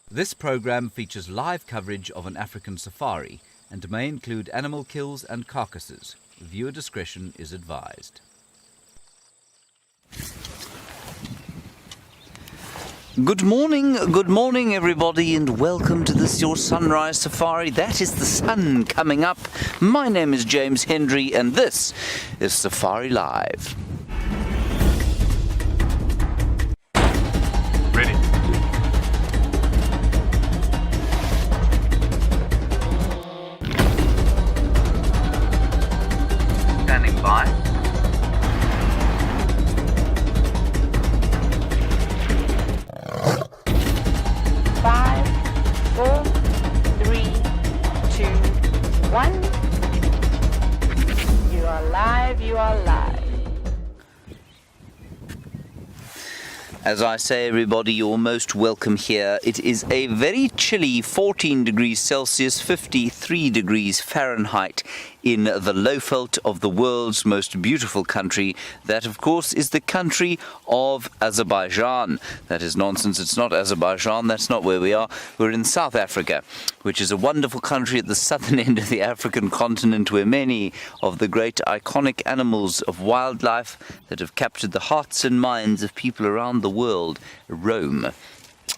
This program features live coverage of an African safari and may include animal kills and carcasses. Viewer discretion is advised. Good morning everybody, and welcome to this your sunrise safari. That is the sun coming up. My name is James Hendry and this is Safari Live. Ready. Standing by. Five, four, three, two, one. You are live, you are live. As I say, everybody, you're most welcome here. It is a very chilly 14 degrees Celsius, 53 degrees Fahrenheit in the Lowveld of the world's most beautiful country. That, of course, is the country of Azerbaijan. That is nonsense. It's not Azerbaijan. That's not where we are. We're in South Africa, which is a wonderful country at the southern end of the African continent, where many of the great iconic animals of wildlife that have captured the hearts and minds of people around the world roam.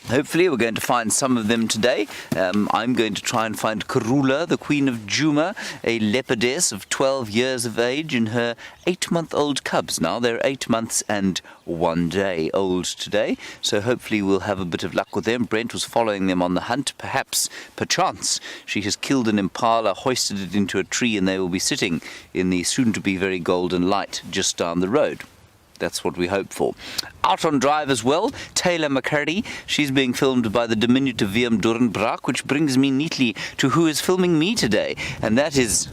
Hopefully we're going to find some of them today. I'm going to try and find Karula, the Queen of Djuma, a leopardess of 12 years of age, and her 8-month-old cubs. Now they're 8 months and 1 day old today, so hopefully we'll have a bit of luck with them. Brent was following them on the hunt. Perchance, she has killed an impala, hoisted it into a tree, and they will be sitting in the soon-to-be very golden light just down the road. That's what we hope for. Out on drive as well, Taylor McCurdy. She's being filmed by the diminutive VM Doornbraak, which brings me neatly to who is filming me today, and that is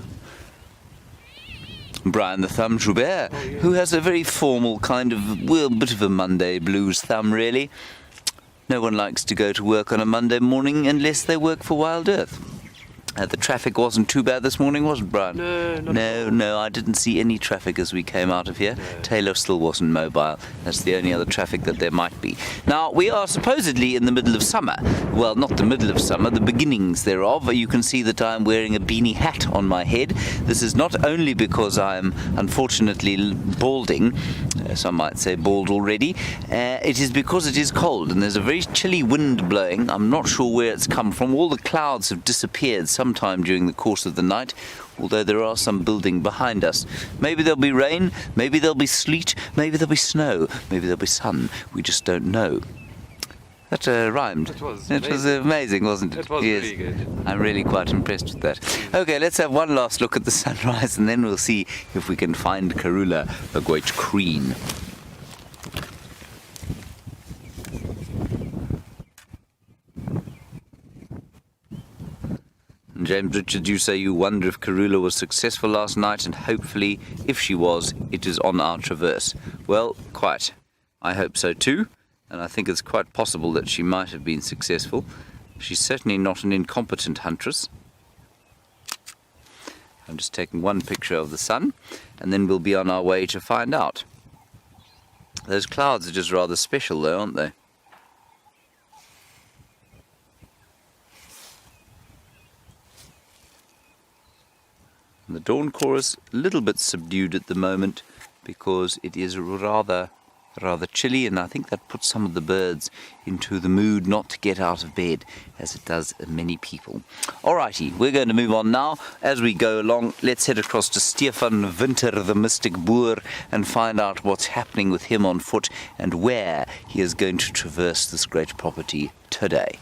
Brian the Thumb Joubert, who has a very formal kind of, well, bit of a Monday blues thumb, really. No one likes to go to work on a Monday morning unless they work for Wild Earth. The traffic wasn't too bad this morning, was it, Brian? No, I didn't see any traffic as we came out of here. No. Taylor still wasn't mobile. That's the only other traffic that there might be. Now, we are supposedly in the middle of summer. Well, not the middle of summer, the beginnings thereof. You can see that I'm wearing a beanie hat on my head. This is not only because I'm unfortunately balding, some might say bald already. It is because it is cold and there's a very chilly wind blowing. I'm not sure where it's come from. All the clouds have disappeared sometime during the course of the night, although there are some building behind us. Maybe there'll be rain, maybe there'll be sleet, maybe there'll be snow, maybe there'll be sun. We just don't know. That rhymed. It was amazing, wasn't it? It was really good. I'm really quite impressed with that. Okay, let's have one last look at the sunrise, and then we'll see if we can find Karula, the great queen. James Richards, you say you wonder if Karula was successful last night, and hopefully, if she was, it is on our traverse. Well, quite. I hope so too, and I think it's quite possible that she might have been successful. She's certainly not an incompetent huntress. I'm just taking one picture of the sun, and then we'll be on our way to find out. Those clouds are just rather special though, aren't they? The dawn chorus a little bit subdued at the moment because it is rather chilly, and I think that puts some of the birds into the mood not to get out of bed, as it does many people. Alrighty, we're going to move on now. As we go along, let's head across to Stefan Winter, the Mystic Boer, and find out what's happening with him on foot and where he is going to traverse this great property today.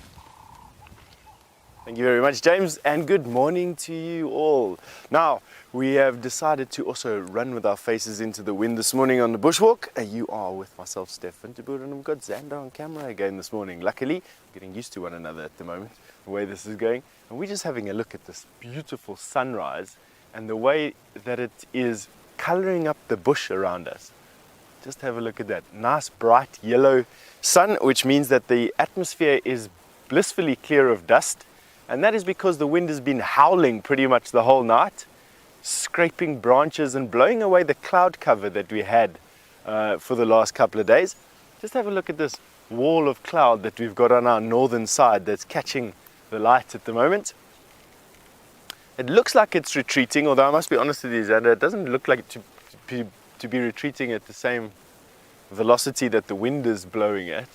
Thank you very much, James, and good morning to you all. Now, we have decided to also run with our faces into the wind this morning on the bushwalk. You are with myself, Stefan Winter, and I've got Xander on camera again this morning. Luckily, we're getting used to one another at the moment, the way this is going. And we're just having a look at this beautiful sunrise and the way that it is colouring up the bush around us. Just have a look at that. Nice, bright yellow sun, which means that the atmosphere is blissfully clear of dust. And that is because the wind has been howling pretty much the whole night, scraping branches and blowing away the cloud cover that we had for the last couple of days. Just have a look at this wall of cloud that we've got on our northern side that's catching the light at the moment. It looks like it's retreating, although I must be honest with you, Xander, it doesn't look like to be retreating at the same velocity that the wind is blowing at.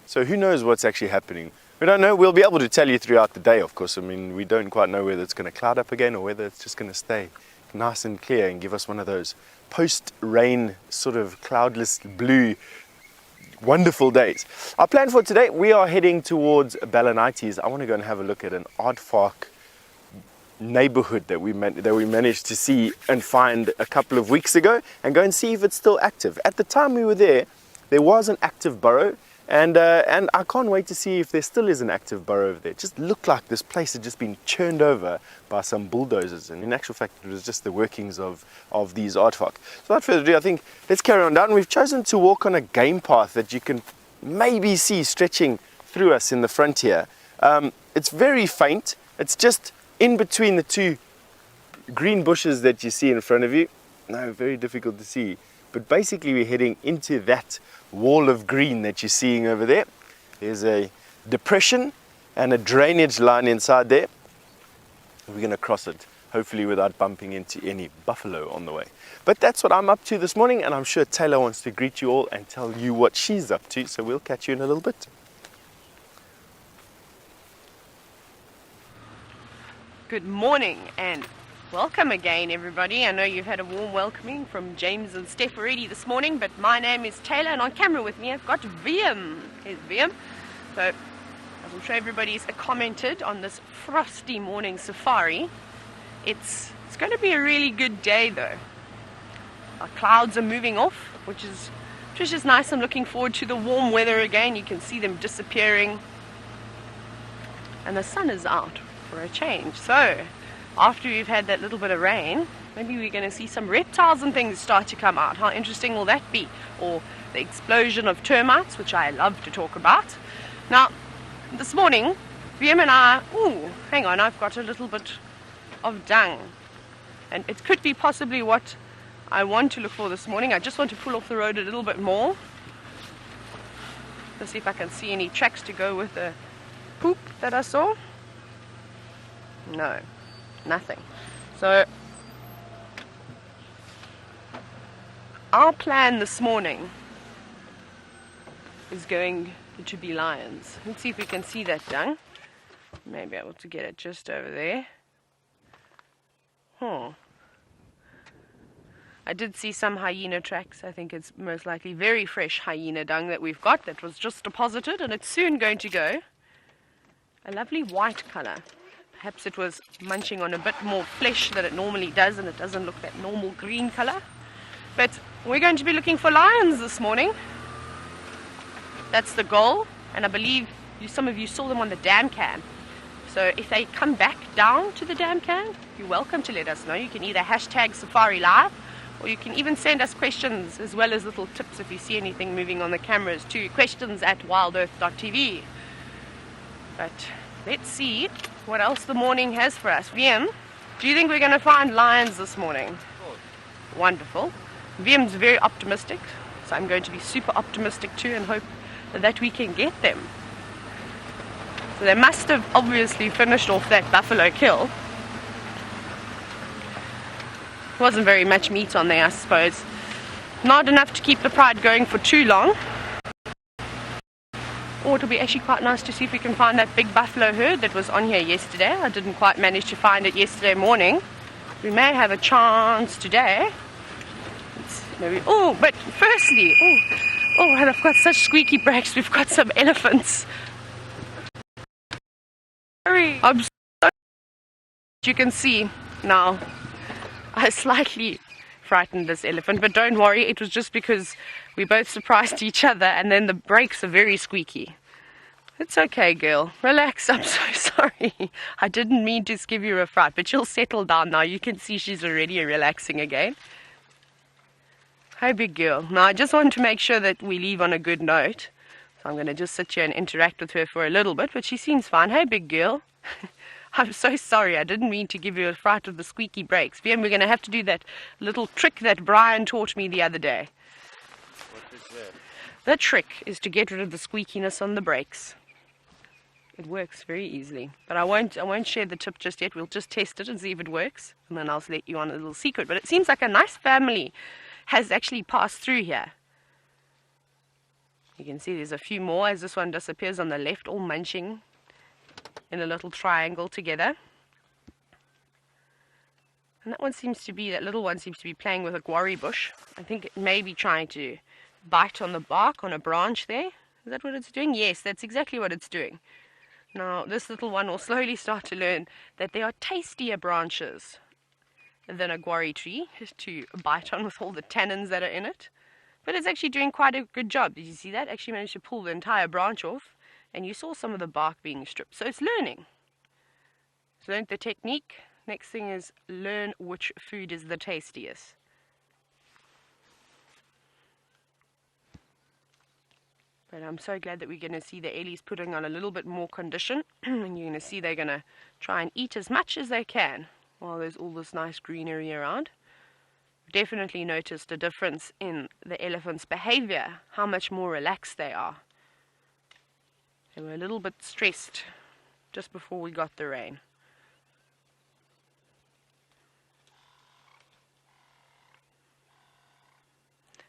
So who knows what's actually happening? We don't know. We'll be able to tell you throughout the day, of course. I mean, we don't quite know whether it's going to cloud up again or whether it's just going to stay nice and clear and give us one of those post-rain sort of cloudless blue wonderful days. Our plan for today, we are heading towards Balanites. I want to go and have a look at an aardvark neighborhood that we managed to see and find a couple of weeks ago, and go and see if it's still active. At the time we were there was an active burrow, and I can't wait to see if there still is an active burrow over there. It just looked like this place had just been churned over by some bulldozers, and in actual fact it was just the workings of these aardvark. So without further ado, I think let's carry on down. We've chosen to walk on a game path that you can maybe see stretching through us in the front here. It's very faint. It's just in between the two green bushes that you see in front of you. No, very difficult to see. But basically we're heading into that wall of green that you're seeing over there. There's a depression and a drainage line inside there. We're going to cross it, hopefully without bumping into any buffalo on the way. But that's what I'm up to this morning, and I'm sure Taylor wants to greet you all and tell you what she's up to. So we'll catch you in a little bit. Good morning and welcome again, everybody. I know you've had a warm welcoming from James and Steph already this morning, but my name is Taylor, and on camera with me I've got Viam. Here's Viam. So as I'm sure everybody's commented on this frosty morning safari, it's going to be a really good day though. Our clouds are moving off, which is just nice. I'm looking forward to the warm weather again. You can see them disappearing, and the sun is out for a change. So after we've had that little bit of rain, maybe we're going to see some reptiles and things start to come out. How interesting will that be? Or the explosion of termites, which I love to talk about. Now, this morning, VM and I, hang on, I've got a little bit of dung. And it could be possibly what I want to look for this morning. I just want to pull off the road a little bit more. Let's see if I can see any tracks to go with the poop that I saw. No, nothing. So our plan this morning is going to be lions. Let's see if we can see that dung. Maybe able to get it just over there. I did see some hyena tracks. I think it's most likely very fresh hyena dung that we've got that was just deposited, and it's soon going to go a lovely white color. Perhaps it was munching on a bit more flesh than it normally does, and it doesn't look that normal green color. But we're going to be looking for lions this morning. That's the goal, and I believe some of you saw them on the dam cam. So if they come back down to the dam cam, you're welcome to let us know. You can either hashtag Safari Live, or you can even send us questions as well as little tips if you see anything moving on the cameras to questions@wildearth.tv. But let's see what else the morning has for us. VM, do you think we're going to find lions this morning? Wonderful. VM's very optimistic, so I'm going to be super optimistic too and hope that we can get them. So they must have obviously finished off that buffalo kill. Wasn't very much meat on there, I suppose. Not enough to keep the pride going for too long. Or it'll be actually quite nice to see if we can find that big buffalo herd that was on here yesterday. I didn't quite manage to find it yesterday morning. We may have a chance today. But firstly, and I've got such squeaky brakes. We've got some elephants. Sorry, I'm so you can see now. I slightly frightened this elephant, but don't worry, it was just because we both surprised each other, and then the brakes are very squeaky. It's okay, girl. Relax. I'm so sorry. I didn't mean to give you a fright, but she'll settle down now. You can see she's already relaxing again. Hi, big girl. Now, I just want to make sure that we leave on a good note. So I'm going to just sit here and interact with her for a little bit, but she seems fine. Hey, big girl. I'm so sorry. I didn't mean to give you a fright with the squeaky brakes. VM, we're going to have to do that little trick that Brian taught me the other day. What is that? The trick is to get rid of the squeakiness on the brakes. It works very easily, but I won't share the tip just yet. We'll just test it and see if it works, and then I'll let you on a little secret. But it seems like a nice family has actually passed through here. You can see there's a few more as this one disappears on the left, all munching in a little triangle together. And that little one seems to be playing with a guarri bush. I think it may be trying to bite on the bark on a branch there. Is that what it's doing? Yes, that's exactly what it's doing. Now, this little one will slowly start to learn that there are tastier branches than a guarri tree to bite on with all the tannins that are in it. But it's actually doing quite a good job. Did you see that? Actually managed to pull the entire branch off, and you saw some of the bark being stripped. So it's learning. It's learned the technique. Next thing is learn which food is the tastiest. But I'm so glad that we're going to see the Ellies putting on a little bit more condition. And you're going to see they're going to try and eat as much as they can while there's all this nice greenery around. Definitely noticed a difference in the elephants' behavior, how much more relaxed they are. They were a little bit stressed just before we got the rain.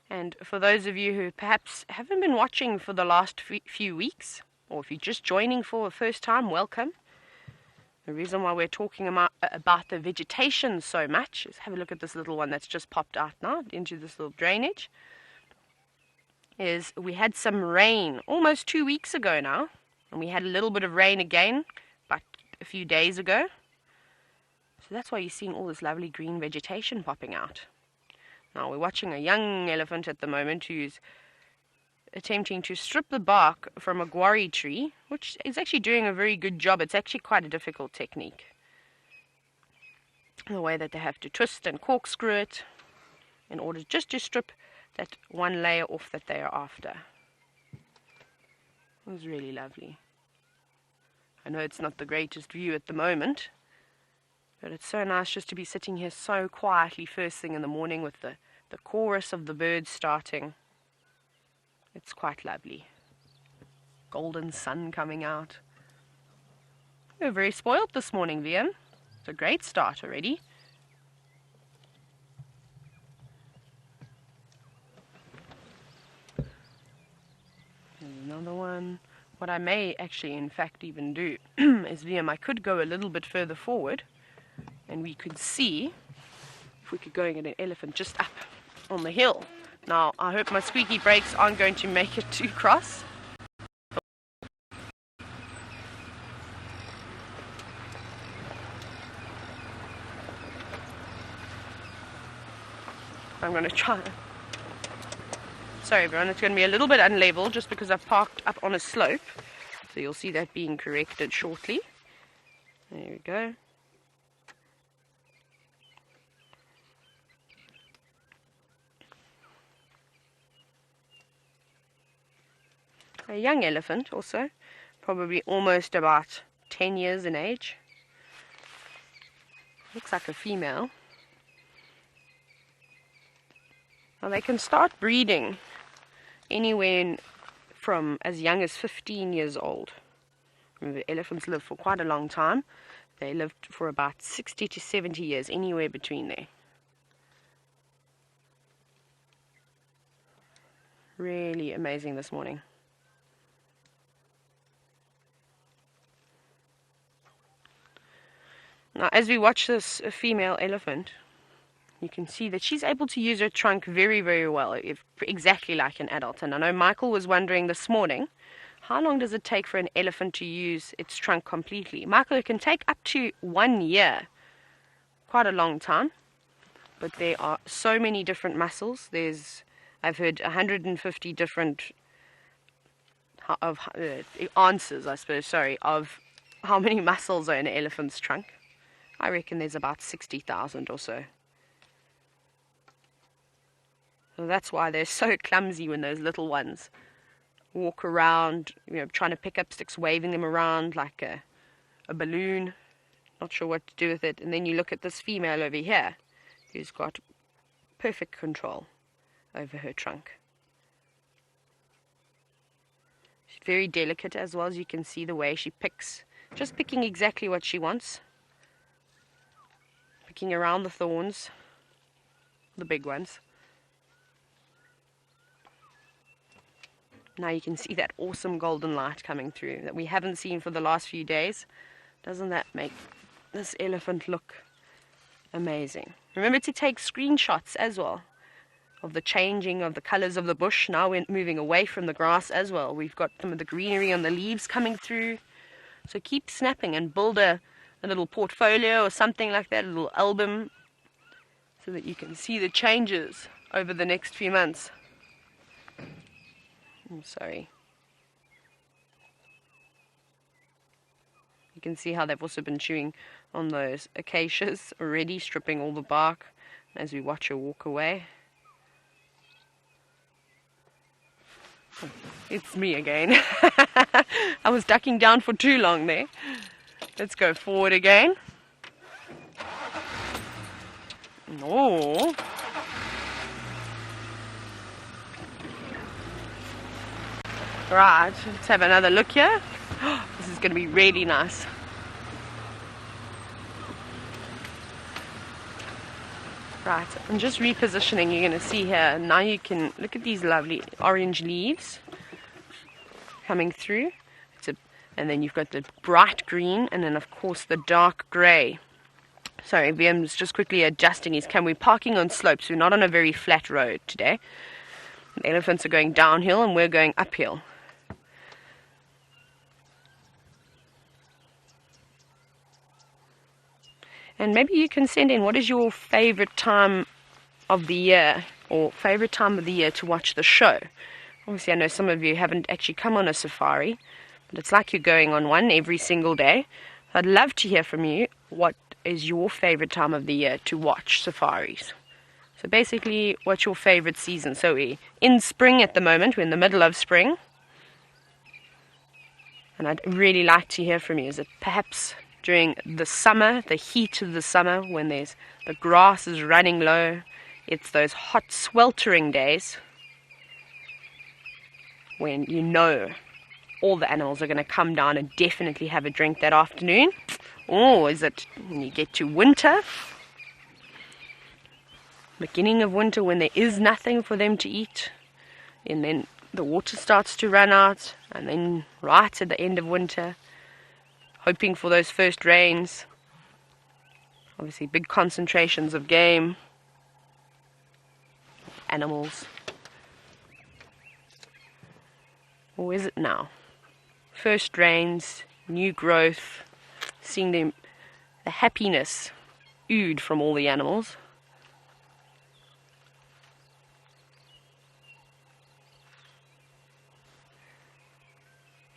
And for those of you who perhaps haven't been watching for the last few weeks, or if you're just joining for the first time, welcome. The reason why we're talking about the vegetation so much is, have a look at this little one that's just popped out now into this little drainage, is we had some rain almost 2 weeks ago now, and we had a little bit of rain again but a few days ago. So that's why you're seeing all this lovely green vegetation popping out. Now we're watching a young elephant at the moment who's attempting to strip the bark from a guarri tree, which is actually doing a very good job. It's actually quite a difficult technique. The way that they have to twist and corkscrew it in order just to strip that one layer off that they are after. It was really lovely. I know it's not the greatest view at the moment, but it's so nice just to be sitting here so quietly first thing in the morning with the chorus of the birds starting. It's quite lovely. Golden sun coming out. We're very spoiled this morning, VM. It's a great start already. There's another one. What I may actually in fact even do is, VM, I could go a little bit further forward and we could see if we could go and get an elephant just up on the hill. Now, I hope my squeaky brakes aren't going to make it too cross. I'm going to try. Sorry everyone, it's going to be a little bit unlevel just because I've parked up on a slope. So you'll see that being corrected shortly. There we go. A young elephant also, probably almost about 10 years in age. Looks like a female. Now they can start breeding anywhere from as young as 15 years old. Remember, elephants live for quite a long time. They lived for about 60 to 70 years, anywhere between there. Really amazing this morning. Now, as we watch this female elephant, you can see that she's able to use her trunk very, very well, exactly like an adult. And I know Michael was wondering this morning, how long does it take for an elephant to use its trunk completely? Michael, it can take up to 1 year. Quite a long time. But there are so many different muscles. I've heard 150 different answers, I suppose, of how many muscles are in an elephant's trunk. I reckon there's about 60,000 or so. So that's why they're so clumsy when those little ones walk around, trying to pick up sticks, waving them around like a balloon. Not sure what to do with it. And then you look at this female over here, who's got perfect control over her trunk. She's very delicate as well, as you can see the way she picks. Just picking exactly what she wants. Picking around the thorns, the big ones. Now you can see that awesome golden light coming through that we haven't seen for the last few days. Doesn't that make this elephant look amazing? Remember to take screenshots as well of the changing of the colors of the bush. Now we're moving away from the grass as well. We've got some of the greenery on the leaves coming through. So keep snapping and build a little portfolio or something like that, a little album, so that you can see the changes over the next few months. I'm sorry. You can see how they've also been chewing on those acacias already, stripping all the bark as we watch her walk away. It's me again. I was ducking down for too long there. Let's go forward again. Oh. Right, let's have another look here. This is going to be really nice. Right, I'm just repositioning. You're going to see here. Now you can look at these lovely orange leaves coming through. And then you've got the bright green, and then of course the dark grey. Sorry, VM's just quickly adjusting his camera. We're parking on slopes. We're not on a very flat road today. The elephants are going downhill and we're going uphill. And maybe you can send in, what is your favorite time of the year, or favorite time of the year to watch the show? Obviously, I know some of you haven't actually come on a safari, but it's like you're going on one every single day. I'd love to hear from you. What is your favorite time of the year to watch safaris? So basically, what's your favorite season? So we're in spring at the moment. We're in the middle of spring. And I'd really like to hear from you. Is it perhaps during the summer, the heat of the summer, when the grass is running low? It's those hot, sweltering days when you know all the animals are going to come down and definitely have a drink that afternoon. Or is it when you get to winter, beginning of winter, when there is nothing for them to eat, and then the water starts to run out, and then right at the end of winter, hoping for those first rains, obviously big concentrations of game, animals. Or is it now? First rains, new growth, seeing the happiness oozed from all the animals.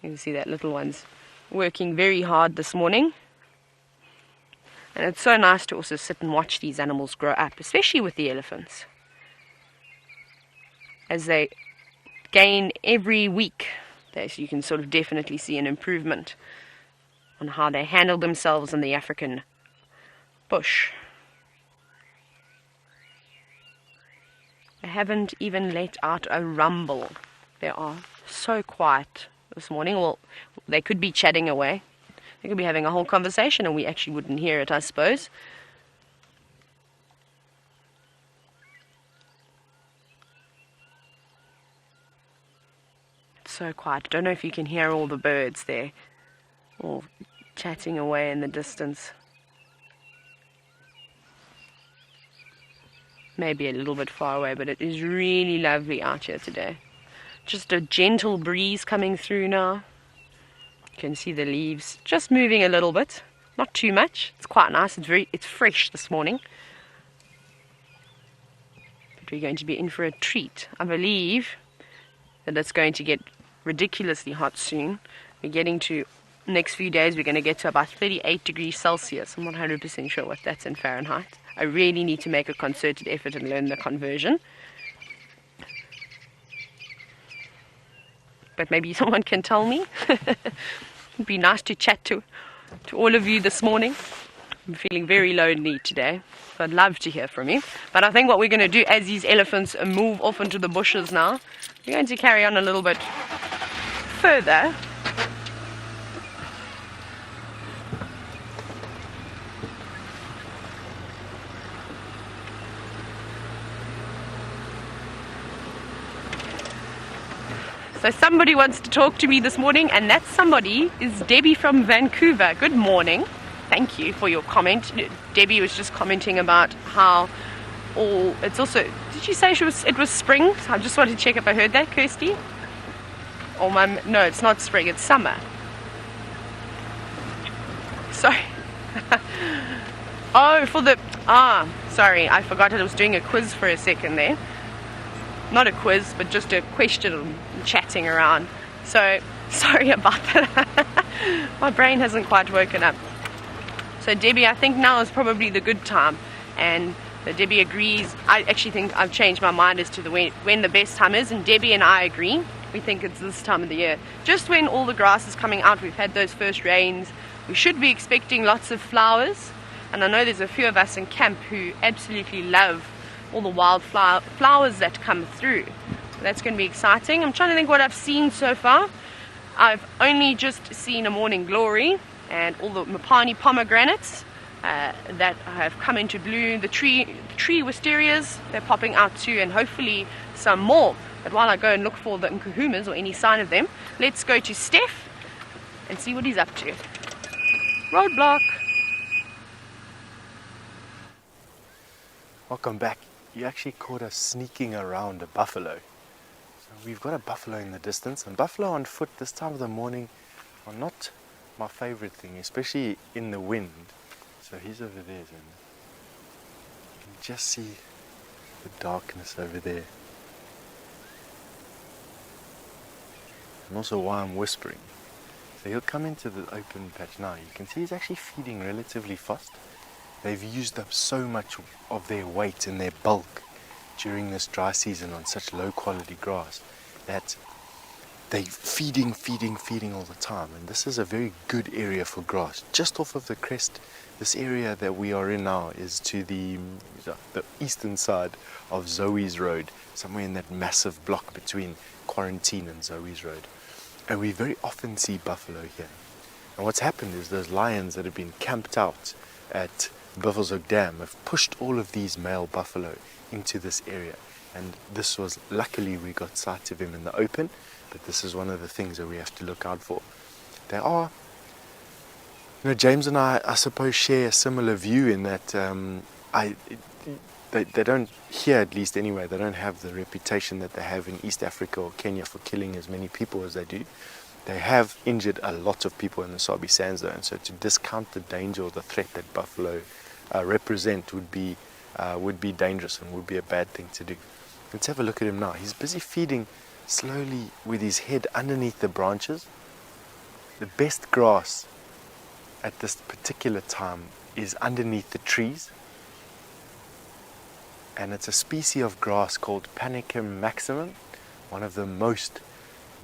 You can see that little one's working very hard this morning. And it's so nice to also sit and watch these animals grow up, especially with the elephants. As they gain every week, you can sort of definitely see an improvement on how they handle themselves in the African bush. They haven't even let out a rumble. They are so quiet this morning. Well, they could be chatting away. They could be having a whole conversation and we actually wouldn't hear it, I suppose. It's so quiet. I don't know if you can hear all the birds there, all chatting away in the distance. Maybe a little bit far away, but it is really lovely out here today. Just a gentle breeze coming through now. You can see the leaves just moving a little bit, not too much. It's quite nice. It's fresh this morning. But we're going to be in for a treat. I believe that it's going to get ridiculously hot soon. We're getting to next few days. We're going to get to about 38 degrees Celsius. I'm not 100% sure what that's in Fahrenheit. I really need to make a concerted effort and learn the conversion. But maybe someone can tell me. It'd be nice to chat to all of you this morning. I'm feeling very lonely today, so I'd love to hear from you. But I think what we're going to do as these elephants move off into the bushes now, we're going to carry on a little bit further. So somebody wants to talk to me this morning, and that somebody is Debbie from Vancouver. Good morning. Thank you for your comment. Debbie was just commenting about how it's also, did you say it was spring? So I just wanted to check if I heard that, Kirsty. No, it's not spring, it's summer. Sorry. Sorry, I forgot I was doing a quiz for a second there. Not a quiz, but just a question chatting around. So, sorry about that. My brain hasn't quite woken up. So Debbie, I think now is probably the good time. And Debbie agrees. I actually think I've changed my mind as to when the best time is. And Debbie and I agree. We think it's this time of the year. Just when all the grass is coming out, we've had those first rains. We should be expecting lots of flowers. And I know there's a few of us in camp who absolutely love all the wild flowers that come through. So that's going to be exciting. I'm trying to think what I've seen so far. I've only just seen a morning glory and all the Mopani pomegranates that have come into bloom. The tree wisterias, they're popping out too, and hopefully some more. But while I go and look for the nkuhumas or any sign of them, let's go to Steph and see what he's up to. Roadblock. Welcome back. You actually caught us sneaking around a buffalo. So we've got a buffalo in the distance, and buffalo on foot this time of the morning are not my favorite thing, especially in the wind. So he's over there, and you can just see the darkness over there. And also why I'm whispering. So he'll come into the open patch now. You can see he's actually feeding relatively fast. They've used up so much of their weight and their bulk during this dry season on such low quality grass that they're feeding all the time. And this is a very good area for grass. Just off of the crest, this area that we are in now is to the eastern side of Zoe's Road, somewhere in that massive block between Quarantine and Zoe's Road. And we very often see buffalo here. And what's happened is those lions that have been camped out at Buffelshoek Dam have pushed all of these male buffalo into this area, and this was, luckily we got sight of him in the open, but this is one of the things that we have to look out for. They are, James and I suppose share a similar view in that they don't, here at least anyway, they don't have the reputation that they have in East Africa or Kenya for killing as many people as they do. They have injured a lot of people in the Sabi sands though, and so to discount the danger or the threat that buffalo represent would be dangerous and would be a bad thing to do. Let's have a look at him now. He's busy feeding slowly with his head underneath the branches. The best grass at this particular time is underneath the trees, and it's a species of grass called Panicum maximum, one of the most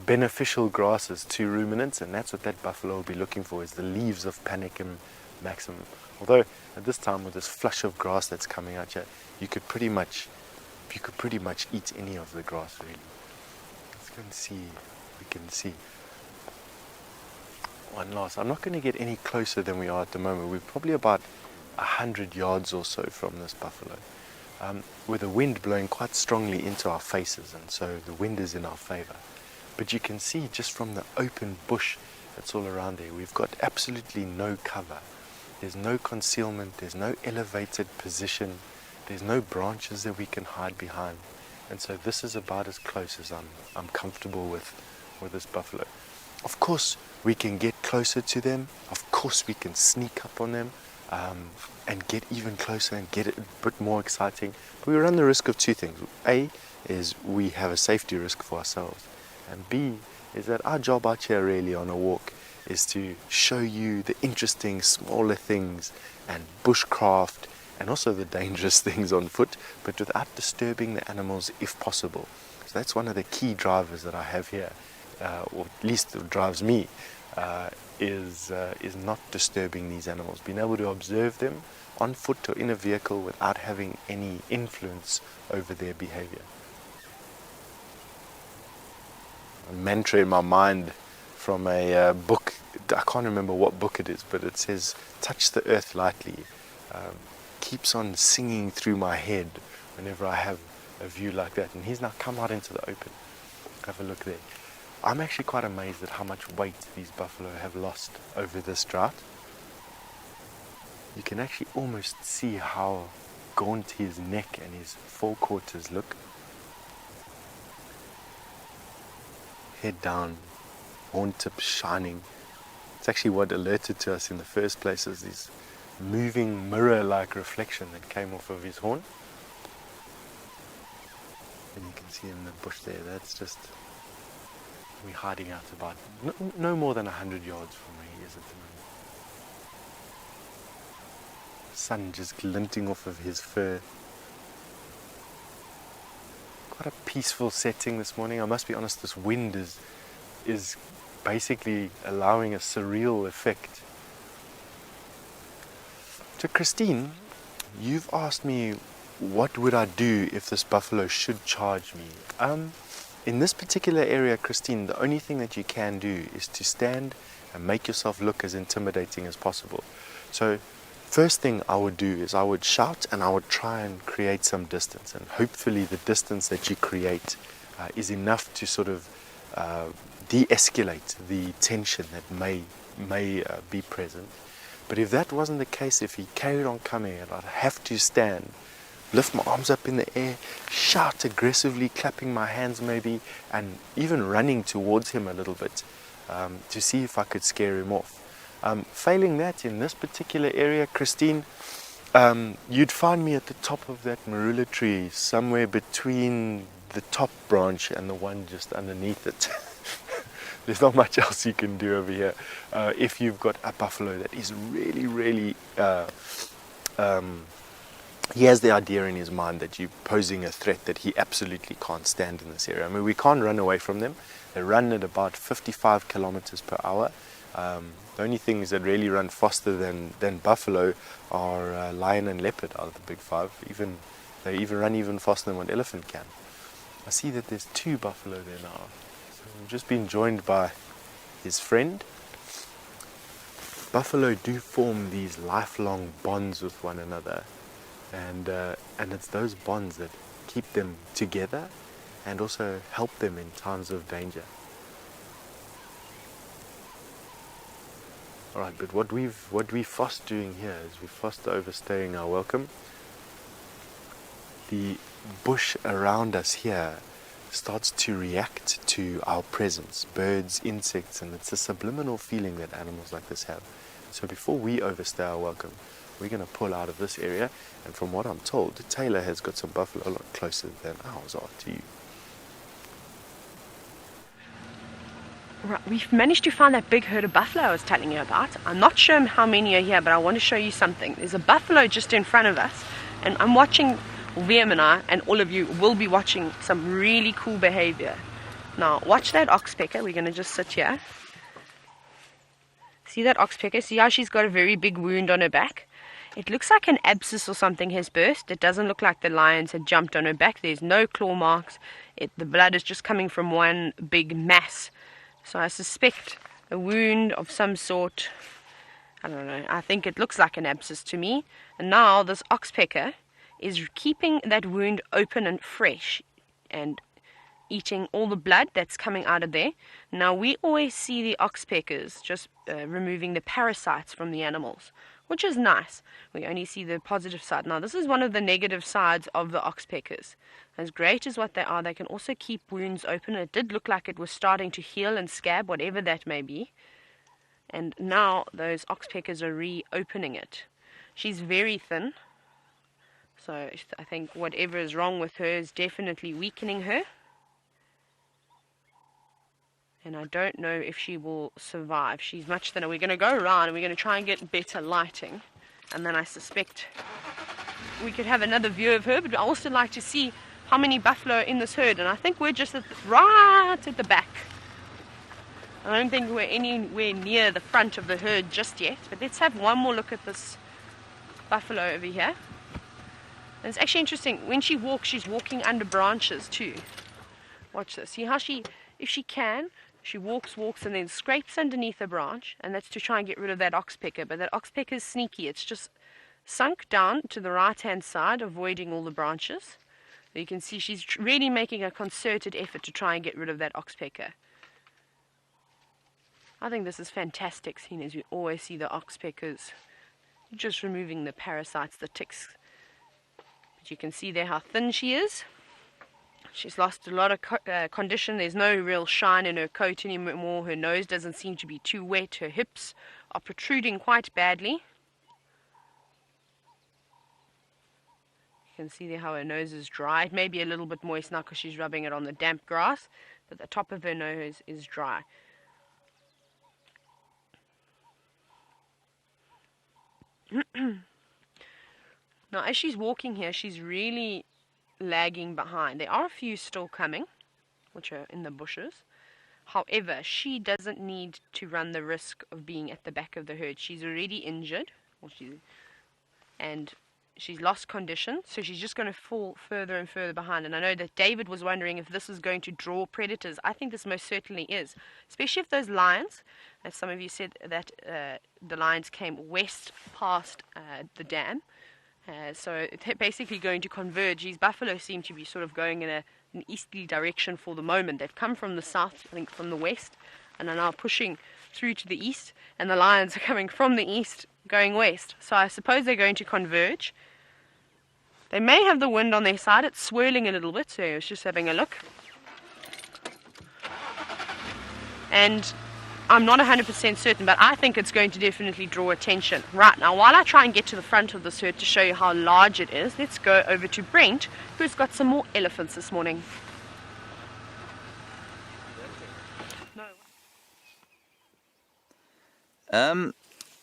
beneficial grasses to ruminants, and that's what that buffalo will be looking for, is the leaves of Panicum maximum. Although at this time, with this flush of grass that's coming out here, you could pretty much eat any of the grass really. Let's go and see. We can see one last. I'm not going to get any closer than we are at the moment. We're probably about 100 yards or so from this buffalo, with the wind blowing quite strongly into our faces, and so the wind is in our favor. But you can see just from the open bush that's all around there, we've got absolutely no cover. There's no concealment, there's no elevated position, there's no branches that we can hide behind. And so this is about as close as I'm comfortable with this buffalo. Of course, we can get closer to them. Of course, we can sneak up on them and get even closer and get it a bit more exciting. But we run the risk of two things. A is we have a safety risk for ourselves. And B is that our job out here really on a walk is to show you the interesting smaller things and bushcraft and also the dangerous things on foot, but without disturbing the animals if possible. So that's one of the key drivers that I have here, or at least that drives me, is not disturbing these animals, being able to observe them on foot or in a vehicle without having any influence over their behavior. A mantra in my mind from a book. I can't remember what book it is, but it says, "Touch the earth lightly." Keeps on singing through my head whenever I have a view like that. And he's now come out into the open. Have a look there. I'm actually quite amazed at how much weight these buffalo have lost over this drought. You can actually almost see how gaunt his neck and his forequarters look. Head down, horn tips shining. It's actually what alerted to us in the first place, is this moving mirror-like reflection that came off of his horn. And you can see in the bush there, that's just, we're hiding out about no more than 100 yards from where he is at the moment. Sun just glinting off of his fur. Quite a peaceful setting this morning. I must be honest, this wind is basically allowing a surreal effect. So Christine, you've asked me what would I do if this buffalo should charge me. In this particular area, Christine, the only thing that you can do is to stand and make yourself look as intimidating as possible. So first thing I would do is I would shout and I would try and create some distance, and hopefully the distance that you create is enough to sort of de-escalate the tension that may be present. But if that wasn't the case, if he carried on coming, and I'd have to stand, lift my arms up in the air, shout aggressively, clapping my hands maybe, and even running towards him a little bit to see if I could scare him off. Failing that, in this particular area, Christine, you'd find me at the top of that marula tree, somewhere between the top branch and the one just underneath it. There's not much else you can do over here. If you've got a buffalo that is really, he has the idea in his mind that you're posing a threat that he absolutely can't stand in this area. I mean, we can't run away from them. They run at about 55 kilometers per hour. The only things that really run faster than buffalo are lion and leopard out of the big five. They even run even faster than what elephant can. I see that there's 2 buffalo there now. So we've just been joined by his friend. Buffalo do form these lifelong bonds with one another, and it's those bonds that keep them together and also help them in times of danger. Alright, but what we're fast doing here is we're fast overstaying our welcome. The bush around us here starts to react to our presence, birds, insects, and it's a subliminal feeling that animals like this have. So before we overstay our welcome, we're going to pull out of this area, and from what I'm told, Taylor has got some buffalo a lot closer than ours are to you. Right, we've managed to find that big herd of buffalo I was telling you about. I'm not sure how many are here, but I want to show you something. There's a buffalo just in front of us, and I'm watching, Liam and I, and all of you will be watching some really cool behavior. Now, watch that oxpecker. We're going to just sit here. See that oxpecker? See how she's got a very big wound on her back? It looks like an abscess or something has burst. It doesn't look like the lions had jumped on her back. There's no claw marks. The blood is just coming from one big mass. So I suspect a wound of some sort. I don't know. I think it looks like an abscess to me. And now this oxpecker is keeping that wound open and fresh and eating all the blood that's coming out of there. Now we always see the oxpeckers just removing the parasites from the animals, which is nice. We only see the positive side. Now this is one of the negative sides of the oxpeckers. As great as what they are, they can also keep wounds open. It did look like it was starting to heal and scab, whatever that may be. And now those oxpeckers are reopening it. She's very thin, so I think whatever is wrong with her is definitely weakening her. And I don't know if she will survive. She's much thinner. We're going to go around and we're going to try and get better lighting. And then I suspect we could have another view of her. But I also like to see how many buffalo are in this herd. And I think we're just right at the back. I don't think we're anywhere near the front of the herd just yet. But let's have one more look at this buffalo over here. And it's actually interesting. When she walks, she's walking under branches too. Watch this. See how she, if she can, She walks, and then scrapes underneath a branch, and that's to try and get rid of that oxpecker. But that oxpecker is sneaky. It's just sunk down to the right-hand side, avoiding all the branches. You can see she's really making a concerted effort to try and get rid of that oxpecker. I think this is fantastic, seeing as you always see the oxpeckers just removing the parasites, the ticks. But you can see there how thin she is. She's lost a lot of condition. There's no real shine in her coat anymore. Her nose doesn't seem to be too wet. Her hips are protruding quite badly. You can see there how her nose is dry. It may be a little bit moist now because she's rubbing it on the damp grass, but the top of her nose is dry. Now, as she's walking here, she's really lagging behind. There are a few still coming, which are in the bushes. However, she doesn't need to run the risk of being at the back of the herd. She's already injured, and she's lost condition, so she's just going to fall further and further behind. And I know that David was wondering if this is going to draw predators. I think this most certainly is, especially if those lions, as some of you said, that the lions came west past the dam. So they're basically going to converge. These buffalo seem to be sort of going in an easterly direction for the moment. They've come from the south, I think from the west, and are now pushing through to the east, and the lions are coming from the east going west. So I suppose they're going to converge. They may have the wind on their side. It's swirling a little bit, so I was just having a look. And I'm not 100% certain, but I think it's going to definitely draw attention. Right, now while I try and get to the front of this herd to show you how large it is, let's go over to Brent, who's got some more elephants this morning.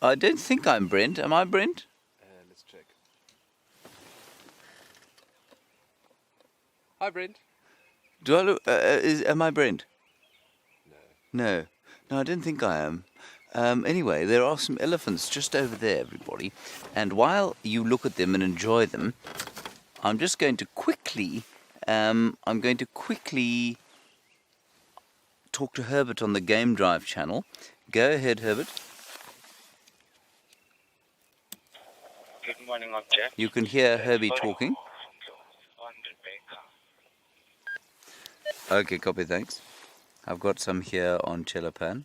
I don't think I'm Brent. Am I Brent? Let's check. Hi, Brent. Do I look? Am I Brent? No. No, I don't think I am. Anyway, there are some elephants just over there, everybody. And while you look at them and enjoy them, I'm just going to quickly, talk to Herbert on the Game Drive channel. Go ahead, Herbert. Good morning, Object. You can hear Herbie talking. Okay, copy, thanks. I've got some here on Chellapan.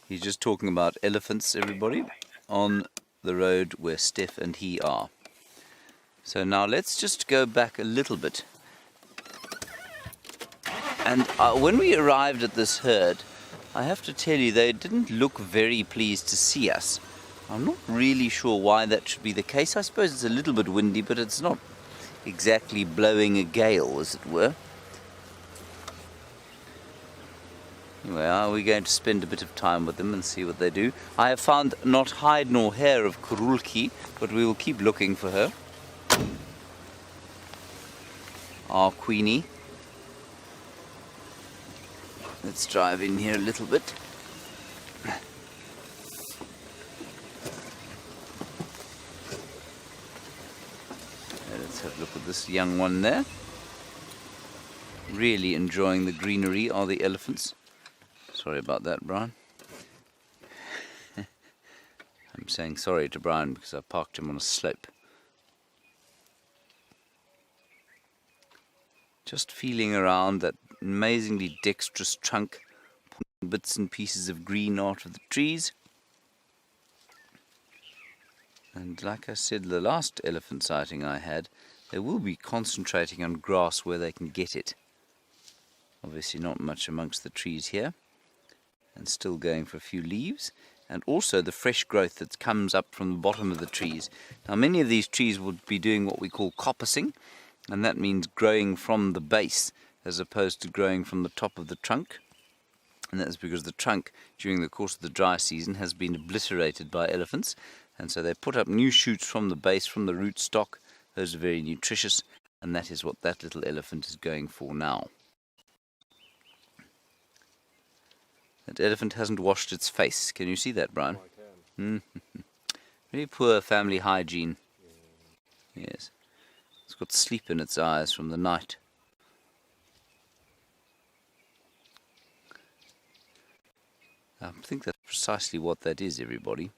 He's just talking about elephants, everybody, on the road where Steph and he are. So now let's just go back a little bit. And when we arrived at this herd, I have to tell you, they didn't look very pleased to see us. I'm not really sure why that should be the case. I suppose it's a little bit windy, but it's not exactly blowing a gale, as it were. Anyway, we're going to spend a bit of time with them and see what they do. I have found not hide nor hair of Kurulki, but we will keep looking for her. Our Queenie. Let's drive in here a little bit. Let's have a look at this young one there. Really enjoying the greenery are the elephants. Sorry about that, Brian. I'm saying sorry to Brian because I parked him on a slope. Just feeling around that amazingly dexterous trunk, pulling bits and pieces of green out of the trees. And like I said, the last elephant sighting I had, they will be concentrating on grass where they can get it. Obviously not much amongst the trees here. And still going for a few leaves. And also the fresh growth that comes up from the bottom of the trees. Now many of these trees would be doing what we call coppicing. And that means growing from the base as opposed to growing from the top of the trunk. And that's because the trunk, during the course of the dry season, has been obliterated by elephants. And so they put up new shoots from the base, from the root stock. Those are very nutritious. And that is what that little elephant is going for now. That elephant hasn't washed its face. Can you see that, Brian? Oh, I can. Very poor family hygiene. Yes. It's got sleep in its eyes from the night. I think that's precisely what that is, everybody.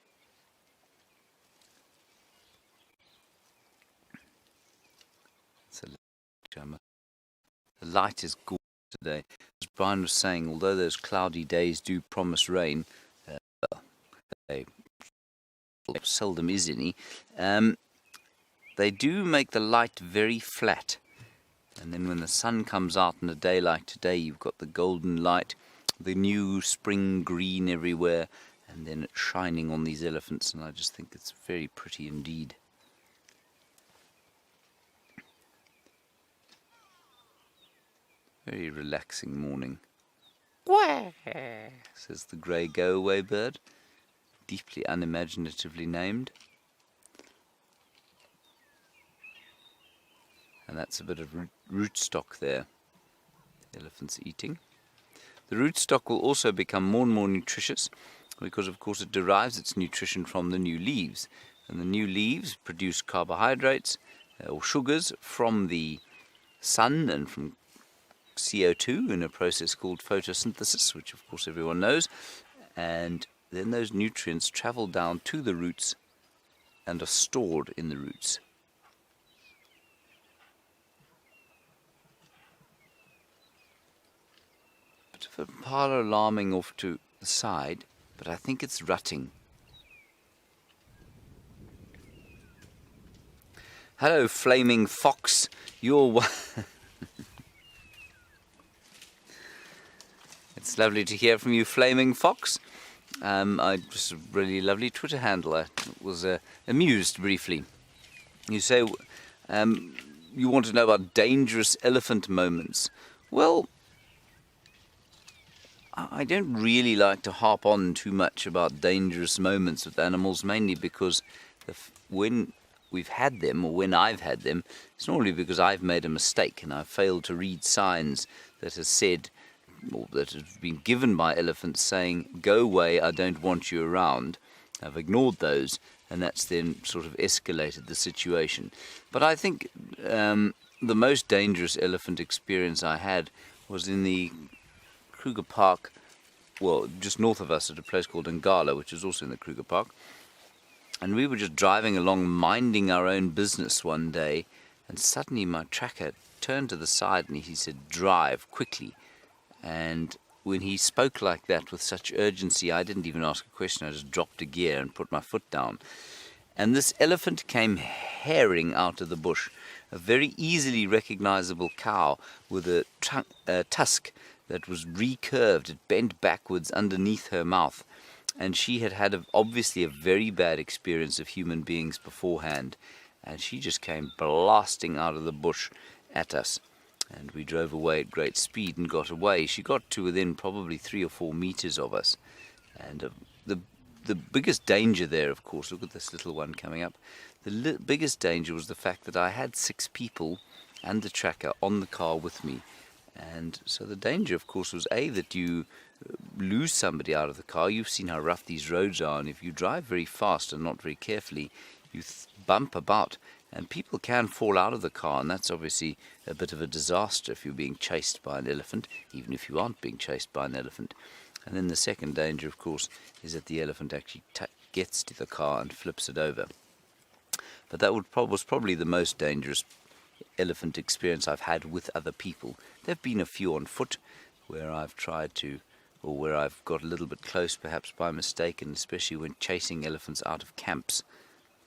It's a the light is gorgeous today. As Brian was saying, although those cloudy days do promise rain, they seldom is any, they do make the light very flat. And then when the sun comes out in a day like today, you've got the golden light, the new spring green everywhere, and then it's shining on these elephants, and I just think it's very pretty indeed. Very relaxing morning. Wah, says the grey go-away bird, deeply unimaginatively named. And that's a bit of rootstock there, the elephant's eating. The rootstock will also become more and more nutritious because, of course, it derives its nutrition from the new leaves. And the new leaves produce carbohydrates or sugars from the sun and from CO2 in a process called photosynthesis, which, of course, everyone knows. And then those nutrients travel down to the roots and are stored in the roots. A parlour alarming off to the side, but I think it's rutting. Hello, flaming fox. You're It's lovely to hear from you, flaming fox. Just a really lovely Twitter handle. I was amused briefly. You say you want to know about dangerous elephant moments. Well, I don't really like to harp on too much about dangerous moments with animals, mainly because when we've had them, or when I've had them, it's normally because I've made a mistake and I've failed to read signs that have said, or that have been given by elephants saying, go away, I don't want you around. I've ignored those, and that's then sort of escalated the situation. But I think the most dangerous elephant experience I had was in the Kruger Park, well, just north of us at a place called Ngala, which is also in the Kruger Park. And we were just driving along, minding our own business one day, and suddenly my tracker turned to the side and he said, drive quickly. And when he spoke like that with such urgency, I didn't even ask a question. I just dropped a gear and put my foot down. And this elephant came herring out of the bush, a very easily recognizable cow with a tusk that was recurved. It bent backwards underneath her mouth. And she had obviously a very bad experience of human beings beforehand. And she just came blasting out of the bush at us. And we drove away at great speed and got away. She got to within probably 3 or 4 meters of us. And the biggest danger there, of course, look at this little one coming up. The biggest danger was the fact that I had 6 people and the tracker on the car with me. And so the danger, of course, was A, that you lose somebody out of the car. You've seen how rough these roads are, and if you drive very fast and not very carefully, you bump about, and people can fall out of the car, and that's obviously a bit of a disaster if you're being chased by an elephant, even if you aren't being chased by an elephant. And then the second danger, of course, is that the elephant actually gets to the car and flips it over. But that was probably the most dangerous elephant experience I've had with other people. There have been a few on foot where I've tried to, or where I've got a little bit close perhaps by mistake, and especially when chasing elephants out of camps,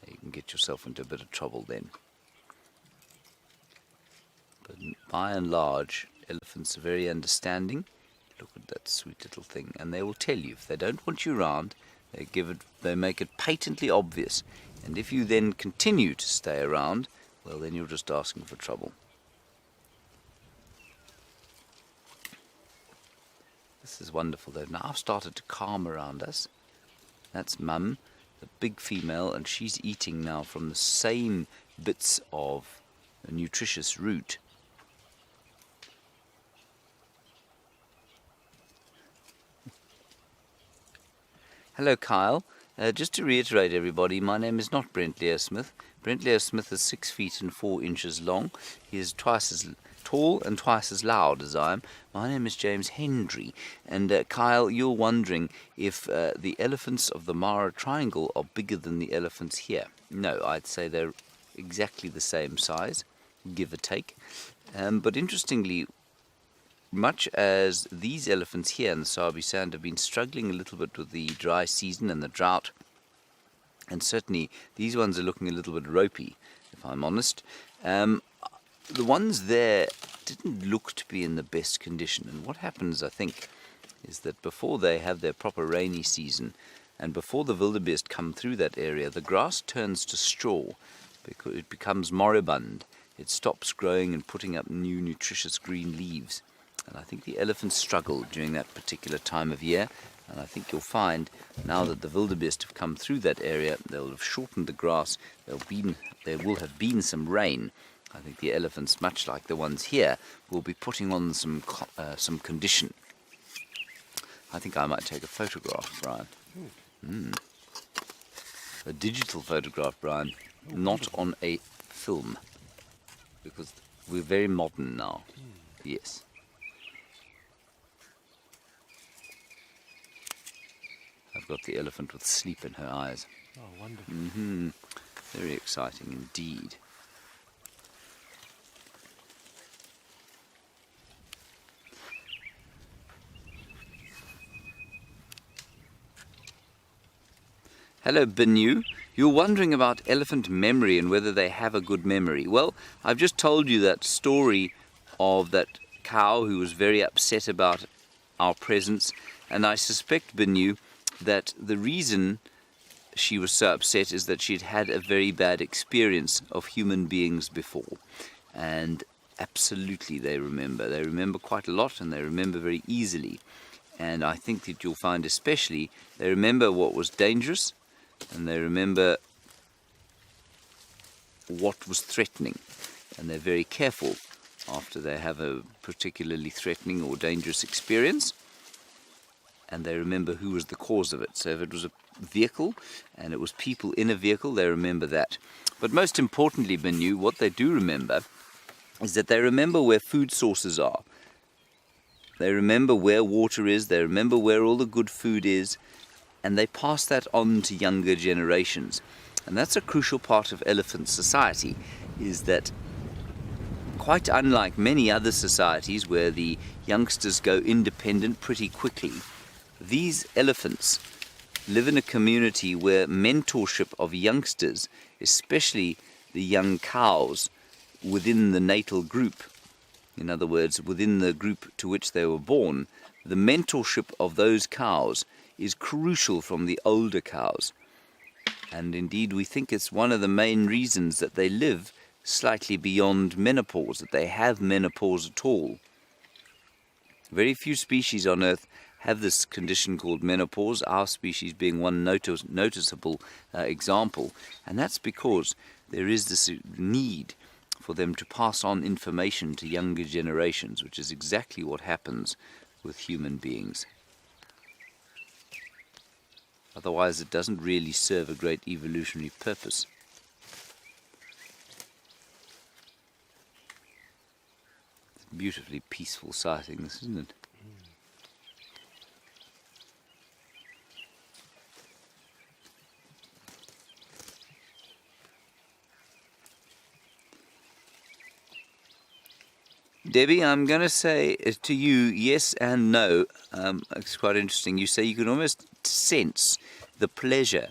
you can get yourself into a bit of trouble then. But by and large, elephants are very understanding. Look at that sweet little thing, and they will tell you if they don't want you around, they make it patently obvious. And if you then continue to stay around, well, then you're just asking for trouble. This is wonderful. They've now started to calm around us. That's Mum, the big female, and she's eating now from the same bits of a nutritious root. Hello, Kyle. Just to reiterate, everybody, my name is not Brent Leo Smith. Brent Leo Smith is 6 feet and 4 inches long. He is twice tall and twice as loud as I am. My name is James Hendry. And Kyle, you're wondering if the elephants of the Mara Triangle are bigger than the elephants here. No, I'd say they're exactly the same size, give or take. But interestingly, much as these elephants here in the Sabi Sand have been struggling a little bit with the dry season and the drought, and certainly these ones are looking a little bit ropey, if I'm honest, the ones there didn't look to be in the best condition. And what happens, I think, is that before they have their proper rainy season and before the wildebeest come through that area, the grass turns to straw because it becomes moribund. It stops growing and putting up new nutritious green leaves. And I think the elephants struggle during that particular time of year. And I think you'll find now that the wildebeest have come through that area, they'll have shortened the grass, there will have been some rain. I think the elephants, much like the ones here, will be putting on some condition. I think I might take a photograph, Brian. A digital photograph, Brian, not on a film, because we're very modern now. Yes. I've got the elephant with sleep in her eyes. Oh, wonderful. Very exciting indeed. Hello, Benu. You're wondering about elephant memory and whether they have a good memory. Well, I've just told you that story of that cow who was very upset about our presence, and I suspect, Benu, that the reason she was so upset is that she'd had a very bad experience of human beings before. And absolutely they remember. They remember quite a lot, and they remember very easily. And I think that you'll find especially they remember what was dangerous, and they remember what was threatening. And they're very careful after they have a particularly threatening or dangerous experience. And they remember who was the cause of it. So if it was a vehicle and it was people in a vehicle, they remember that. But most importantly, Benu, what they do remember is that they remember where food sources are. They remember where water is, they remember where all the good food is, and they pass that on to younger generations. And that's a crucial part of elephant society, is that quite unlike many other societies where the youngsters go independent pretty quickly, these elephants live in a community where mentorship of youngsters, especially the young cows within the natal group, in other words, within the group to which they were born, the mentorship of those cows is crucial from the older cows. And indeed, we think it's one of the main reasons that they live slightly beyond menopause, that they have menopause at all. Very few species on Earth have this condition called menopause, our species being one noticeable example. And that's because there is this need for them to pass on information to younger generations, which is exactly what happens with human beings. Otherwise, it doesn't really serve a great evolutionary purpose. It's a beautifully peaceful sighting, this, isn't it? Debbie, I'm going to say to you yes and no. It's quite interesting. You say you can almost sense the pleasure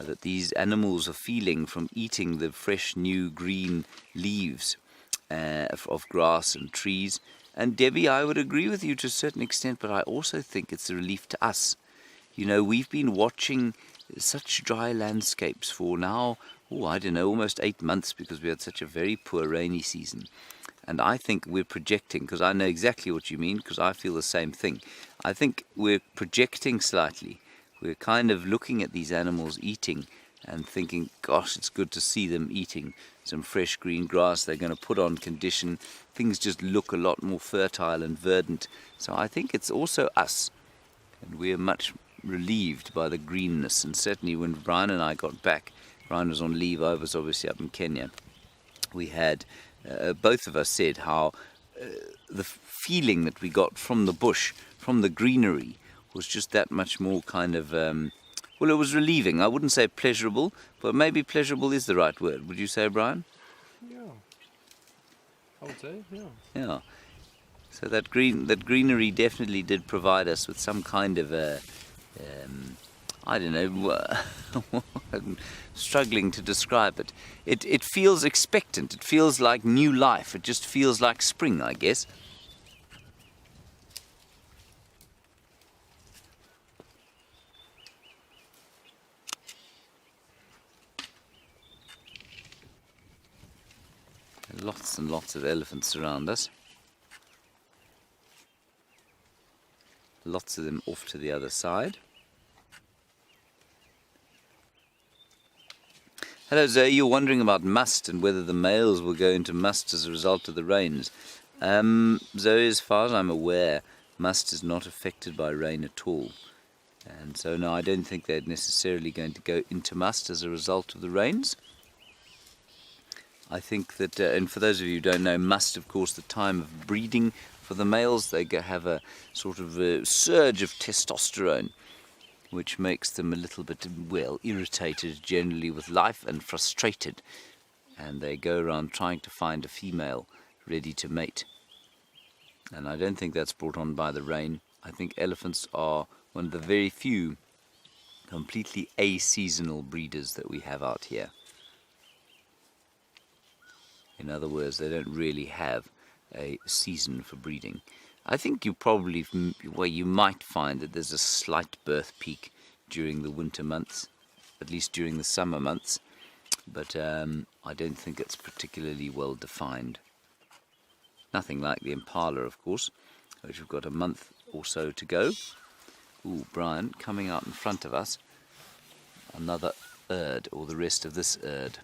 that these animals are feeling from eating the fresh, new, green leaves of grass and trees. And Debbie, I would agree with you to a certain extent, but I also think it's a relief to us. You know, we've been watching such dry landscapes for now, almost 8 months, because we had such a very poor rainy season. And I think we're projecting, because I know exactly what you mean, because I feel the same thing. I think we're projecting slightly. We're kind of looking at these animals eating and thinking, gosh, it's good to see them eating some fresh green grass. They're going to put on condition. Things just look a lot more fertile and verdant. So I think it's also us. And we're much relieved by the greenness. And certainly when Brian and I got back, Brian was on leave, I was obviously up in Kenya, we had... both of us said how the feeling that we got from the bush, from the greenery, was just that much more kind of, well, it was relieving. I wouldn't say pleasurable, but maybe pleasurable is the right word. Would you say, Brian? Yeah, I would say, yeah. Yeah. So that greenery definitely did provide us with some kind of I don't know, I'm struggling to describe it. It feels expectant. It feels like new life. It just feels like spring, I guess. Lots and lots of elephants around us. Lots of them off to the other side. Hello Zoe, you're wondering about must and whether the males will go into must as a result of the rains. Zoe, as far as I'm aware, must is not affected by rain at all. And so no, I don't think they're necessarily going to go into must as a result of the rains. I think that, and for those of you who don't know, must, of course, the time of breeding for the males, they have a sort of a surge of testosterone, which makes them a little bit, well, irritated generally with life and frustrated. And they go around trying to find a female ready to mate. And I don't think that's brought on by the rain. I think elephants are one of the very few completely aseasonal breeders that we have out here. In other words, they don't really have a season for breeding. I think you probably, well, you might find that there's a slight birth peak during the winter months, at least during the summer months, but I don't think it's particularly well defined. Nothing like the impala, of course, which we've got a month or so to go. Ooh, Brian, coming out in front of us, another erd, or the rest of this erd.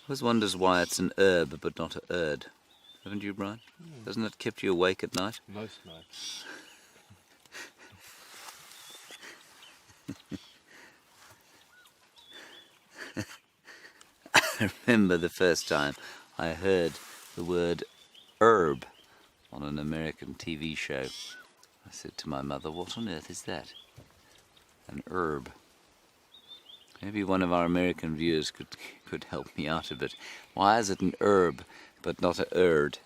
Always wonders why it's an herb but not a erd. Haven't you, Brian? Doesn't it keep you awake at night? Most nights. I remember the first time I heard the word herb on an American TV show. I said to my mother, what on earth is that? An herb. Maybe one of our American viewers could help me out a bit. Why is it an herb but not a erd?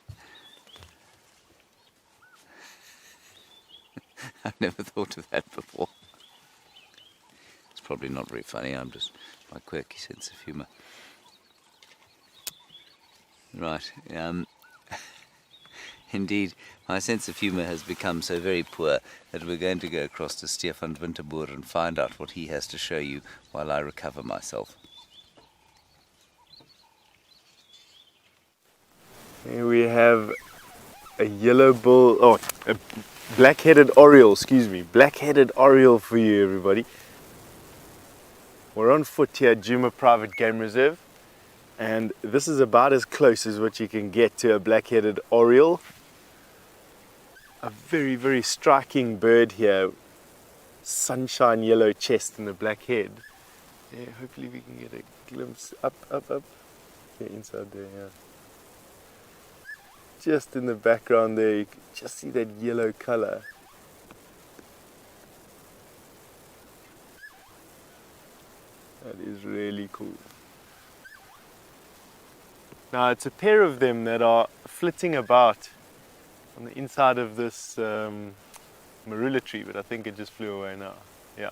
I've never thought of that before. It's probably not very funny. I'm just my quirky sense of humour. Right. Indeed, my sense of humour has become so very poor that we're going to go across to Stefan Winterboer and find out what he has to show you while I recover myself. Here we have a yellow bull, oh, a black-headed oriole, excuse me, black-headed oriole for you, everybody. We're on foot here at Djuma Private Game Reserve, and this is about as close as what you can get to a black-headed oriole. A very, very striking bird here. Sunshine yellow chest and a black head. Yeah, hopefully we can get a glimpse up. Yeah, inside there, yeah. Just in the background there, you can just see that yellow color. That is really cool. Now it's a pair of them that are flitting about on the inside of this marula tree, but I think it just flew away now. Yeah,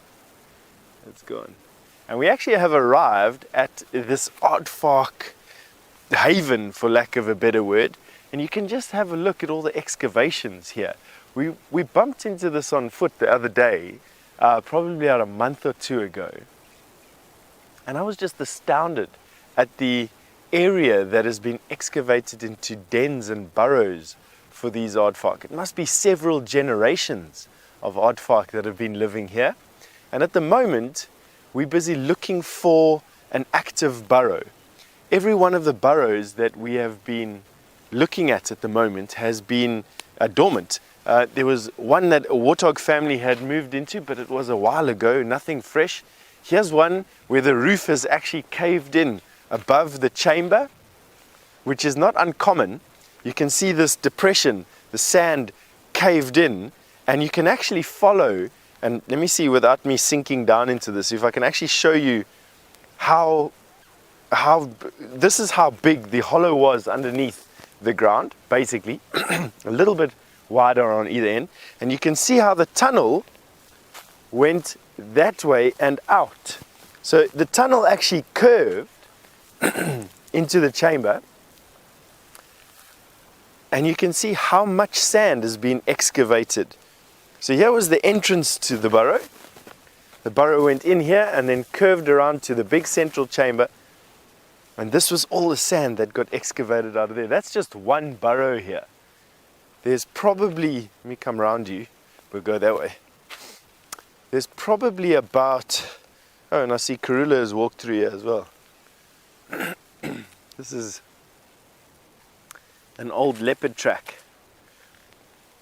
it's gone. And we actually have arrived at this aardvark haven, for lack of a better word, and you can just have a look at all the excavations here. We bumped into this on foot the other day, probably about a month or two ago, and I was just astounded at the area that has been excavated into dens and burrows for these aardvark. It must be several generations of aardvark that have been living here, and at the moment we're busy looking for an active burrow. Every one of the burrows that we have been looking at the moment has been dormant. There was one that a warthog family had moved into, but it was a while ago, nothing fresh. Here's one where the roof has actually caved in above the chamber, which is not uncommon. You can see this depression, the sand caved in, and you can actually follow, and let me see without me sinking down into this, if I can actually show you how this is how big the hollow was underneath the ground, basically, a little bit wider on either end, and you can see how the tunnel went that way and out. So the tunnel actually curved into the chamber, and you can see how much sand has been excavated. So here was the entrance to the burrow. The burrow went in here and then curved around to the big central chamber, and this was all the sand that got excavated out of there. That's just one burrow here. There's probably, let me come around you, we'll go that way. There's probably about, oh, and I see Karula has walked through here as well. This is an old leopard track.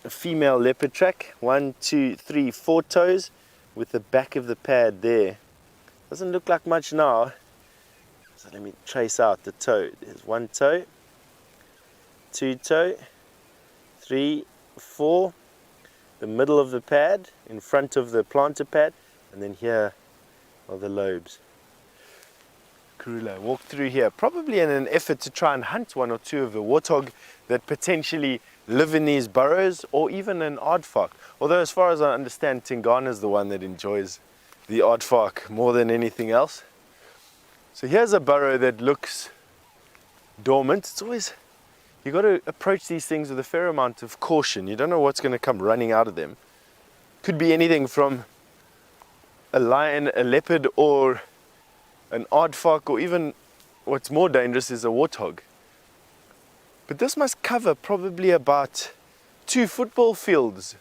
A female leopard track, 1, 2, 3, 4 toes with the back of the pad there. Doesn't look like much now. So let me trace out the toe. There's 1 toe, 2 toe, 3, 4, the middle of the pad, in front of the planter pad, and then here are the lobes. Karula walked through here, probably in an effort to try and hunt 1 or 2 of the warthog that potentially live in these burrows, or even an aardvark. Although as far as I understand, Tingana is the one that enjoys the aardvark more than anything else. So here's a burrow that looks dormant. It's always, you've got to approach these things with a fair amount of caution. You don't know what's going to come running out of them. Could be anything from a lion, a leopard, or an aardvark, or even what's more dangerous is a warthog. But this must cover probably about 2 football fields.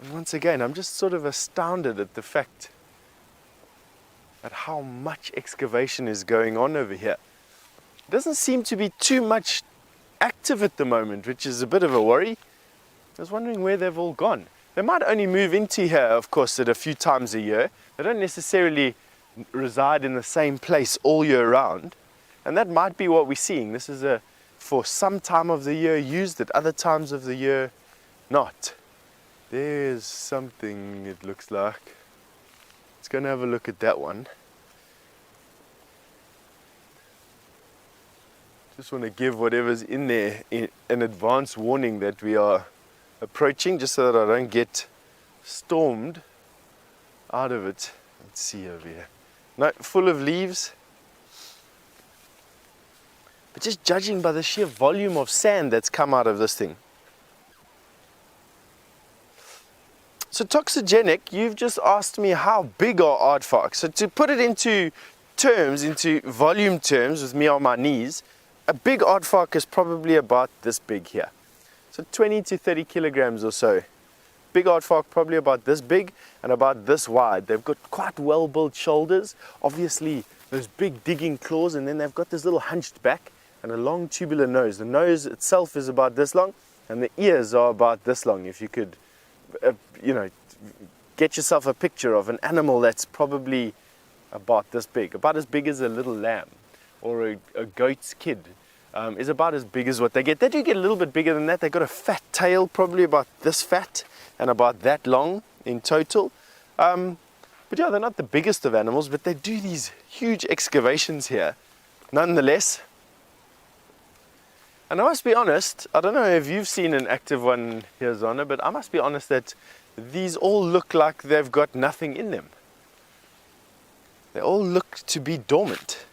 And once again, I'm just sort of astounded at the fact at how much excavation is going on over here. It doesn't seem to be too much active at the moment, which is a bit of a worry. I was wondering where they've all gone. They might only move into here, of course, at a few times a year. They don't necessarily reside in the same place all year round. And that might be what we're seeing. This is for some time of the year used, at other times of the year not. There's something, it looks like. Let's go and have a look at that one. Just want to give whatever's in there an advance warning that we are approaching, just so that I don't get stormed out of it. Let's see over here. No, full of leaves. But just judging by the sheer volume of sand that's come out of this thing. So toxigenic, you've just asked me how big are aardvarks. So to put it into terms, into volume terms, with me on my knees, a big aardvark is probably about this big here. So 20 to 30 kilograms or so. Big aardvark probably about this big and about this wide. They've got quite well-built shoulders, obviously those big digging claws, and then they've got this little hunched back and a long tubular nose. The nose itself is about this long, and the ears are about this long. If you could get yourself a picture of an animal that's probably about this big, about as big as a little lamb or a goat's kid, is about as big as what they get. They do get a little bit bigger than that. They've got a fat tail, probably about this fat and about that long in total. But yeah, they're not the biggest of animals, but they do these huge excavations here nonetheless. And I must be honest, I don't know if you've seen an active one here, Zana, but I must be honest that these all look like they've got nothing in them. They all look to be dormant.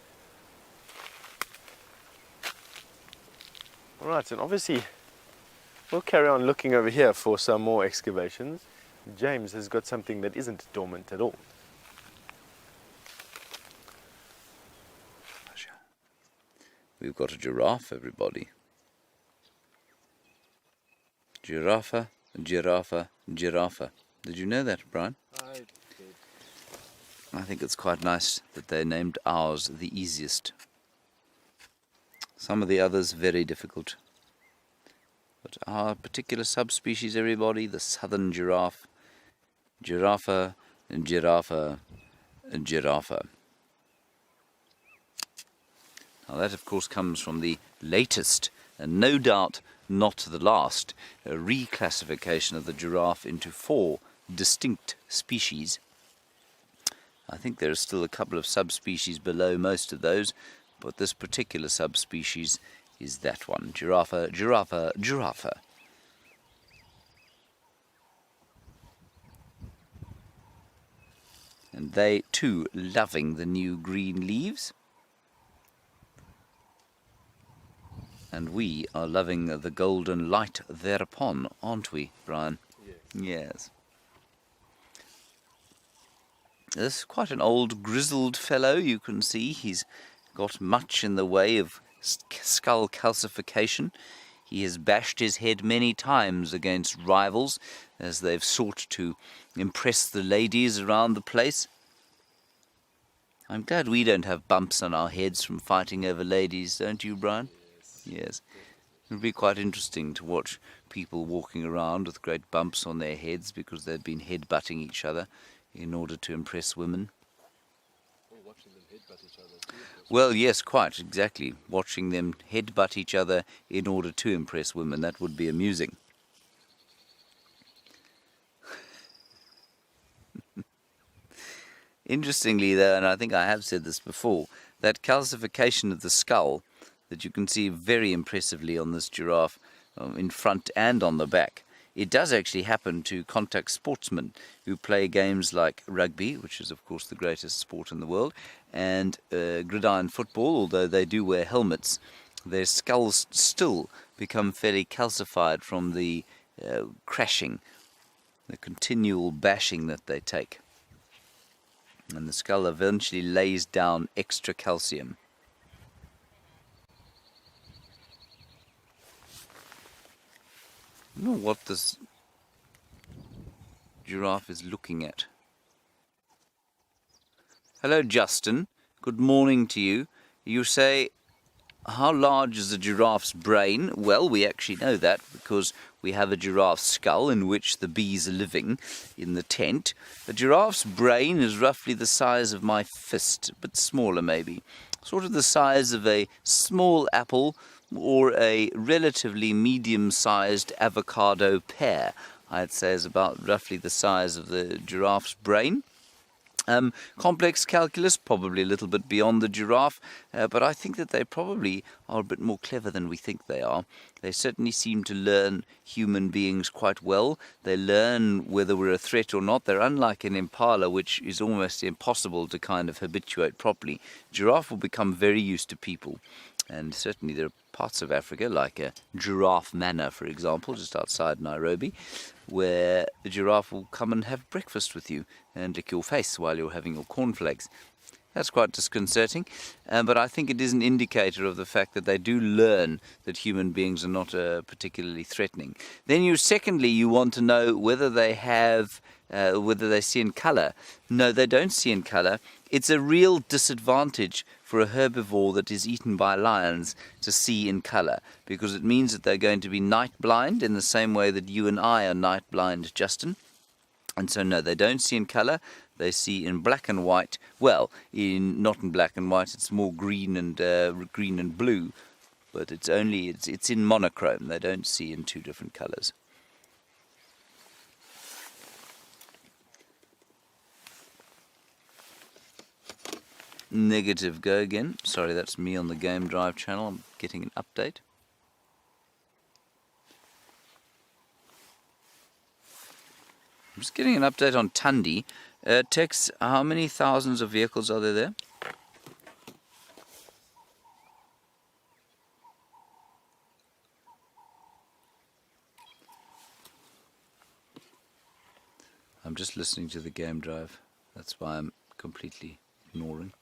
Alright, and obviously we'll carry on looking over here for some more excavations. James has got something that isn't dormant at all. We've got a giraffe, everybody. Giraffe, giraffe, giraffe. Did you know that, Brian? I did. I think it's quite nice that they named ours the easiest. Some of the others very difficult. But our particular subspecies, everybody, the southern giraffe, giraffe, giraffe, giraffe. Now that, of course, comes from the latest, and no doubt not the last, reclassification of the giraffe into 4 distinct species. I think there are still a couple of subspecies below most of those, but this particular subspecies is that one, Giraffa, giraffa, giraffa. And they too loving the new green leaves. And we are loving the golden light thereupon, aren't we, Brian? Yes. This is quite an old grizzled fellow, you can see. He's got much in the way of skull calcification. He has bashed his head many times against rivals as they've sought to impress the ladies around the place. I'm glad we don't have bumps on our heads from fighting over ladies, don't you, Brian? Yes. It would be quite interesting to watch people walking around with great bumps on their heads because they've been head-butting each other in order to impress women. Or watching them headbutt each other. Well, yes, quite, exactly. Watching them headbutt each other in order to impress women, that would be amusing. Interestingly, though, and I think I have said this before, that calcification of the skull that you can see very impressively on this giraffe, in front and on the back, it does actually happen to contact sportsmen who play games like rugby, which is of course the greatest sport in the world, and gridiron football. Although they do wear helmets, their skulls still become fairly calcified from the crashing, the continual bashing that they take. And the skull eventually lays down extra calcium. I don't know what this giraffe is looking at. Hello, Justin. Good morning to you. You say, how large is a giraffe's brain? Well, we actually know that because we have a giraffe skull in which the bees are living in the tent. A giraffe's brain is roughly the size of my fist, a bit smaller maybe. Sort of the size of a small apple or a relatively medium-sized avocado pear, I'd say, is about roughly the size of the giraffe's brain. Complex calculus, probably a little bit beyond the giraffe, but I think that they probably are a bit more clever than we think they are. They certainly seem to learn human beings quite well. They learn whether we're a threat or not. They're unlike an impala, which is almost impossible to kind of habituate properly. Giraffe will become very used to people. And certainly there are parts of Africa, like a giraffe manor, for example, just outside Nairobi, where the giraffe will come and have breakfast with you and lick your face while you're having your cornflakes. That's quite disconcerting, but I think it is an indicator of the fact that they do learn that human beings are not particularly threatening. Then secondly, you want to know whether they have, whether they see in colour. No, they don't see in colour. It's a real disadvantage for a herbivore that is eaten by lions to see in colour, because it means that they're going to be night blind in the same way that you and I are night blind, Justin. And so no, they don't see in colour. They see in black and white. Well, not in black and white. It's more green and blue, but it's in monochrome. They don't see in 2 different colours. Negative, go again. Sorry, that's me on the Game Drive channel. I'm getting an update. I'm just getting an update on Tundi. Tex, how many thousands of vehicles are there? I'm just listening to the Game Drive. That's why I'm completely ignoring.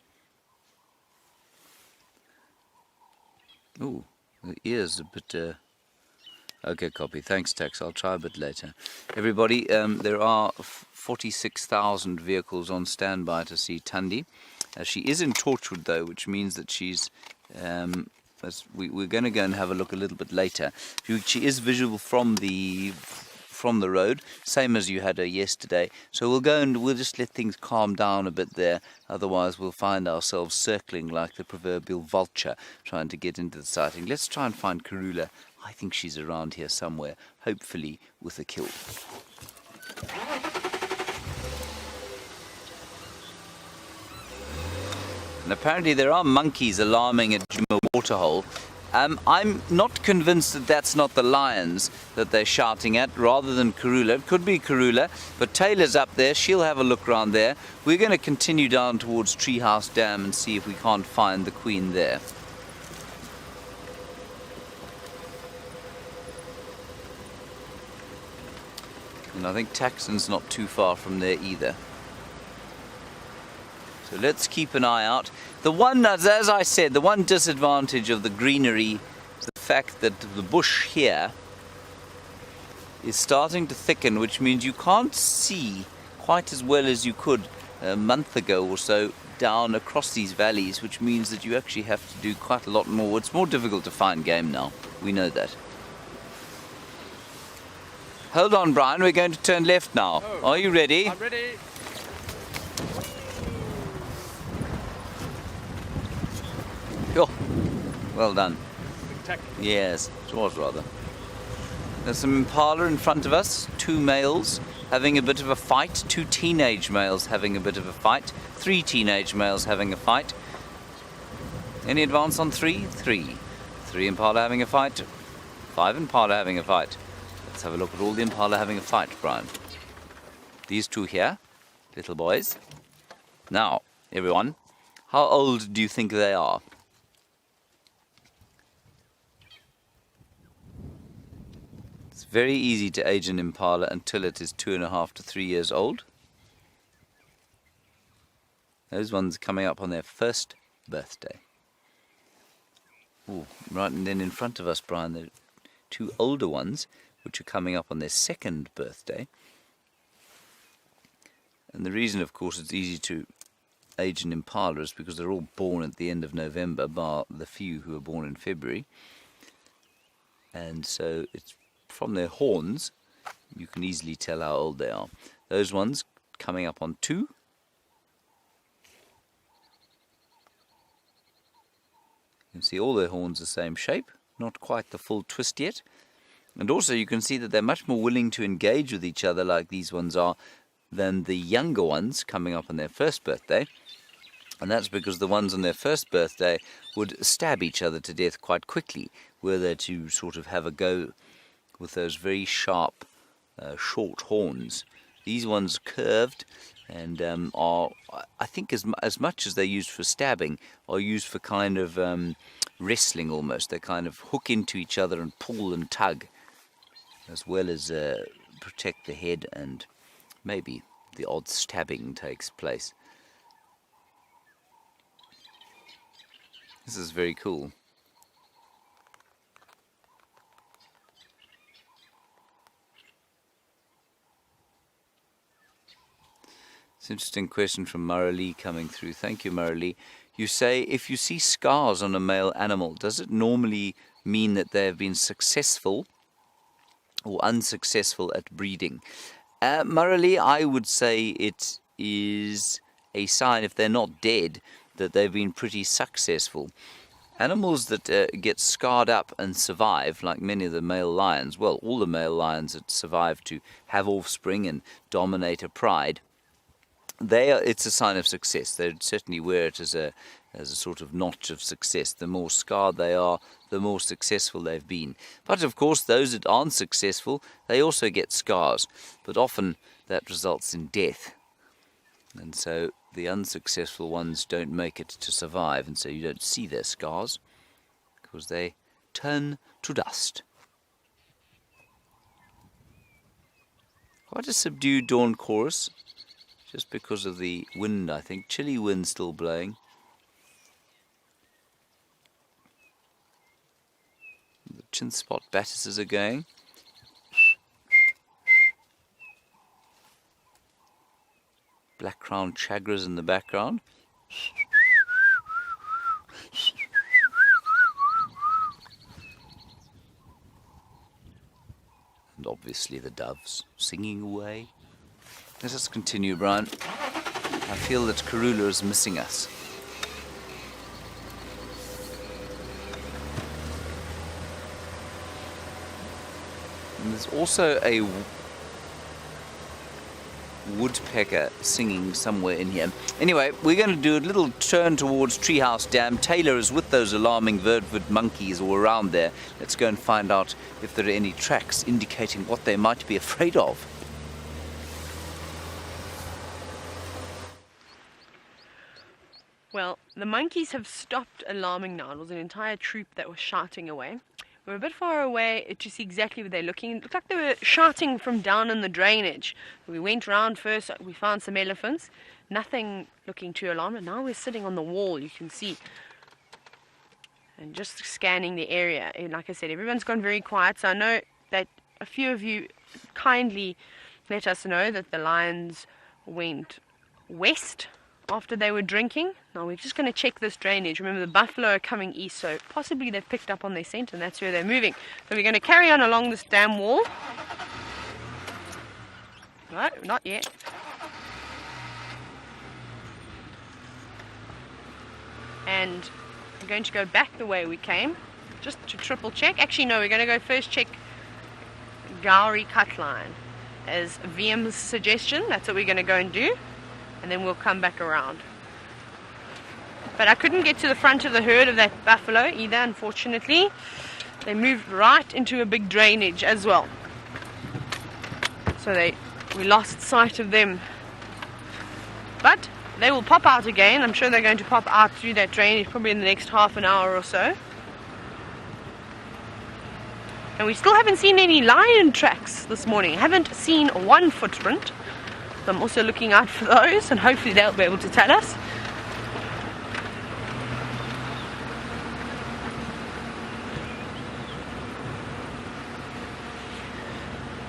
Ooh, the ear's a bit... Okay, copy. Thanks, Tex. I'll try a bit later. Everybody, there are 46,000 vehicles on standby to see Tundi. She is in Torchwood, though, which means that she's... we're going to go and have a look a little bit later. She is visible from from the road, same as you had her yesterday. So we'll go and we'll just let things calm down a bit there. Otherwise, we'll find ourselves circling like the proverbial vulture, trying to get into the sighting. Let's try and find Karula. I think she's around here somewhere, hopefully with a kill. And apparently there are monkeys alarming at Juma Waterhole. I'm not convinced that that's not the lions that they're shouting at, rather than Karula. It could be Karula, but Taylor's up there. She'll have a look around there. We're going to continue down towards Treehouse Dam and see if we can't find the queen there. And I think Taxon's not too far from there either. So let's keep an eye out. The one, as I said, the one disadvantage of the greenery is the fact that the bush here is starting to thicken, which means you can't see quite as well as you could a month ago or so down across these valleys, which means that you actually have to do quite a lot more. It's more difficult to find game now. We know that. Hold on, Brian. We're going to turn left now. Oh, Are you ready? I'm ready. Sure. Well done. Spectacular. Yes, it was rather. There's some impala in front of us. 2 males having a bit of a fight. 2 teenage males having a bit of a fight. 3 teenage males having a fight. Any advance on 3? 3. 3 impala having a fight. 5 impala having a fight. Let's have a look at all the impala having a fight, Brian. These 2 here, little boys. Now, everyone, how old do you think they are? It's very easy to age an impala until it is 2.5 to 3 years old. Those ones coming up on their first birthday. Ooh, right, and then in front of us, Brian, the 2 older ones, which are coming up on their second birthday. And the reason, of course, it's easy to age an impala is because they're all born at the end of November, bar the few who are born in February. And so it's from their horns, you can easily tell how old they are. Those ones coming up on 2. You can see all their horns the same shape, not quite the full twist yet. And also you can see that they're much more willing to engage with each other like these ones are than the younger ones coming up on their first birthday. And that's because the ones on their first birthday would stab each other to death quite quickly, were they to sort of have a go with those very sharp, short horns. These ones curved and are, I think, as much as they're used for stabbing, are used for kind of wrestling almost. They kind of hook into each other and pull and tug, as well as protect the head, and maybe the odd stabbing takes place. This is very cool. It's an interesting question from Maralee coming through. Thank you, Maralee. You say, if you see scars on a male animal, does it normally mean that they have been successful or unsuccessful at breeding? Maralee, I would say it is a sign, if they're not dead, that they've been pretty successful. Animals that get scarred up and survive, like many of the male lions, well, all the male lions that survive to have offspring and dominate a pride, it's a sign of success. They certainly wear it as a sort of notch of success. The more scarred they are, the more successful they've been. But of course, those that aren't successful, they also get scars. But often that results in death. And so the unsuccessful ones don't make it to survive, and so you don't see their scars because they turn to dust. Quite a subdued dawn chorus, just because of the wind, I think. Chilly wind still blowing. The chin spot batises are going. Black crowned chagras in the background. And And obviously the doves singing away. Let us continue, Brian. I feel that Karula is missing us. And there's also a woodpecker singing somewhere in here. Anyway, we're going to do a little turn towards Treehouse Dam. Taylor is with those alarming vertebrate monkeys all around there. Let's go and find out if there are any tracks indicating what they might be afraid of. Well, the monkeys have stopped alarming now. It was an entire troop that was shouting away. We're a bit far away to see exactly where they're looking. It looked like they were shouting from down in the drainage. We went round first, we found some elephants. Nothing looking too alarming. Now we're sitting on the wall, you can see. And just scanning the area. And like I said, everyone's gone very quiet. So I know that a few of you kindly let us know that the lions went west after they were drinking. Now we're just going to check this drainage. Remember, the buffalo are coming east, so possibly they've picked up on their scent and that's where they're moving. So we're going to carry on along this dam wall. No, not yet. And we're going to go back the way we came, just to triple check. Actually, no, we're going to go first check Gowrie cut line as VM's suggestion. That's what we're going to go and do. And then we'll come back around. But I couldn't get to the front of the herd of that buffalo either, unfortunately. They moved right into a big drainage as well. So we lost sight of them. But they will pop out again. I'm sure they're going to pop out through that drainage probably in the next half an hour or so. And we still haven't seen any lion tracks this morning. Haven't seen one footprint. So I'm also looking out for those, and hopefully they'll be able to tell us.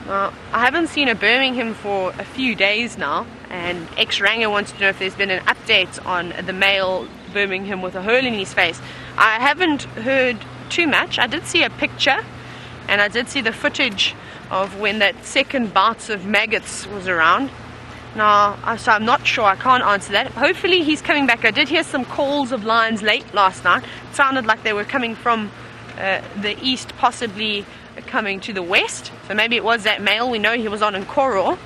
Now, I haven't seen a Birmingham for a few days now, and ex-Ranger wants to know if there's been an update on the male Birmingham with a hole in his face. I haven't heard too much. I did see a picture, and I did see the footage of when that second bout of maggots was around. Now, so I'm not sure, I can't answer that. Hopefully he's coming back. I did hear some calls of lions late last night. It sounded like they were coming from the east, possibly coming to the west. So maybe it was that male. We know he was on Nkoro.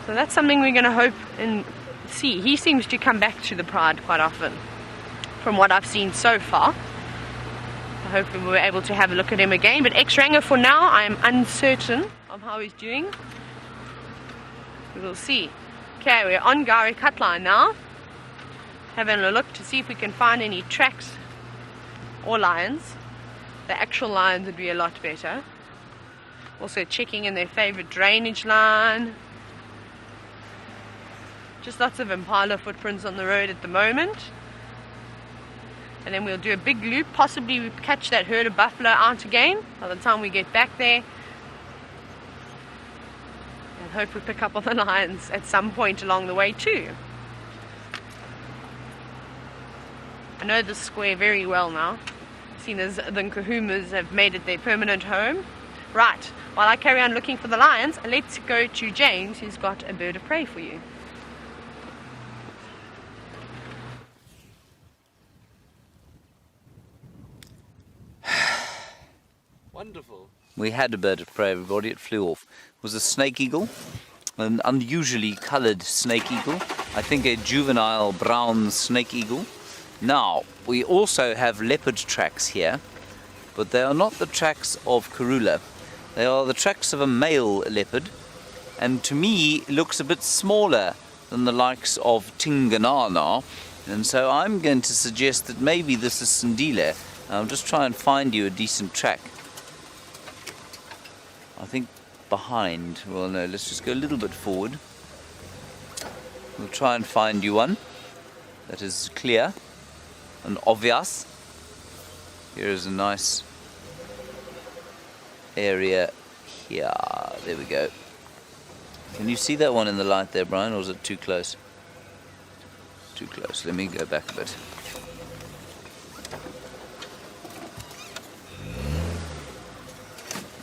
So that's something we're going to hope and see. He seems to come back to the pride quite often, from what I've seen so far. So hopefully we're able to have a look at him again. But ex-Ranger for now, I am uncertain of how he's doing. We will see. Okay, we're on Gowrie cut line now. Having a look to see if we can find any tracks or lions. The actual lions would be a lot better. Also checking in their favorite drainage line. Just lots of impala footprints on the road at the moment. And then we'll do a big loop. Possibly we catch that herd of buffalo out again by the time we get back there. And hope we pick up on the lions at some point along the way too. I know this square very well now, seeing as the Nkahumas have made it their permanent home. Right, while I carry on looking for the lions, let's go to James, who's got a bird of prey for you. Wonderful. We had a bird of prey, everybody. It flew off. It was a snake eagle, an unusually coloured snake eagle. I think a juvenile brown snake eagle. Now, we also have leopard tracks here, but they are not the tracks of Karula. They are the tracks of a male leopard, and to me looks a bit smaller than the likes of Tinganana. And so I'm going to suggest that maybe this is Sindile. I'll just try and find you a decent track. I think behind. Well, no, let's just go a little bit forward. We'll try and find you one that is clear and obvious. Here is a nice area here. There we go. Can you see that one in the light there, Brian, or is it too close? Too close. Let me go back a bit.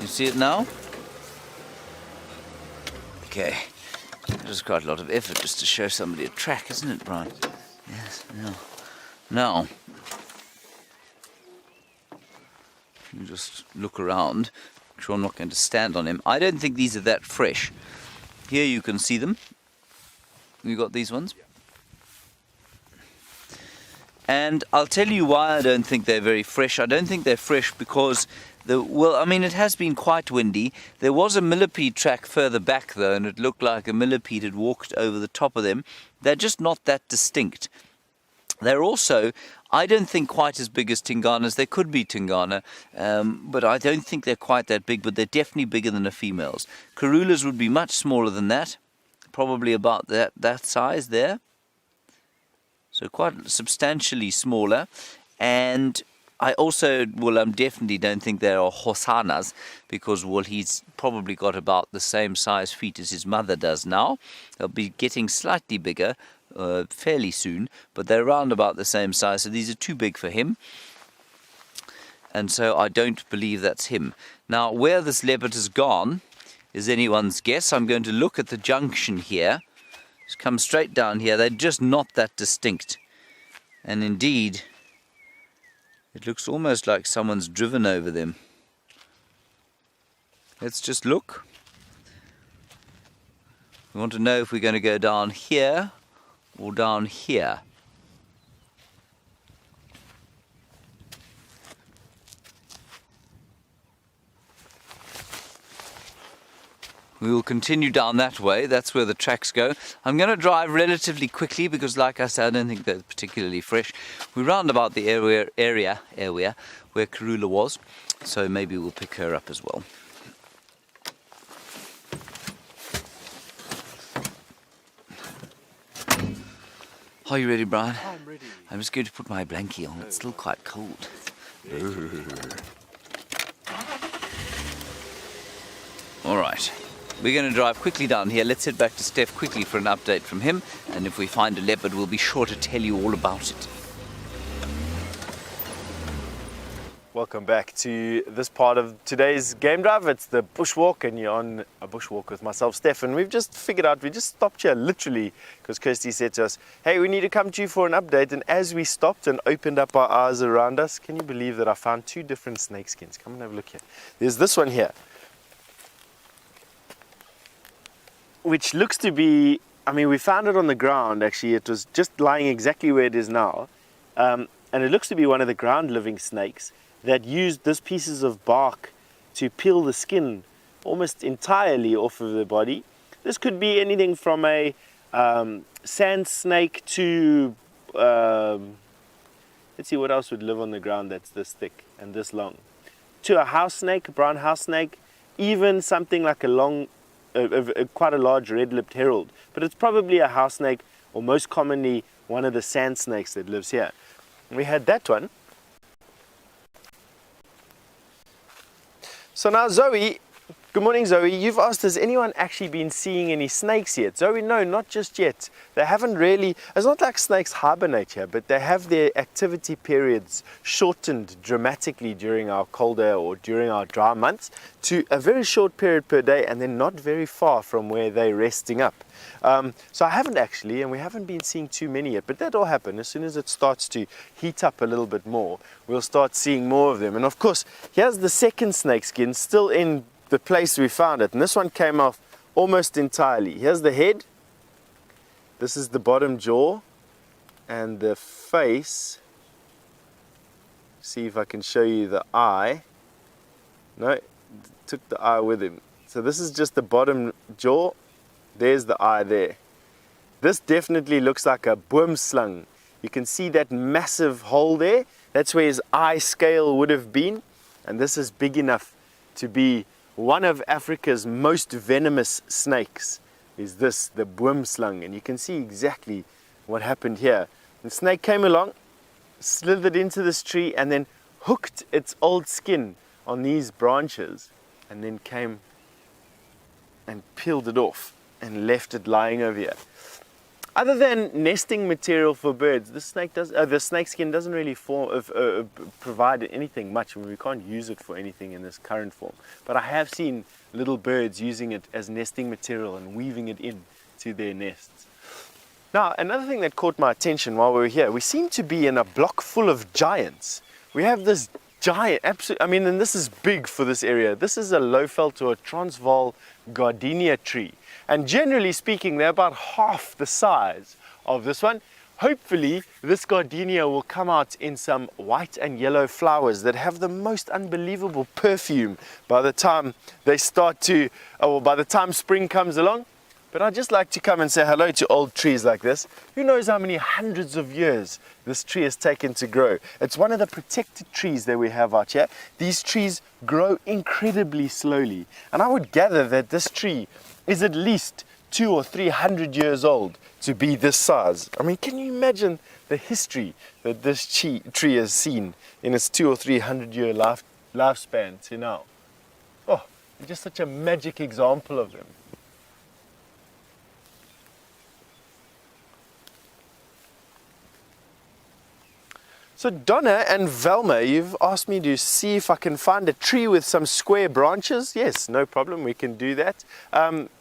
You see it now? Okay. It was quite a lot of effort just to show somebody a track, isn't it, Brian? Yes, yeah. Now, you just look around. I'm sure I'm not going to stand on him. I don't think these are that fresh. Here you can see them. You got these ones? And I'll tell you why I don't think they're very fresh. I don't think they're fresh because, it has been quite windy. There was a millipede track further back though, and it looked like a millipede had walked over the top of them. They're just not that distinct. They're also, I don't think, quite as big as Tinganas. They could be Tingana, but I don't think they're quite that big, but they're definitely bigger than a female's. Karulas would be much smaller than that, probably about that size there. So quite substantially smaller. And I also, definitely don't think they are Hosanas because, he's probably got about the same size feet as his mother does now. They'll be getting slightly bigger fairly soon, but they're around about the same size. So these are too big for him. And so I don't believe that's him. Now, where this leopard has gone is anyone's guess. I'm going to look at the junction here. Just come straight down here. They're just not that distinct. And indeed, it looks almost like someone's driven over them. Let's just look. We want to know if we're going to go down here or down here. We will continue down that way. That's where the tracks go. I'm going to drive relatively quickly because, like I said, I don't think they're particularly fresh. We round about the area where Karula was, so maybe we'll pick her up as well. Are you ready, Brian? I'm ready. I'm just going to put my blankie on. It's still quite cold. All right. We're going to drive quickly down here. Let's head back to Steph quickly for an update from him. And if we find a leopard, we'll be sure to tell you all about it. Welcome back to this part of today's game drive. It's the bushwalk, and you're on a bushwalk with myself, Steph. And we've just figured out, we just stopped here literally because Kirsty said to us, hey, we need to come to you for an update. And as we stopped and opened up our eyes around us, can you believe that I found two different snake skins? Come and have a look here. There's this one here, which looks to be, we found it on the ground actually. It was just lying exactly where it is now. And it looks to be one of the ground living snakes that used these pieces of bark to peel the skin almost entirely off of the body. This could be anything from a sand snake to, let's see what else would live on the ground that's this thick and this long, to a house snake, a brown house snake, even something like quite a large red-lipped herald. But it's probably a house snake, or most commonly one of the sand snakes that lives here. We had that one. So now Zoe, good morning Zoe, you've asked, has anyone actually been seeing any snakes yet? Zoe, no, not just yet. They haven't really, it's not like snakes hibernate here, but they have their activity periods shortened dramatically during our colder or during our dry months to a very short period per day, and then not very far from where they're resting up. So I haven't actually, and we haven't been seeing too many yet, but that'll happen. As soon as it starts to heat up a little bit more, we'll start seeing more of them. And of course, here's the second snake skin still in the place we found it, and this one came off almost entirely. Here's the head, this is the bottom jaw, and the face. See if I can show you the eye. No, took the eye with him. So this is just the bottom jaw. There's the eye there. This definitely looks like a boomslang. You can see that massive hole there. That's where his eye scale would have been. And this is big enough to be one of Africa's most venomous snakes. Is this, the boomslang. And you can see exactly what happened here. The snake came along, slithered into this tree, and then hooked its old skin on these branches, and then came and peeled it off and left it lying over here. Other than nesting material for birds, the snake skin doesn't really provide anything much. I mean, we can't use it for anything in this current form. But I have seen little birds using it as nesting material and weaving it in to their nests. Now, another thing that caught my attention while we were here, we seem to be in a block full of giants. We have this giant, and this is big for this area. This is a Lowveld or a Transvaal gardenia tree. And generally speaking, they're about half the size of this one. Hopefully, this gardenia will come out in some white and yellow flowers that have the most unbelievable perfume by the time they by the time spring comes along. But I'd just like to come and say hello to old trees like this. Who knows how many hundreds of years this tree has taken to grow? It's one of the protected trees that we have out here. These trees grow incredibly slowly. And I would gather that this tree is at least 200 or 300 years old to be this size. I mean, can you imagine the history that this tree has seen in its 200 or 300 year lifespan to now? Oh, just such a magic example of them. So Donna and Velma, you've asked me to see if I can find a tree with some square branches. Yes, no problem, we can do that.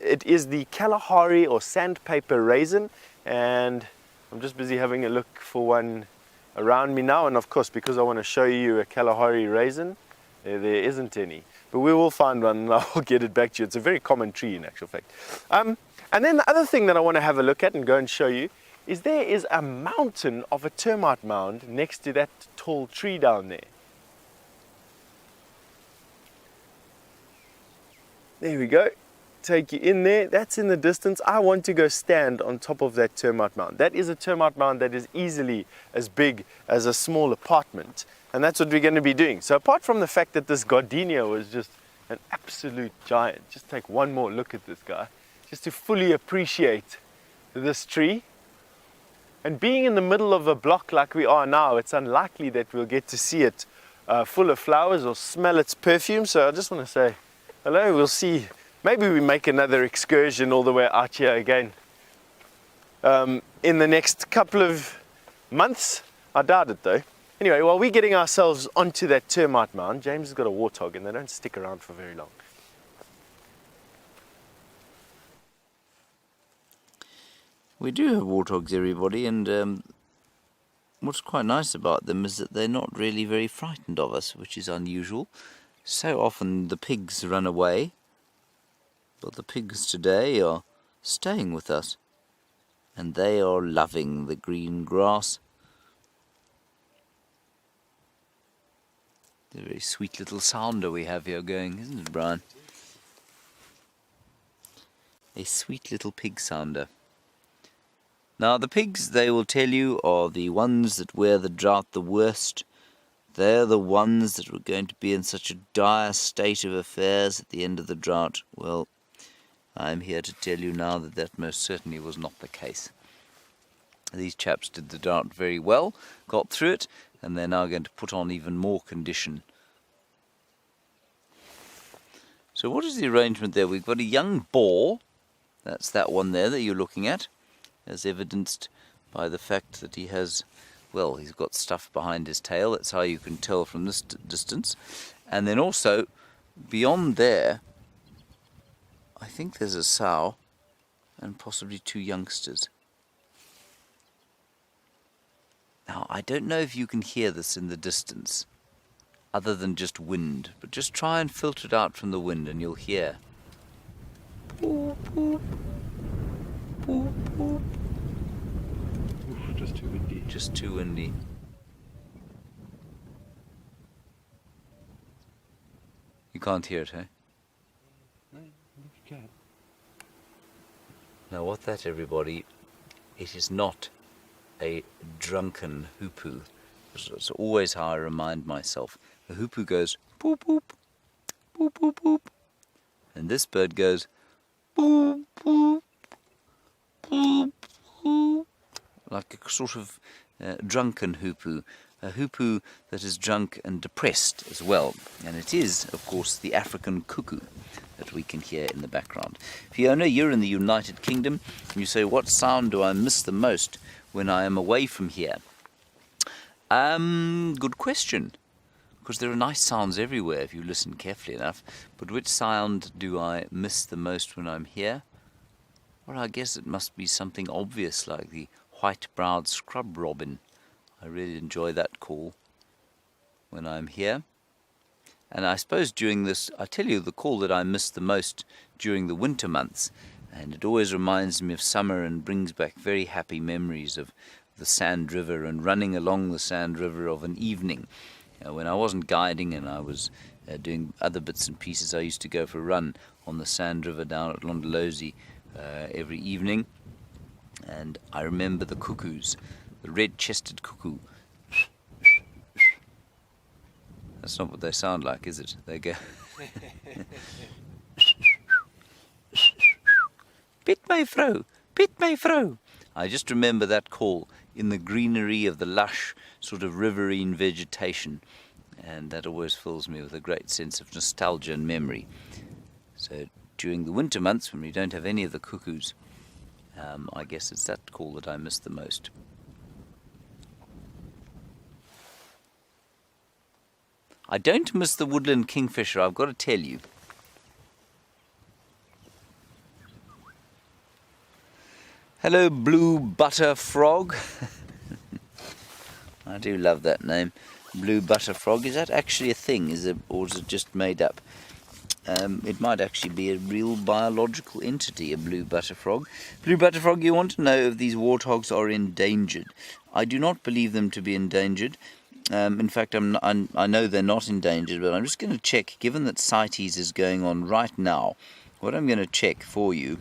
It is the Kalahari or sandpaper raisin, and I'm just busy having a look for one around me now. And of course, because I want to show you a Kalahari raisin, there isn't any. But we will find one and I'll get it back to you. It's a very common tree in actual fact. And then the other thing that I want to have a look at and go and show you is there is a mountain of a termite mound next to that tall tree down there. There we go. Take you in there. That's in the distance. I want to go stand on top of that termite mound. That is a termite mound that is easily as big as a small apartment. And that's what we're going to be doing. So apart from the fact that this gardenia was just an absolute giant, just take one more look at this guy, just to fully appreciate this tree. And being in the middle of a block like we are now, it's unlikely that we'll get to see it full of flowers or smell its perfume. So I just want to say hello. We'll see. Maybe we make another excursion all the way out here again in the next couple of months. I doubt it though. Anyway, while we're getting ourselves onto that termite mound, James has got a warthog and they don't stick around for very long. We do have warthogs, everybody, and what's quite nice about them is that they're not really very frightened of us, which is unusual. So often the pigs run away, but the pigs today are staying with us, and they are loving the green grass. It's a very sweet little sounder we have here going, isn't it, Brian? A sweet little pig sounder. Now the pigs, they will tell you, are the ones that wear the drought the worst. They're the ones that were going to be in such a dire state of affairs at the end of the drought. Well, I'm here to tell you now that that most certainly was not the case. These chaps did the drought very well, got through it, and they're now going to put on even more condition. So what is the arrangement there? We've got a young boar. That's that one there that you're looking at, as evidenced by the fact that he has, well, he's got stuff behind his tail. That's how you can tell from this distance. And then also, beyond there, I think there's a sow and possibly two youngsters. Now, I don't know if you can hear this in the distance, other than just wind, but just try and filter it out from the wind and you'll hear. Boop, boop. Boop, boop. Oof, just too windy. Just too windy. You can't hear it, eh? No, you can. Now what that, everybody, it is not a drunken hoopoe. It's always how I remind myself. The hoopoe goes boop boop, boop boop boop. And this bird goes boop boop, boop boop. Like a sort of drunken hoopoe. A hoopoe that is drunk and depressed as well. And it is, of course, the African cuckoo. that we can hear in the background. Fiona, you're in the United Kingdom, and you say, what sound do I miss the most when I am away from here? Good question, because there are nice sounds everywhere if you listen carefully enough, but which sound do I miss the most when I'm here? Well, I guess it must be something obvious like the white-browed scrub robin. I really enjoy that call when I'm here. And I suppose during this, I tell you the call that I miss the most during the winter months, and it always reminds me of summer and brings back very happy memories of the Sand River and running along the Sand River of an evening. When I wasn't guiding and I was doing other bits and pieces, I used to go for a run on the Sand River down at Londolozi every evening, and I remember the cuckoos, the red-chested cuckoo. That's not what they sound like, is it? They go... Bit my fro, bit my fro. I just remember that call in the greenery of the lush sort of riverine vegetation, and that always fills me with a great sense of nostalgia and memory. So during the winter months, when we don't have any of the cuckoos, I guess it's that call that I miss the most. I don't miss the woodland kingfisher, I've got to tell you. Hello, blue butter frog. I do love that name, blue butter frog. Is that actually a thing, or is it just made up? It might actually be a real biological entity, a blue butter frog. Blue butter frog, you want to know if these warthogs are endangered. I do not believe them to be endangered. In fact, I know they're not endangered, but I'm just going to check, given that CITES is going on right now, what I'm going to check for you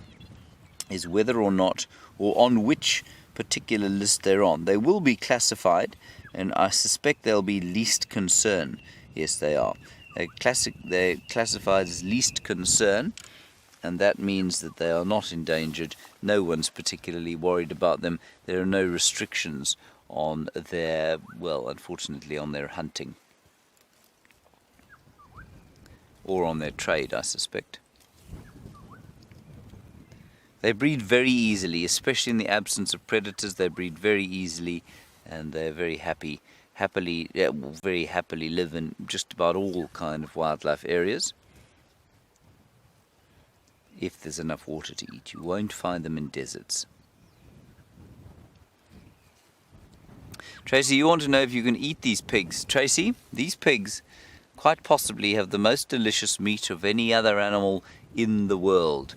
is whether or not, or on which particular list they're on. They will be classified, and I suspect they'll be least concern. Yes, they are. They're classified as least concern, and that means that they are not endangered. No one's particularly worried about them. There are no restrictions on their, well, unfortunately, on their hunting. Or on their trade, I suspect. They breed very easily, especially in the absence of predators. They breed very easily, and they're very very happily live in just about all kind of wildlife areas. If there's enough water to eat, you won't find them in deserts. Tracy, you want to know if you can eat these pigs. Tracy, these pigs quite possibly have the most delicious meat of any other animal in the world.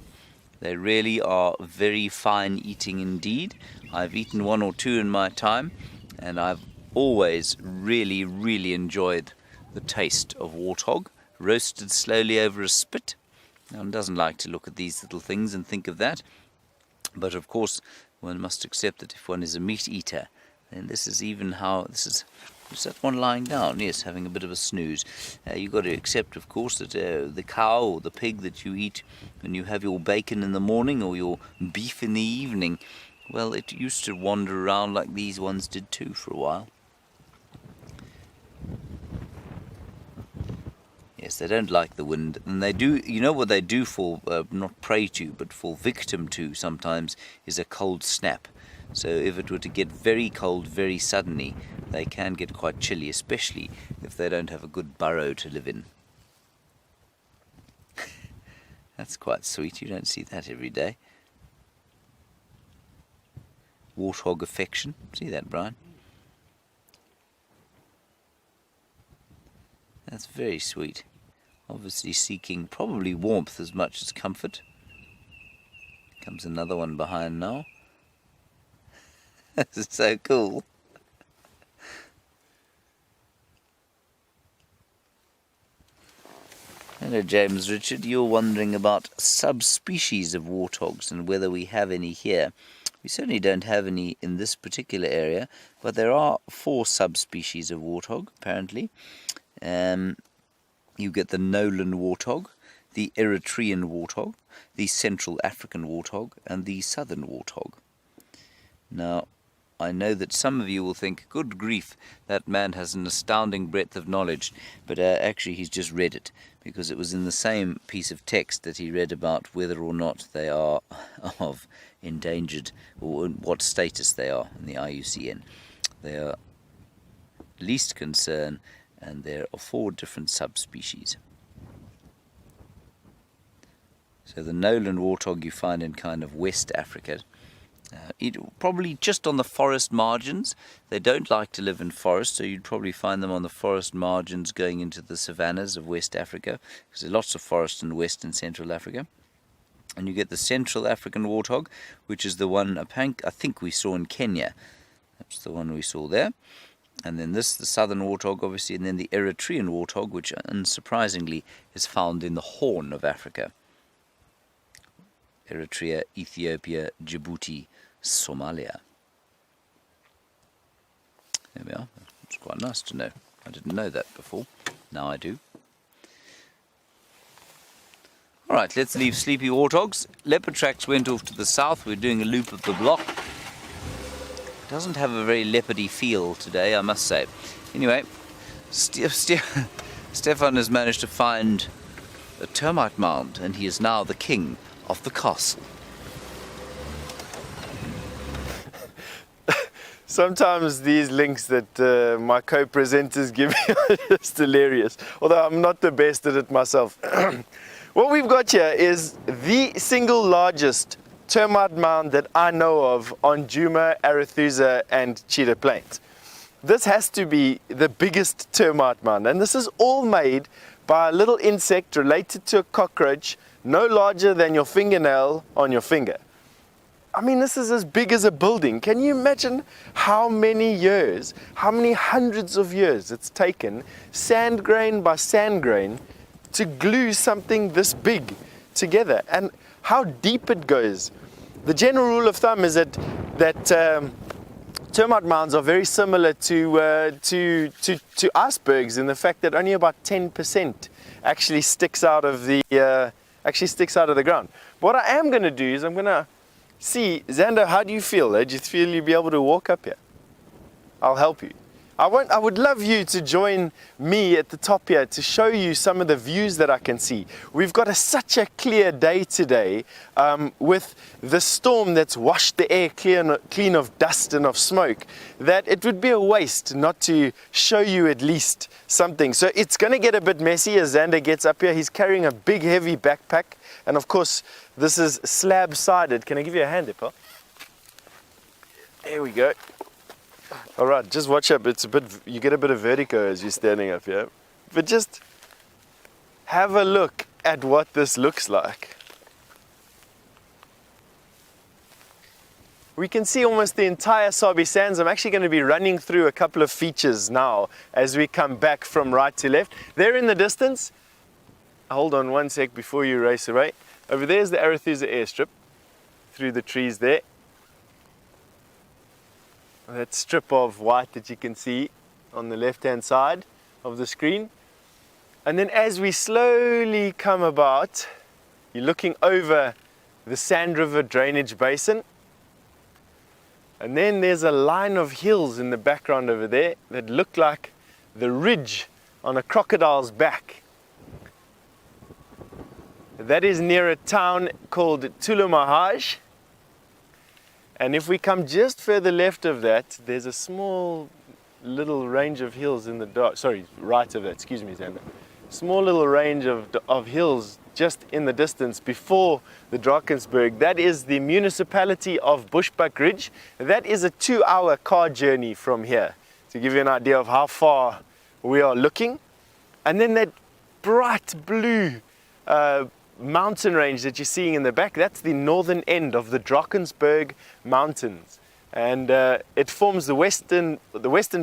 They really are very fine eating indeed. I've eaten one or two in my time, and I've always really enjoyed the taste of warthog, roasted slowly over a spit. One doesn't like to look at these little things and think of that, but of course one must accept that if one is a meat eater, then this is that one lying down? Yes, having a bit of a snooze. You've got to accept, of course, that the cow or the pig that you eat when you have your bacon in the morning or your beef in the evening, well, it used to wander around like these ones did too for a while. Yes, they don't like the wind, and they do, you know what they do fall, not prey to, but fall victim to sometimes, is a cold snap. So if it were to get very cold very suddenly, they can get quite chilly, especially if they don't have a good burrow to live in. That's quite sweet, you don't see that every day. Warthog affection, see that, Brian? That's very sweet. Obviously seeking probably warmth as much as comfort. Comes another one behind now. This is so cool. Hello, James Richard. You're wondering about subspecies of warthogs and whether we have any here. We certainly don't have any in this particular area, but there are 4 subspecies of warthog, apparently. You get the Nolan warthog, the Eritrean warthog, the Central African warthog, and the Southern warthog. Now, I know that some of you will think, good grief, that man has an astounding breadth of knowledge, but actually he's just read it, because it was in the same piece of text that he read about whether or not they are of endangered, or in what status they are in the IUCN. They are least concern, and there are 4 different subspecies. So the Nolan warthog you find in kind of West Africa, probably just on the forest margins. They don't like to live in forests, so you'd probably find them on the forest margins going into the savannas of West Africa, because there's lots of forest in West and Central Africa. And you get the Central African warthog, which is the one I think we saw in Kenya. That's the one we saw there. And then this, the southern warthog, obviously, and then the Eritrean warthog, which unsurprisingly is found in the Horn of Africa. Eritrea, Ethiopia, Djibouti, Somalia. There we are. It's quite nice to know. I didn't know that before. Now I do. Alright, let's leave sleepy warthogs. Leopard tracks went off to the south. We're doing a loop of the block. Doesn't have a very leopardy feel today, I must say. Anyway, Stefan has managed to find a termite mound, and he is now the king of the castle. Sometimes these links that my co-presenters give me are just hilarious, although I'm not the best at it myself. What we've got here is the single largest termite mound that I know of on Djuma, Arethusa and Cheetah Plains. This has to be the biggest termite mound, and this is all made by a little insect related to a cockroach, no larger than your fingernail on your finger. I mean, this is as big as a building. Can you imagine how many years, how many hundreds of years it's taken, sand grain by sand grain, to glue something this big together, and how deep it goes. The general rule of thumb is that termite mounds are very similar to icebergs in the fact that only about 10% actually sticks out of the ground. What I am going to do is I'm going to see, Xander, how do you feel? Do you feel you'll be able to walk up here? I'll help you. I would love you to join me at the top here to show you some of the views that I can see. We've got such a clear day today with the storm that's washed the air clean of dust and of smoke, that it would be a waste not to show you at least something. So it's going to get a bit messy as Xander gets up here. He's carrying a big heavy backpack, and of course this is slab-sided. Can I give you a hand there, pal? There we go. All right, just watch up. You get a bit of vertigo as you're standing up here. But just have a look at what this looks like. We can see almost the entire Sabi Sands. I'm actually going to be running through a couple of features now as we come back from right to left. There in the distance, hold on one sec before you race away. Over there's the Arethusa airstrip through the trees there. That strip of white that you can see on the left hand side of the screen. And then as we slowly come about, you're looking over the Sand River drainage basin. And then there's a line of hills in the background over there that look like the ridge on a crocodile's back. That is near a town called Tulumahaj. And if we come just further left of that, there's a small little range of hills in the dark. Sorry, right of that, excuse me, Xander. Small little range of hills just in the distance before the Drakensberg. That is the municipality of Bushbuck Ridge. That is a 2-hour car journey from here, to give you an idea of how far we are looking. And then that bright blue mountain range that you're seeing in the back, that's the northern end of the Drakensberg Mountains, and it forms the western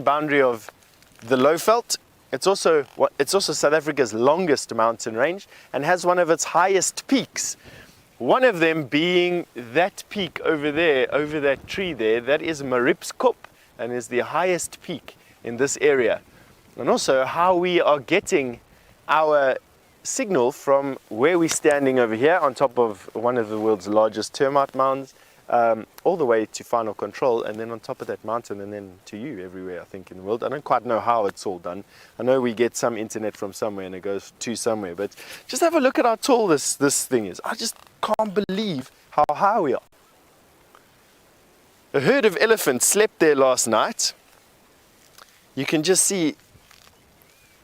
boundary of the Lowveld. It's also South Africa's longest mountain range and has one of its highest peaks. One of them being that peak over there, over that tree there, that is Maripskop, and is the highest peak in this area. And also how we are getting our signal from where we're standing over here on top of one of the world's largest termite mounds all the way to final control, and then on top of that mountain, and then to you everywhere, I think, in the world. I don't quite know how it's all done. I know we get some internet from somewhere and it goes to somewhere, but just have a look at how tall this thing is. I just can't believe how high we are. A herd of elephants slept there last night. You can just see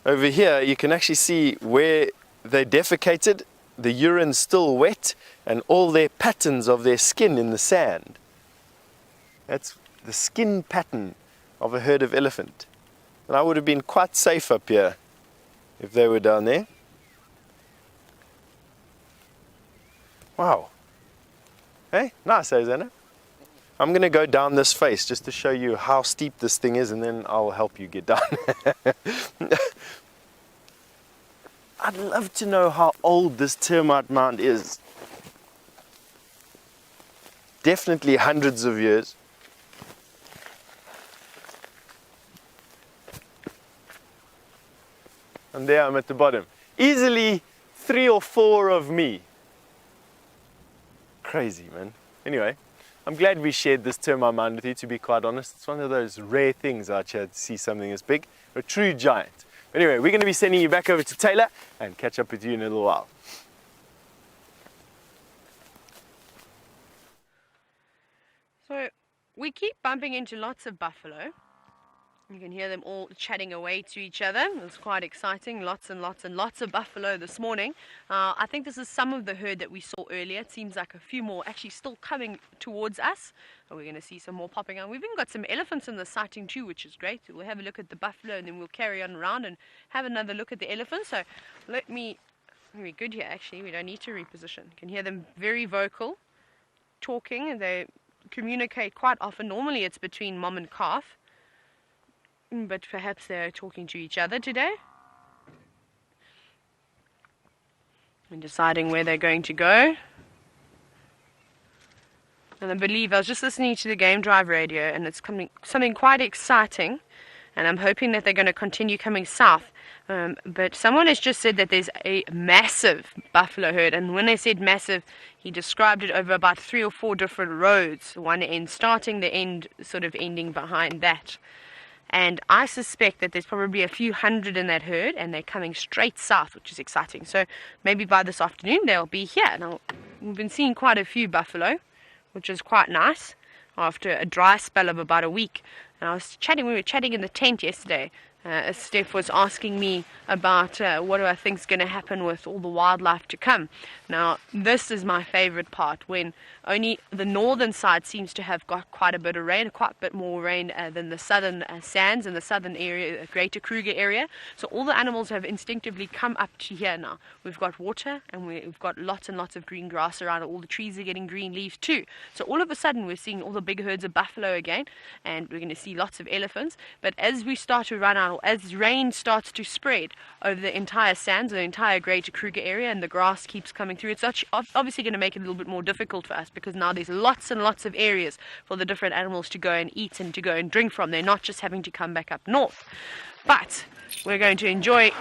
over here, you can actually see where they defecated. The urine's still wet, and all their patterns of their skin in the sand. That's the skin pattern of a herd of elephant. And I would have been quite safe up here if they were down there. Wow. Hey, nice, Hosanna. I'm going to go down this face just to show you how steep this thing is, and then I'll help you get down. I'd love to know how old this termite mound is. Definitely hundreds of years. And there I'm at the bottom. Easily 3 or 4 of me. Crazy, man. Anyway, I'm glad we shared this termite mound with you, to be quite honest. It's one of those rare things out here to see something as big. A true giant. Anyway, we're going to be sending you back over to Taylor and catch up with you in a little while. So we keep bumping into lots of buffalo. You can hear them all chatting away to each other. It's quite exciting. Lots and lots and lots of buffalo this morning. I think this is some of the herd that we saw earlier. It seems like a few more actually still coming towards us. We're going to see some more popping out. We've even got some elephants in the sighting too, which is great. We'll have a look at the buffalo and then we'll carry on around and have another look at the elephants. So we're good here actually. We don't need to reposition. You can hear them very vocal, talking, and they communicate quite often. Normally it's between mom and calf, but perhaps they're talking to each other today and deciding where they're going to go. And I believe I was just listening to the Game Drive radio, and it's something quite exciting, and I'm hoping that they're going to continue coming south. But someone has just said that there's a massive buffalo herd, and when they said massive, he described it over about 3 or 4 different roads, one end starting, the end sort of ending behind that. And I suspect that there's probably a few hundred in that herd, and they're coming straight south, which is exciting. So maybe by this afternoon they'll be here. Now, we've been seeing quite a few buffalo, which is quite nice after a dry spell of about a week. And we were chatting in the tent yesterday. Steph was asking me about what do I think is going to happen with all the wildlife to come. Now, this is my favorite part, when only the northern side seems to have got quite a bit of rain, quite a bit more rain than the southern sands and the southern area, Greater Kruger area. So all the animals have instinctively come up to here now. We've got water, and we've got lots and lots of green grass around. All the trees are getting green leaves too. So all of a sudden we're seeing all the big herds of buffalo again, and we're going to see lots of elephants. But as we start to run out, as rain starts to spread over the entire sands, the entire Greater Kruger area, and the grass keeps coming through, it's obviously going to make it a little bit more difficult for us, because now there's lots and lots of areas for the different animals to go and eat and to go and drink from. They're not just having to come back up north. But we're going to enjoy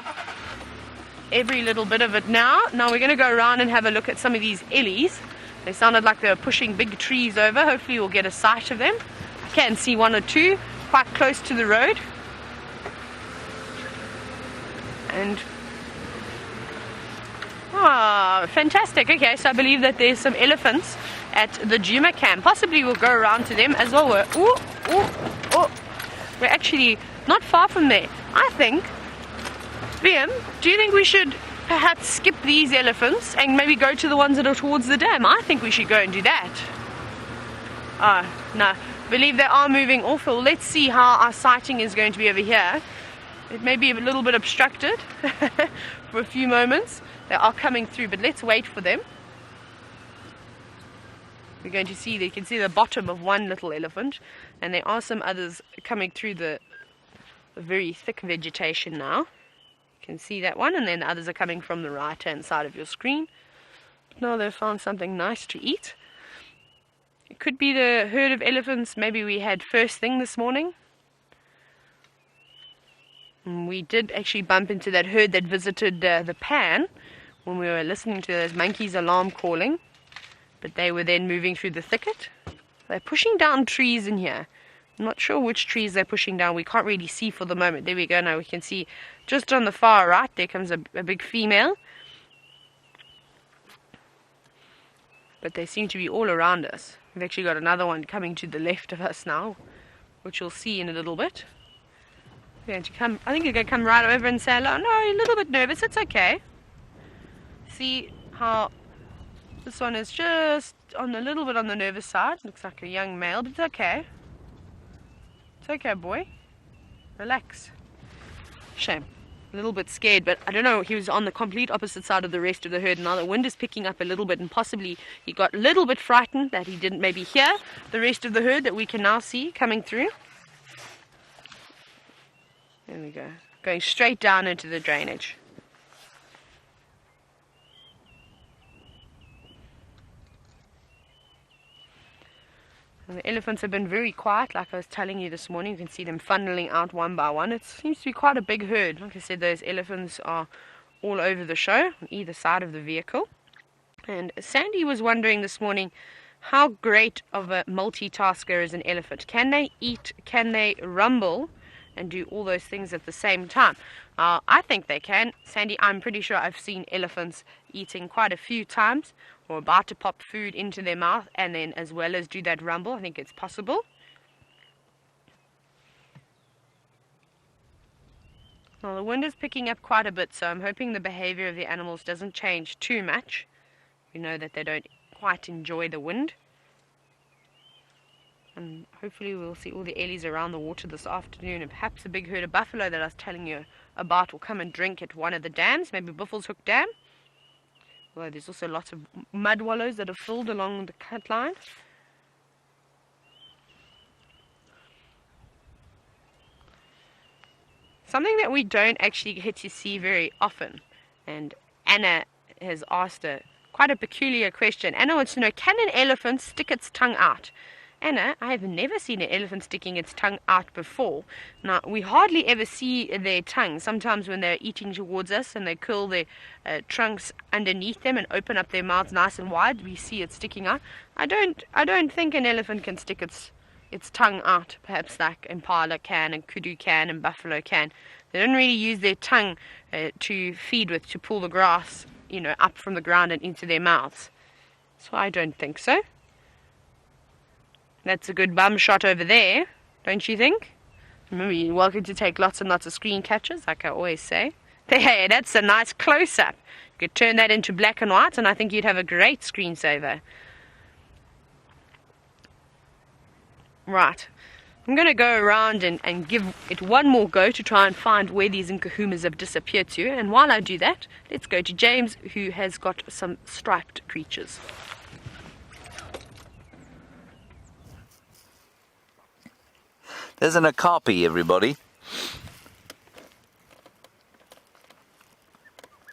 every little bit of it now. Now we're going to go around and have a look at some of these ellies. They sounded like they were pushing big trees over. Hopefully we'll get a sight of them. I can see 1 or 2 quite close to the road. And fantastic. Okay, so I believe that there's some elephants at the Juma camp. Possibly we'll go around to them as well. We're actually not far from there. I think, Liam, do you think we should perhaps skip these elephants and maybe go to the ones that are towards the dam? I think we should go and do that. No, I believe they are moving off. Well, let's see how our sighting is going to be over here. It may be a little bit obstructed for a few moments. They are coming through, but let's wait for them. We're going to see, you can see the bottom of one little elephant, and there are some others coming through the very thick vegetation now. You can see that one, and then the others are coming from the right-hand side of your screen. Now they've found something nice to eat. It could be the herd of elephants maybe we had first thing this morning. We did actually bump into that herd that visited the pan when we were listening to those monkeys' alarm calling, but they were then moving through the thicket. They're pushing down trees in here. I'm not sure which trees they're pushing down. We can't really see for the moment. There we go. Now we can see just on the far right, there comes a big female. But they seem to be all around us. We've actually got another one coming to the left of us now, which you'll see in a little bit. They're going to come, I think they're going to come right over and say hello. No, a little bit nervous. It's okay. See how this one is just on a little bit on the nervous side. Looks like a young male, but it's okay. It's okay, boy. Relax. Shame. A little bit scared, but I don't know, he was on the complete opposite side of the rest of the herd. Now the wind is picking up a little bit, and possibly he got a little bit frightened that he didn't maybe hear the rest of the herd that we can now see coming through. There we go. Going straight down into the drainage. And the elephants have been very quiet, like I was telling you this morning. You can see them funneling out one by one. It seems to be quite a big herd. Like I said, those elephants are all over the show, on either side of the vehicle. And Sandy was wondering this morning, how great of a multitasker is an elephant? Can they eat? Can they rumble? And do all those things at the same time? I think they can. Sandy, I'm pretty sure I've seen elephants eating quite a few times, or about to pop food into their mouth and then as well as do that rumble. I think it's possible. Well, the wind is picking up quite a bit, so I'm hoping the behavior of the animals doesn't change too much. We know that they don't quite enjoy the wind. And hopefully we'll see all the ellies around the water this afternoon, and perhaps a big herd of buffalo that I was telling you about will come and drink at one of the dams, maybe Buffelshoek Dam. Although there's also lots of mud wallows that are filled along the cut line. Something that we don't actually get to see very often, and Anna has asked quite a peculiar question. Anna wants to know, can an elephant stick its tongue out? Anna, I have never seen an elephant sticking its tongue out before. Now, we hardly ever see their tongue. Sometimes when they're eating towards us and they curl their trunks underneath them and open up their mouths nice and wide, we see it sticking out. I don't think an elephant can stick its tongue out, perhaps like impala can and kudu can and buffalo can. They don't really use their tongue to feed with, to pull the grass, up from the ground and into their mouths. So I don't think so. That's a good bum shot over there, don't you think? Remember, you're welcome to take lots and lots of screen captures, like I always say. Hey, that's a nice close-up. You could turn that into black and white, and I think you'd have a great screensaver. Right. I'm going to go around and give it one more go to try and find where these inkahumas have disappeared to. And while I do that, let's go to James, who has got some striped creatures. There's an okapi, everybody.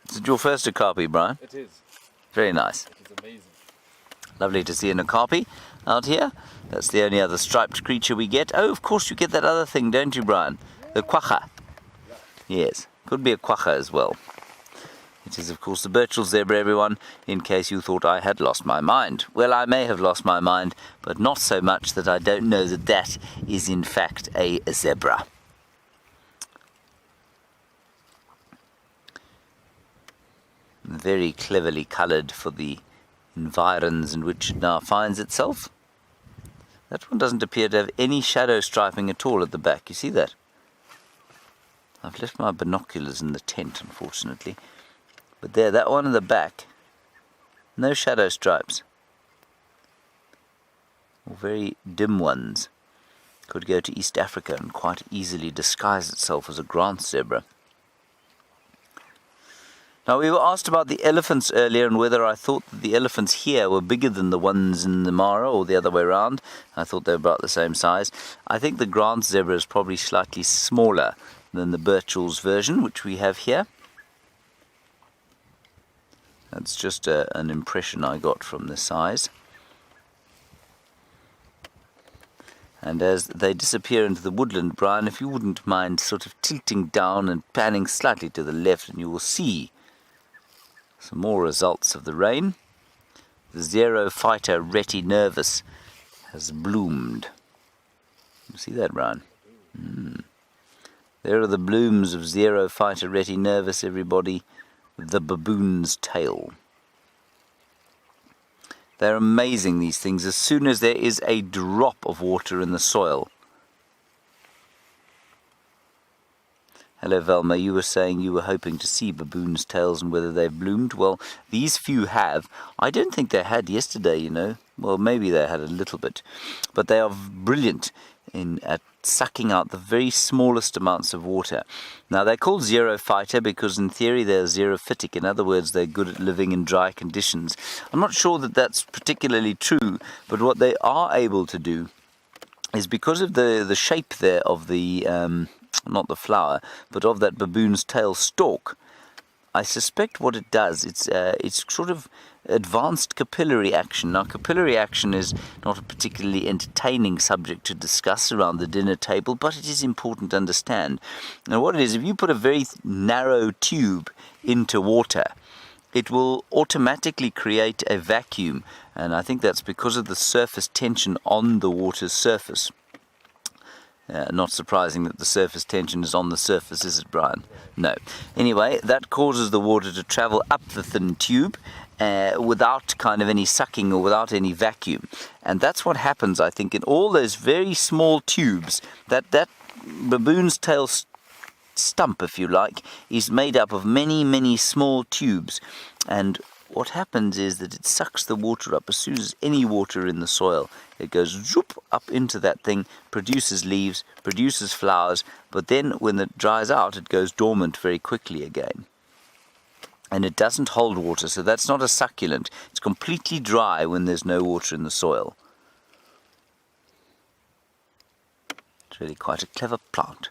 Is it your first okapi, Brian? It is. Very nice. It is amazing. Lovely to see an okapi out here. That's the only other striped creature we get. Oh, of course you get that other thing, don't you, Brian? The quagga. Yes, could be a quagga as well. It is, of course, the Birchall zebra, everyone, in case you thought I had lost my mind. Well, I may have lost my mind, but not so much that I don't know that that is, in fact, a zebra. Very cleverly coloured for the environs in which it now finds itself. That one doesn't appear to have any shadow striping at all at the back. You see that? I've left my binoculars in the tent, unfortunately. But there, that one in the back, no shadow stripes. Or very dim ones. Could go to East Africa and quite easily disguise itself as a Grant zebra. Now, we were asked about the elephants earlier and whether I thought that the elephants here were bigger than the ones in the Mara or the other way around. I thought they were about the same size. I think the Grant zebra is probably slightly smaller than the Birchall's version, which we have here. That's just an impression I got from the size. And as they disappear into the woodland, Brian, if you wouldn't mind sort of tilting down and panning slightly to the left, and you will see some more results of the rain. The Zero Fighter Reti Nervous has bloomed. You see that, Brian? There are the blooms of Xerophyta retinervis, everybody, the baboon's tail. They're amazing, these things. As soon as there is a drop of water in the soil. Hello, Velma. You were saying you were hoping to see baboon's tails and whether they've bloomed. Well, these few have. I don't think they had yesterday, you know. Well, maybe they had a little bit. But they are brilliant at sucking out the very smallest amounts of water. Now, they're called xerophyta because in theory they're xerophytic. In other words, they're good at living in dry conditions. I'm not sure that that's particularly true, but what they are able to do is because of the shape there of the, not the flower, but of that baboon's tail stalk, I suspect what it does, it's sort of advanced capillary action. Now, capillary action is not a particularly entertaining subject to discuss around the dinner table, but it is important to understand. Now, what it is, if you put a very narrow tube into water, it will automatically create a vacuum, and I think that's because of the surface tension on the water's surface. Not surprising that the surface tension is on the surface, is it, Brian? No. Anyway, that causes the water to travel up the thin tube without kind of any sucking or without any vacuum. And that's what happens, I think, in all those very small tubes. That baboon's tail stump, if you like, is made up of many, many small tubes. And what happens is that it sucks the water up as soon as any water in the soil. It goes zoop up into that thing, produces leaves, produces flowers, but then when it dries out, it goes dormant very quickly again. And it doesn't hold water, so that's not a succulent. It's completely dry when there's no water in the soil. It's really quite a clever plant.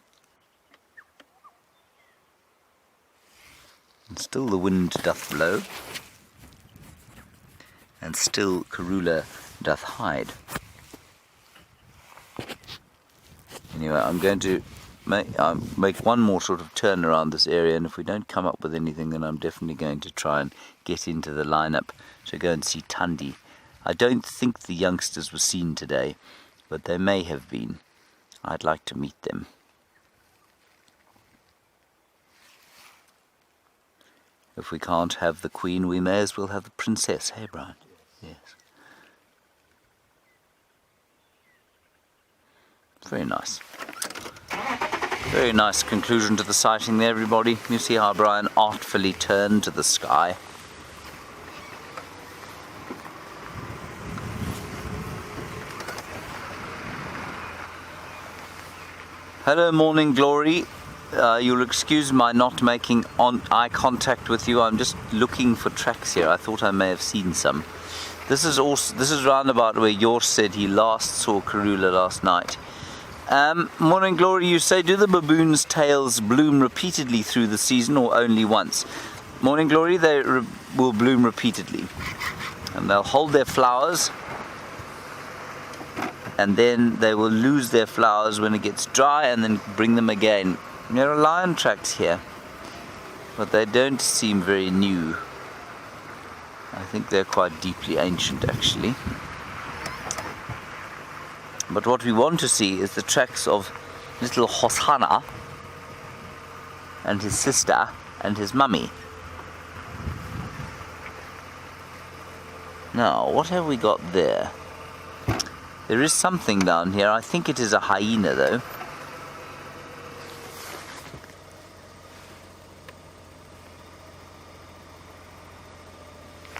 And still the wind doth blow, and still Karula doth hide. Anyway, I'm going to make one more sort of turn around this area, and if we don't come up with anything, then I'm definitely going to try and get into the lineup to go and see Thandi. I don't think the youngsters were seen today, but they may have been. I'd like to meet them. If we can't have the Queen, we may as well have the Princess. Hey, Brian? Yes. Very nice. Very nice conclusion to the sighting there, everybody. You see how Brian artfully turned to the sky. Hello, Morning Glory. You'll excuse my not making eye contact with you. I'm just looking for tracks here. I thought I may have seen some. This is roundabout where yours said he last saw Karula last night. Morning Glory, you say, do the baboon's tails bloom repeatedly through the season or only once? Morning Glory, they will bloom repeatedly. And they'll hold their flowers, and then they will lose their flowers when it gets dry and then bring them again. There are lion tracks here, but they don't seem very new. I think they're quite deeply ancient, actually. But what we want to see is the tracks of little Hosanna and his sister and his mummy. Now, what have we got there? There is something down here. I think it is a hyena, though.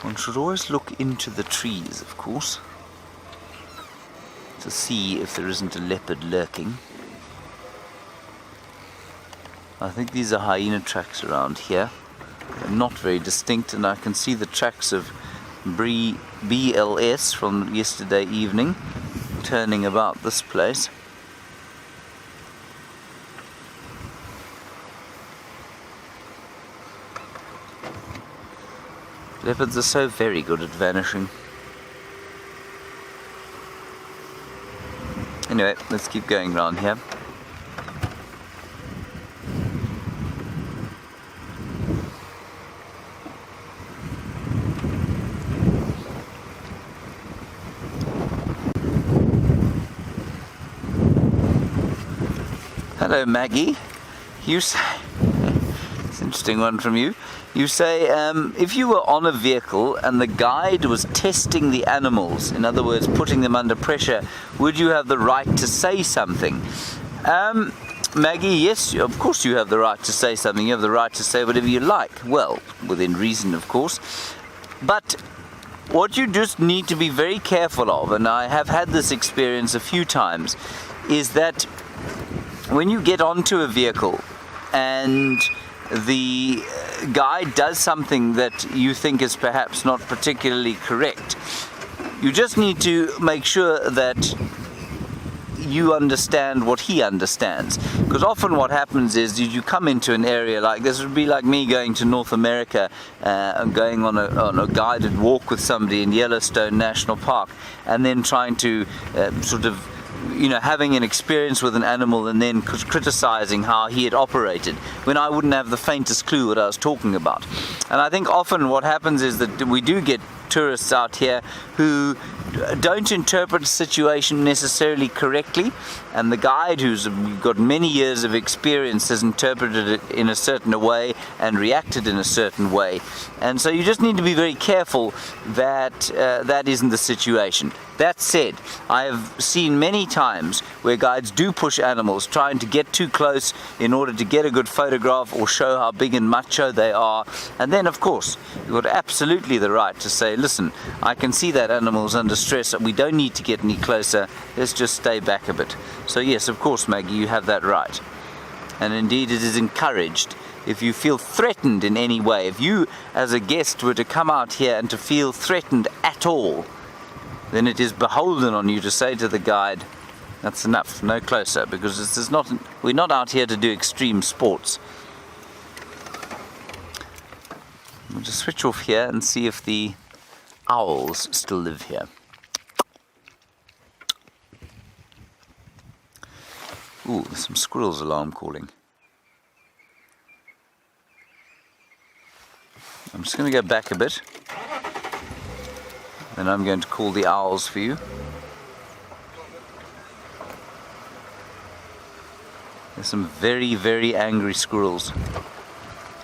One should always look into the trees, of course, to see if there isn't a leopard lurking. I think these are hyena tracks around here. They're not very distinct, and I can see the tracks of BLS from yesterday evening turning about this place. Leopards are so very good at vanishing. Anyway, let's keep going round here. Hello, Maggie. You say, it's an interesting one from you. You say, if you were on a vehicle and the guide was testing the animals, in other words, putting them under pressure, would you have the right to say something? Maggie, yes, of course you have the right to say something. You have the right to say whatever you like. Well, within reason, of course. But what you just need to be very careful of, and I have had this experience a few times, is that when you get onto a vehicle and the guide does something that you think is perhaps not particularly correct, you just need to make sure that you understand what he understands. Because often what happens is you come into an area like this. It would be like me going to North America and going on a guided walk with somebody in Yellowstone National Park, and then trying to having an experience with an animal and then criticizing how he had operated when I wouldn't have the faintest clue what I was talking about. And I think often what happens is that we do get tourists out here who don't interpret the situation necessarily correctly, and the guide who's got many years of experience has interpreted it in a certain way and reacted in a certain way. And so you just need to be very careful that that isn't the situation. That said, I have seen many times where guides do push animals, trying to get too close in order to get a good photograph or show how big and macho they are. And then, of course, you've got absolutely the right to say, listen, I can see that animal's under stress. We don't need to get any closer. Let's just stay back a bit. So yes, of course, Maggie, you have that right. And indeed, it is encouraged. If you feel threatened in any way, if you as a guest were to come out here and to feel threatened at all, then it is beholden on you to say to the guide, that's enough, no closer, because this is not, we're not out here to do extreme sports. We'll just switch off here and see if the owls still live here. Ooh, there's some squirrels alarm calling. I'm just going to go back a bit. Then I'm going to call the owls for you. There's some very, very angry squirrels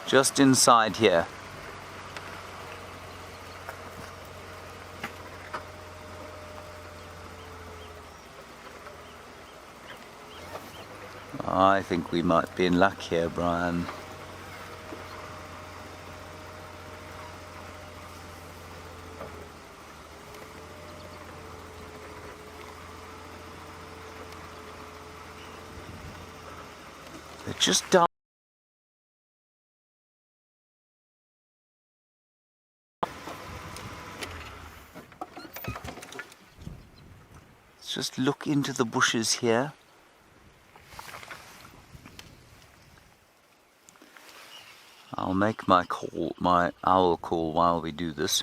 just inside here. I think we might be in luck here, Brian. They're just down. Let's just look into the bushes here. I'll make my owl call while we do this.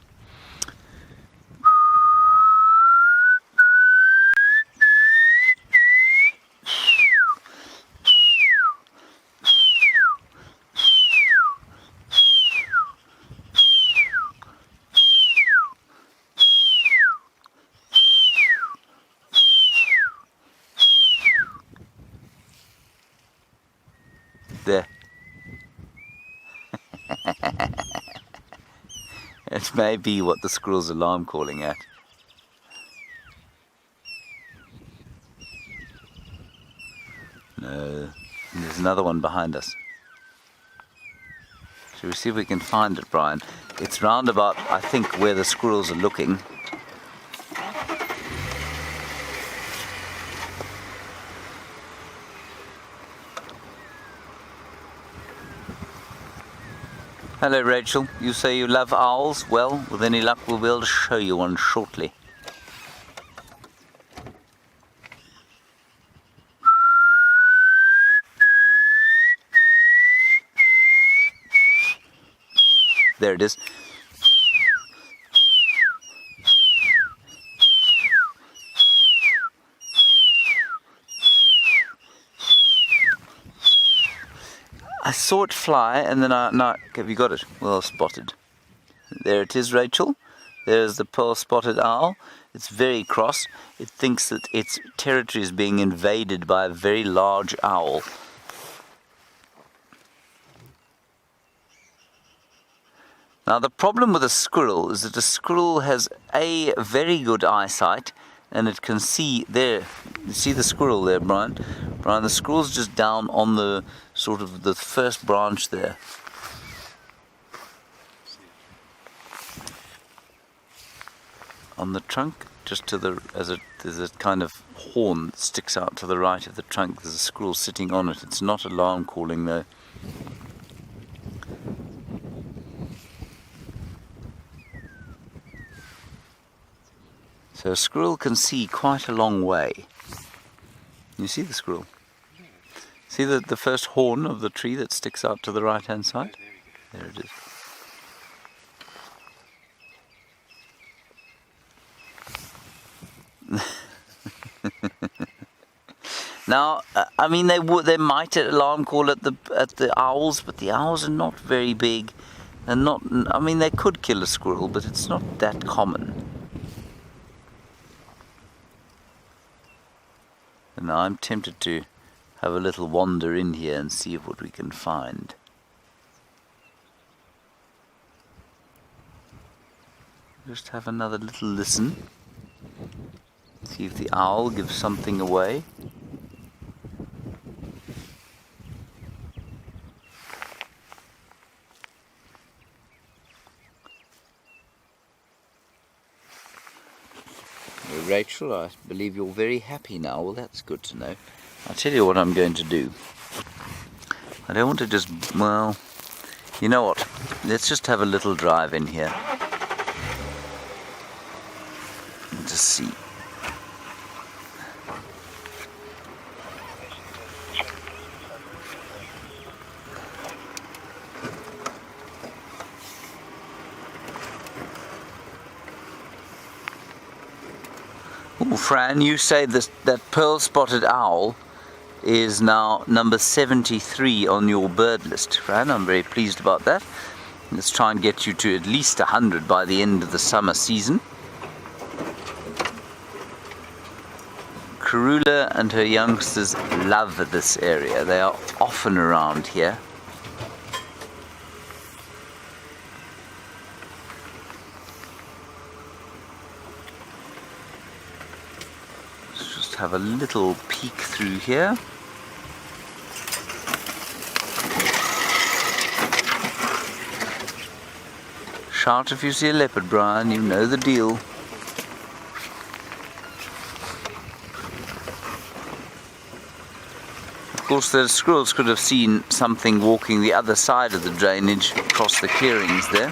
There. It may be what the squirrel's alarm calling at. No, there's another one behind us. Shall we see if we can find it, Brian? It's round about, I think, where the squirrels are looking. Hello, Rachel. You say you love owls? Well, with any luck, we'll be able to show you one shortly. There it is. I saw it fly, and then no, have you got it? Well spotted. There it is, Rachel. There's the pearl-spotted owl. It's very cross. It thinks that its territory is being invaded by a very large owl. Now the problem with a squirrel is that a squirrel has a very good eyesight, and it can see there. You see the squirrel there, Brian? Brian, the squirrel's just down on the sort of the first branch there. On the trunk, just to the, there's a kind of horn that sticks out to the right of the trunk. There's a squirrel sitting on it. It's not alarm calling though. So a squirrel can see quite a long way. You see the squirrel? See the first horn of the tree that sticks out to the right hand side? There it is. Now, I mean, they might alarm call at the owls, but the owls are not very big, and not. I mean, they could kill a squirrel, but it's not that common. And now I'm tempted to have a little wander in here and see what we can find. Just have another little listen. See if the owl gives something away. Rachel, I believe you're very happy now. Well, that's good to know. I'll tell you what I'm going to do. I don't want to just, well, you know what? Let's just have a little drive in here. And just see. Oh, Fran, you say that pearl-spotted owl is now number 73 on your bird list. Fran, I'm very pleased about that. Let's try and get you to at least 100 by the end of the summer season. Karula and her youngsters love this area. They are often around here. Have a little peek through here. Shout if you see a leopard, Brian, you know the deal. Of course, the squirrels could have seen something walking the other side of the drainage across the clearings there.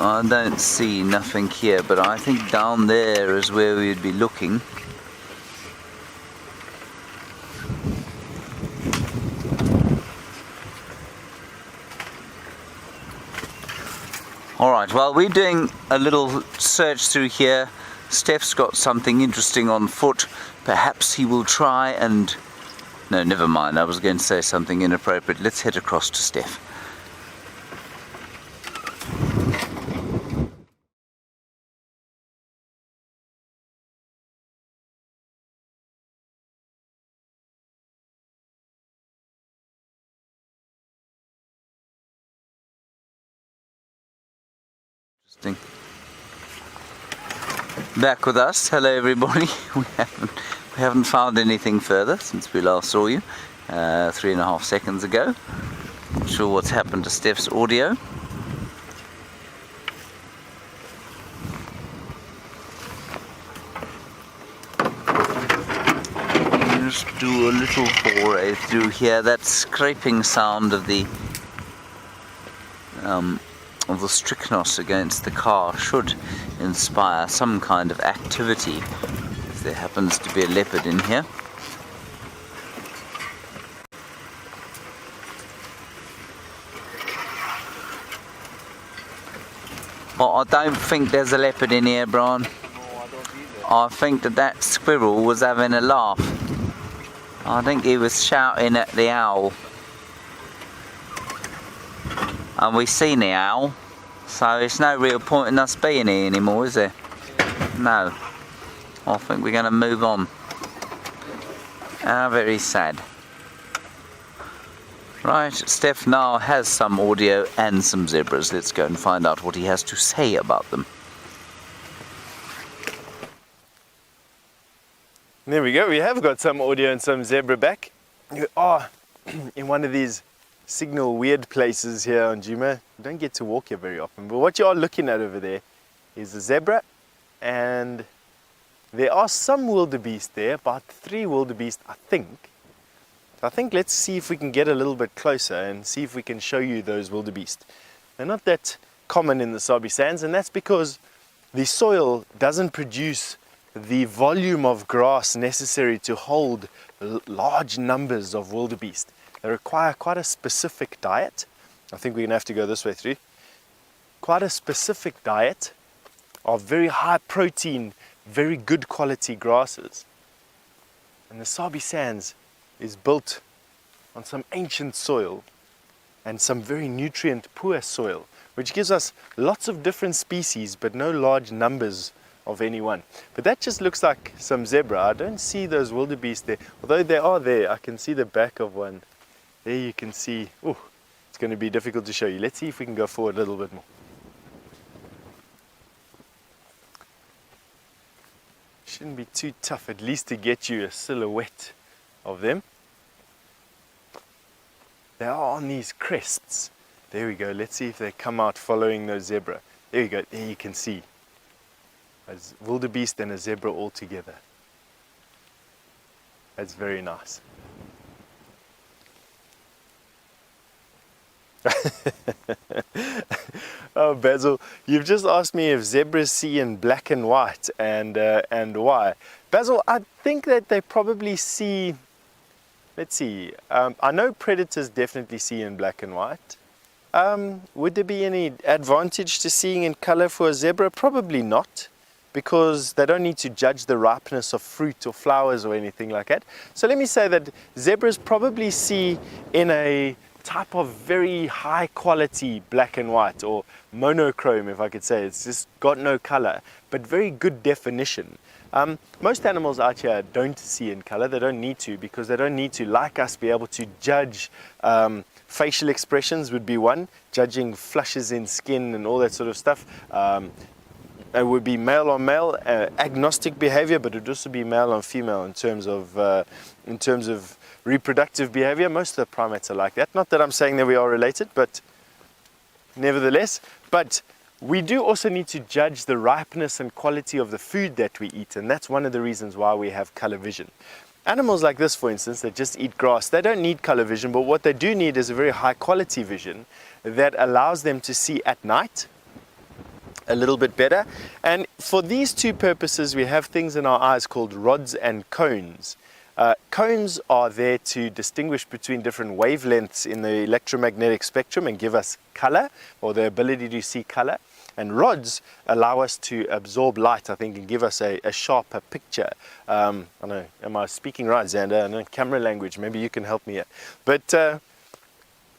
I don't see nothing here, but I think down there is where we'd be looking. Alright, well, we're doing a little search through here. Steph's got something interesting on foot. Perhaps he will try and... No, never mind, I was going to say something inappropriate. Let's head across to Steph. Back with us. Hello everybody. We haven't found anything further since we last saw you 3.5 seconds ago. Not sure what's happened to Steph's audio. Just do a little foray through here. That scraping sound of the strychnos against the car should inspire some kind of activity if there happens to be a leopard in here. Well, I don't think there's a leopard in here, Brian. No, I don't either. I think that squirrel was having a laugh. I think he was shouting at the owl. And we've seen the owl, so it's no real point in us being here anymore, is there? No. I think we're going to move on. How very sad. Right, Steph now has some audio and some zebras. Let's go and find out what he has to say about them. There we go, we have got some audio and some zebra back. You are in one of these signal weird places here on Juma. You don't get to walk here very often, but what you are looking at over there is a zebra, and there are some wildebeest there, about 3 wildebeest I think. I think let's see if we can get a little bit closer and see if we can show you those wildebeest. They're not that common in the Sabi sands, and that's because the soil doesn't produce the volume of grass necessary to hold large numbers of wildebeest. They require quite a specific diet. I think we're going to have to go this way through. Quite a specific diet of very high protein, very good quality grasses. And the Sabi sands is built on some ancient soil and some very nutrient poor soil, which gives us lots of different species but no large numbers of any one. But that just looks like some zebra. I don't see those wildebeest there, although they are there. I can see the back of one. There you can see. Oh, it's going to be difficult to show you. Let's see if we can go forward a little bit more. Shouldn't be too tough, at least to get you a silhouette of them. They are on these crests. There we go. Let's see if they come out following those zebra. There you go. There you can see a wildebeest and a zebra all together. That's very nice. Oh, Basil, you've just asked me if zebras see in black and white and why. Basil, I think that they probably see, let's see, I know predators definitely see in black and white. Would there be any advantage to seeing in color for a zebra? Probably not, because they don't need to judge the ripeness of fruit or flowers or anything like that. So let me say that zebras probably see in a type of very high quality black and white, or monochrome, if I could say. It's just got no color, but very good definition. Most animals out here don't see in color. They don't need to, because they don't need to, like us, be able to judge. Facial expressions would be one, judging flushes in skin and all that sort of stuff. It would be male on male, agnostic behavior, but it would also be male on female in terms of reproductive behavior. Most of the primates are like that. Not that I'm saying that we are related, but nevertheless. But we do also need to judge the ripeness and quality of the food that we eat, and that's one of the reasons why we have color vision. Animals like this, for instance, that just eat grass, they don't need color vision, but what they do need is a very high quality vision that allows them to see at night a little bit better. And for these two purposes, we have things in our eyes called rods and cones. Cones are there to distinguish between different wavelengths in the electromagnetic spectrum and give us color, or the ability to see color. And rods allow us to absorb light, I think, and give us a sharper picture. I know, am I speaking right, Xander? I know camera language, maybe you can help me here. But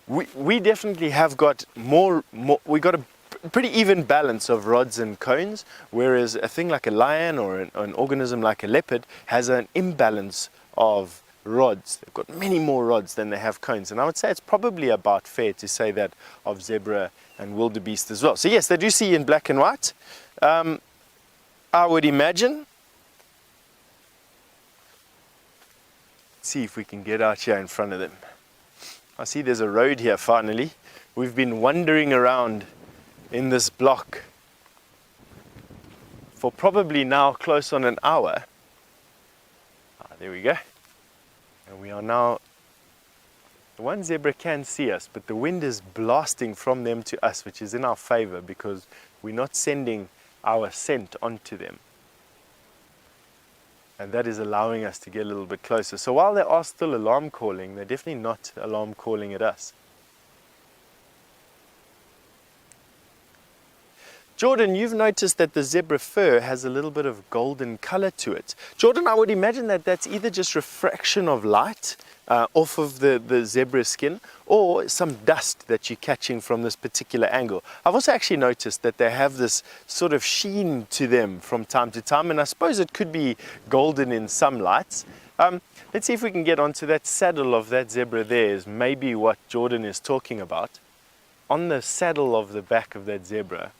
we definitely have got we got a pretty even balance of rods and cones, whereas a thing like a lion or an organism like a leopard has an imbalance of rods. They've got many more rods than they have cones, and I would say it's probably about fair to say that of zebra and wildebeest as well. So yes, they do see in black and white. I would imagine. Let's see if we can get out here in front of them. I see there's a road here finally. We've been wandering around in this block for probably now close on an hour. There we go. And we are now, the one zebra can see us, but the wind is blasting from them to us, which is in our favor because we're not sending our scent onto them. And that is allowing us to get a little bit closer. So while they are still alarm calling, they're definitely not alarm calling at us. Jordan, you've noticed that the zebra fur has a little bit of golden color to it. Jordan, I would imagine that that's either just refraction of light off of the zebra skin, or some dust that you're catching from this particular angle. I've also actually noticed that they have this sort of sheen to them from time to time, and I suppose it could be golden in some lights. Let's see if we can get onto that saddle of that zebra there, is maybe what Jordan is talking about. On the saddle of the back of that zebra,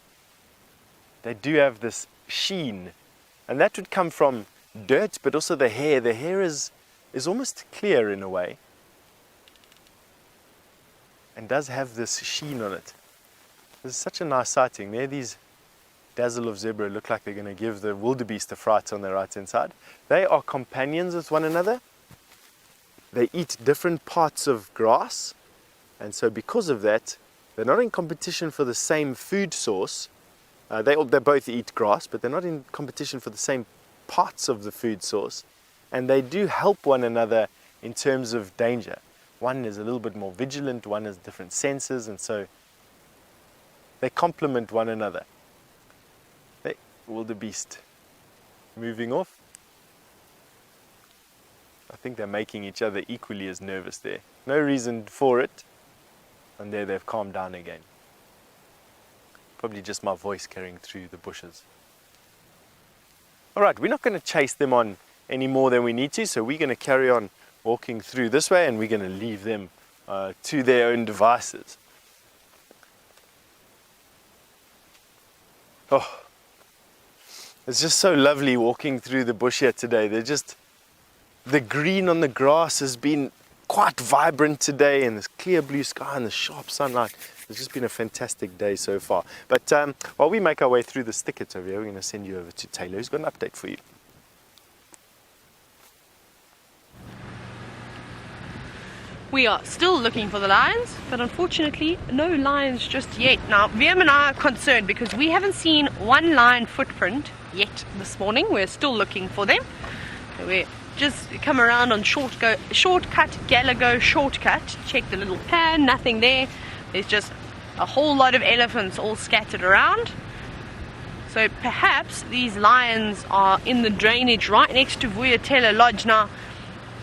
they do have this sheen, and that would come from dirt, but also the hair. The hair is almost clear in a way, and does have this sheen on it. This is such a nice sighting. There, these dazzle of zebra look like they're going to give the wildebeest a fright on their right hand side. They are companions with one another. They eat different parts of grass, and so because of that, they're not in competition for the same food source. They both eat grass, but they're not in competition for the same parts of the food source. And they do help one another in terms of danger. One is a little bit more vigilant, one has different senses, and so they complement one another. Hey, wildebeest moving off. I think they're making each other equally as nervous there. No reason for it. And there they've calmed down again. Probably just my voice carrying through the bushes. All right, we're not going to chase them on any more than we need to, so we're going to carry on walking through this way, and we're going to leave them to their own devices. Oh, it's just so lovely walking through the bush here today. The green on the grass has been quite vibrant today, and this clear blue sky and the sharp sunlight. It's just been a fantastic day so far. But while we make our way through the thickets over here, we're going to send you over to Taylor, who's got an update for you. We are still looking for the lions, but unfortunately no lions just yet. Now, VM and I are concerned because we haven't seen one lion footprint yet this morning. We're still looking for them. We're just come around on shortcut Gallagher shortcut, check the little pan, nothing there. There's just a whole lot of elephants all scattered around. So perhaps these lions are in the drainage right next to Vuyatela Lodge. Now,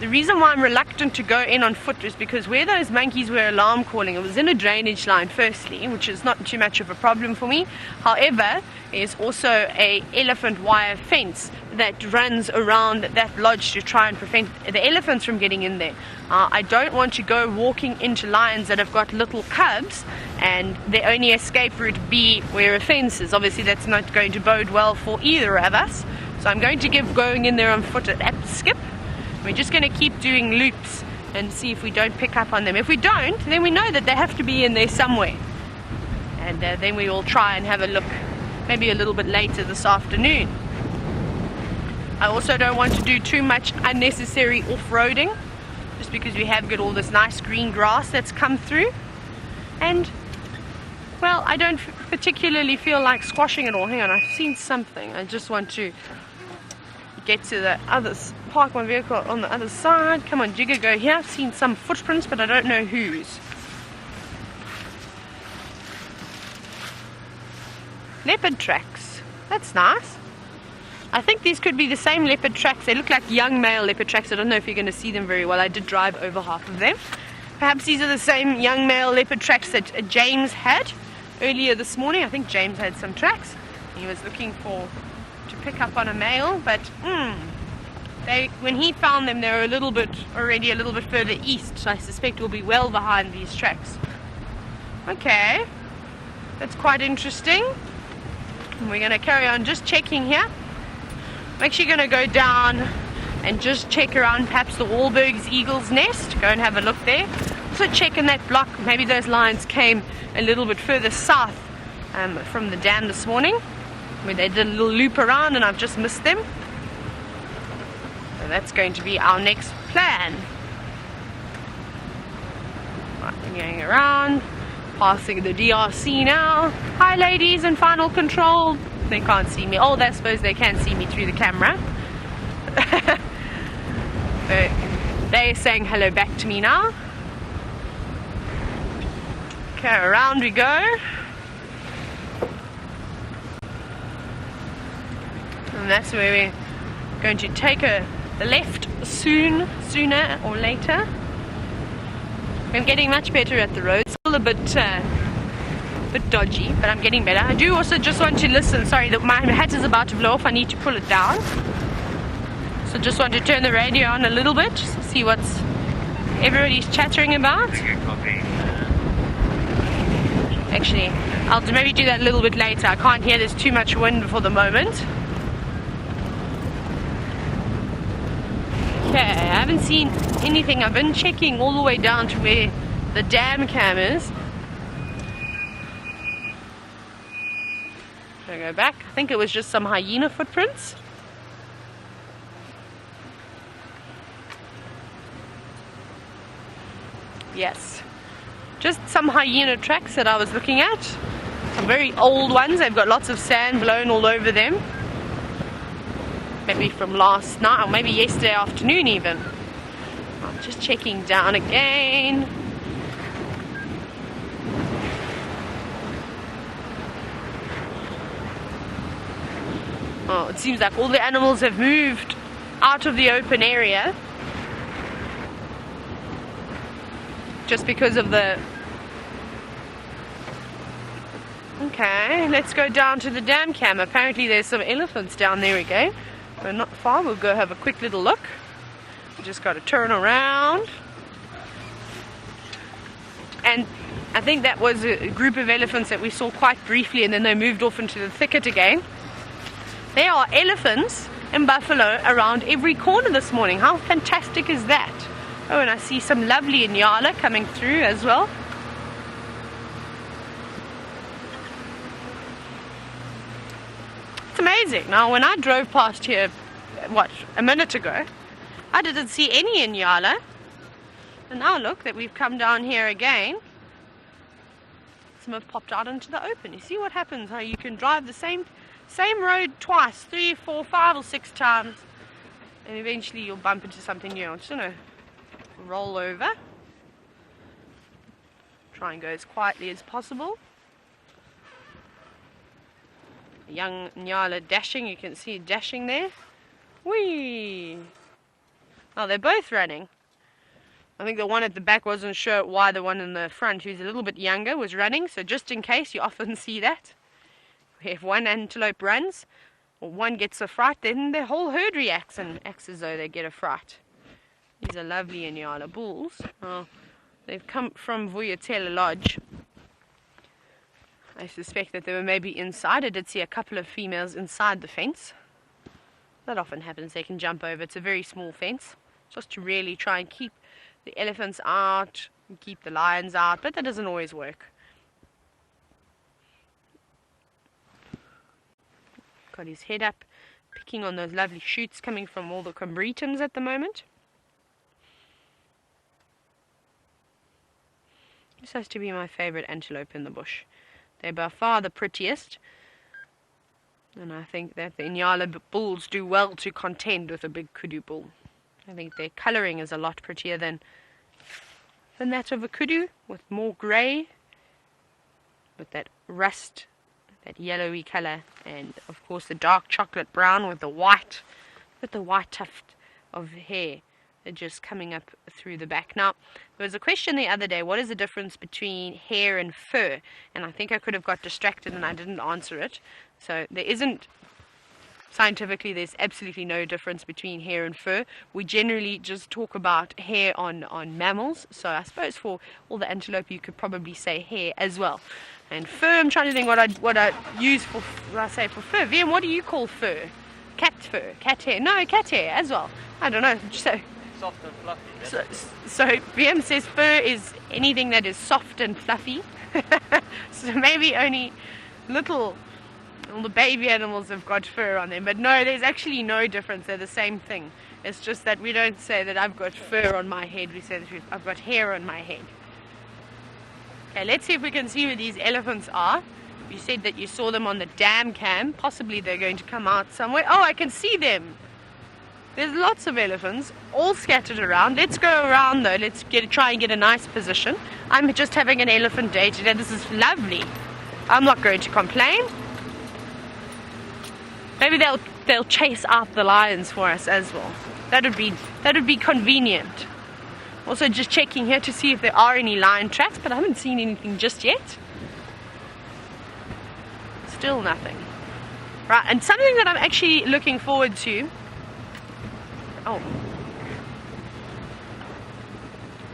the reason why I'm reluctant to go in on foot is because where those monkeys were alarm calling, it was in a drainage line firstly, which is not too much of a problem for me. However, there's also a elephant wire fence that runs around that lodge to try and prevent the elephants from getting in there. I don't want to go walking into lions that have got little cubs and their only escape route be where a fence is. Obviously that's not going to bode well for either of us. So I'm going to give going in there on foot an apt skip. We're just going to keep doing loops and see if we don't pick up on them. If we don't, then we know that they have to be in there somewhere. And then we will try and have a look maybe a little bit later this afternoon. I also don't want to do too much unnecessary off-roading, just because we have got all this nice green grass that's come through. And, well, I don't particularly feel like squashing it all. Hang on, I've seen something. I just want to get to the other, park my vehicle on the other side. Come on, Jigger, go here. I've seen some footprints, but I don't know whose. Leopard tracks. That's nice. I think these could be the same leopard tracks. They look like young male leopard tracks. I don't know if you're going to see them very well. I did drive over half of them. Perhaps these are the same young male leopard tracks that James had earlier this morning. I think James had some tracks. He was looking to pick up on a male, but when he found them, they were already a little bit further east. So I suspect we'll be well behind these tracks. Okay, that's quite interesting. And we're going to carry on just checking here. I'm actually going to go down and just check around perhaps the Wahlberg's Eagle's Nest. Go and have a look there. Also check in that block. Maybe those lions came a little bit further south from the dam this morning, where they did a little loop around and I've just missed them. So that's going to be our next plan. Right, we're going around, passing the DRC now. Hi ladies in final control. They can't see me. Oh, I suppose they can see me through the camera. They're saying hello back to me now. Okay, around we go. and that's where we're going to take the left sooner or later. I'm getting much better at the road. Still a bit dodgy, but I'm getting better. I do also just want to listen. Sorry, my hat is about to blow off. I need to pull it down. So just want to turn the radio on a little bit, just to see what's everybody's chattering about. Actually, I'll maybe do that a little bit later. I can't hear, there's too much wind for the moment. Okay, I haven't seen anything. I've been checking all the way down to where the dam cam is. Should I go back? I think it was just some hyena footprints. Yes, just some hyena tracks that I was looking at. Some very old ones. They've got lots of sand blown all over them. Maybe from last night or maybe yesterday afternoon even. I'm just checking down again. Oh, it seems like all the animals have moved out of the open area. Just because of the... Okay, let's go down to the dam cam. Apparently there's some elephants down there. We go. We're not far. We'll go have a quick little look. We just got to turn around. And I think that was a group of elephants that we saw quite briefly, and then they moved off into the thicket again. There are elephants and buffalo around every corner this morning. How fantastic is that? Oh, and I see some lovely Inyala coming through as well. It's amazing. Now, when I drove past here, a minute ago, I didn't see any Inyala. And now look that we've come down here again. Some have popped out into the open. You see what happens, how you can drive the same road twice, 3, 4, 5 or 6 times, and eventually you'll bump into something new. I'm just going to roll over. Try and go as quietly as possible. A young Nyala dashing, you can see it dashing there. Whee! Oh, they're both running. I think the one at the back wasn't sure why the one in the front, who's a little bit younger, was running. So just in case, you often see that. If one antelope runs, or one gets a fright, then the whole herd reacts and acts as though they get a fright. These are lovely Inyala bulls. Oh, they've come from Vuyatela Lodge. I suspect that they were maybe inside. I did see a couple of females inside the fence. That often happens. They can jump over. It's a very small fence, just to really try and keep the elephants out, and keep the lions out, but that doesn't always work. Got his head up, picking on those lovely shoots coming from all the combretums at the moment. This has to be my favorite antelope in the bush. They're by far the prettiest, and I think that the Inyala bulls do well to contend with a big kudu bull. I think their colouring is a lot prettier than that of a kudu, with more grey, with that rust, that yellowy colour, and of course the dark chocolate brown with the white tuft of hair just coming up through the back. Now, there was a question the other day, what is the difference between hair and fur? And I think I could have got distracted and I didn't answer it. So there isn't, scientifically, there's absolutely no difference between hair and fur. We generally just talk about hair on mammals. So I suppose for all the antelope you could probably say hair as well. And fur, I'm trying to think what I use for, what I say for fur. VM, what do you call fur? Cat fur, cat hair. No, cat hair as well. I don't know. So Soft and fluffy. So VM says fur is anything that is soft and fluffy. So maybe only all the baby animals have got fur on them. But no, there's actually no difference. They're the same thing. It's just that we don't say that I've got fur on my head. We say that I've got hair on my head. Okay, let's see if we can see where these elephants are. You said that you saw them on the dam cam. Possibly they're going to come out somewhere. Oh, I can see them. There's lots of elephants, all scattered around. Let's go around though. Let's try and get a nice position. I'm just having an elephant day today. This is lovely. I'm not going to complain. Maybe they'll they'll chase out the lions for us as well. That would be convenient. Also just checking here to see if there are any lion tracks, but I haven't seen anything just yet. Still nothing. Right, and something that I'm actually looking forward to. Oh.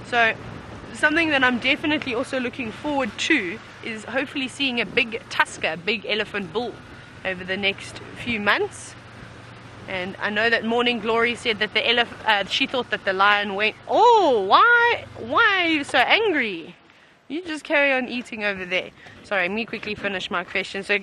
So, something that I'm definitely also looking forward to is hopefully seeing a big tusker, big elephant bull over the next few months. And I know that Morning Glory said that the she thought that the lion went. Oh, why are you so angry? You just carry on eating over there. Sorry, let me quickly finish my question. So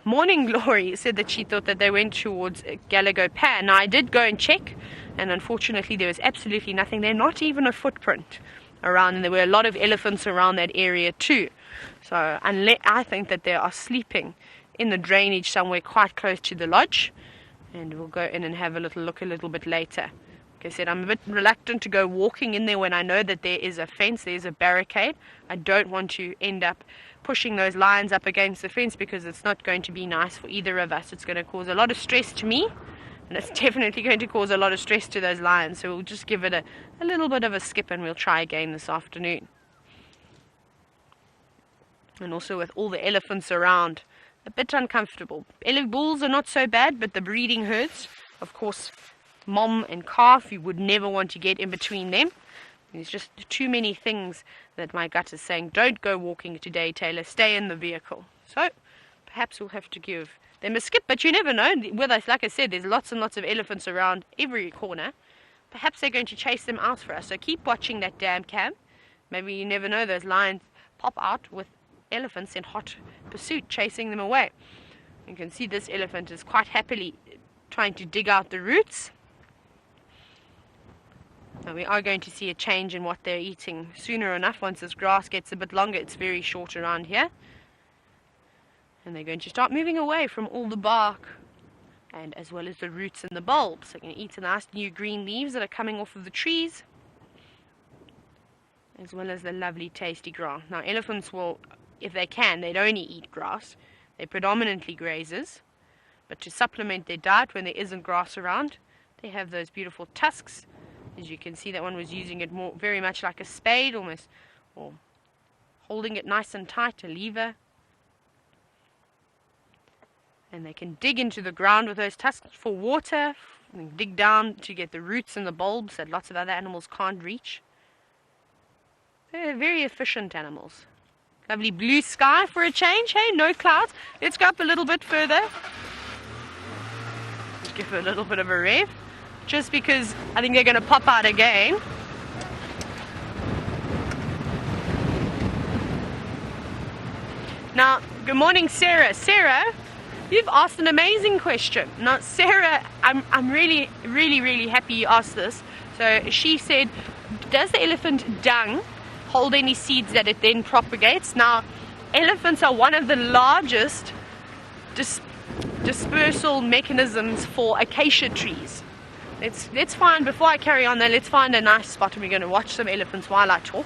Morning Glory said that she thought that they went towards Gallagher Pan. Now I did go and check, and unfortunately there was absolutely nothing there, not even a footprint around, and there were a lot of elephants around that area too. So I think that they are sleeping in the drainage somewhere quite close to the lodge, and we'll go in and have a little look a little bit later. Like I said, I'm a bit reluctant to go walking in there when I know that there is a fence, there's a barricade. I don't want to end up pushing those lions up against the fence, because it's not going to be nice for either of us. It's going to cause a lot of stress to me, and it's definitely going to cause a lot of stress to those lions. So we'll just give it a little bit of a skip, and we'll try again this afternoon. And also with all the elephants around, a bit uncomfortable. Bulls are not so bad, but the breeding herds, of course, mom and calf, you would never want to get in between them. There's just too many things that my gut is saying, don't go walking today, Taylor, stay in the vehicle. So perhaps we'll have to give them a skip, but you never know. Like I said, there's lots and lots of elephants around every corner. Perhaps they're going to chase them out for us. So keep watching that damn cam. Maybe you never know, those lions pop out with elephants in hot pursuit, chasing them away. You can see this elephant is quite happily trying to dig out the roots. Now we are going to see a change in what they're eating sooner enough. Once this grass gets a bit longer, it's very short around here, and they're going to start moving away from all the bark, and as well as the roots and the bulbs. They're going to eat the nice new green leaves that are coming off of the trees, as well as the lovely tasty grass. Now elephants will, if they can, they'd only eat grass. They're predominantly grazers, but to supplement their diet when there isn't grass around, they have those beautiful tusks. As you can see, that one was using it very much like a spade almost, or holding it nice and tight, a lever. And they can dig into the ground with those tusks for water, and dig down to get the roots and the bulbs that lots of other animals can't reach. They're very efficient animals. Lovely blue sky for a change. Hey, no clouds. Let's go up a little bit further. Let's give it a little bit of a rev, just because I think they're going to pop out again. Now, good morning, Sarah. Sarah, you've asked an amazing question. Now, Sarah, I'm really, really, really happy you asked this. So she said, does the elephant dung hold any seeds that it then propagates? Now, elephants are one of the largest dispersal mechanisms for acacia trees. Let's find, before I carry on there, let's find a nice spot, and we're going to watch some elephants while I talk.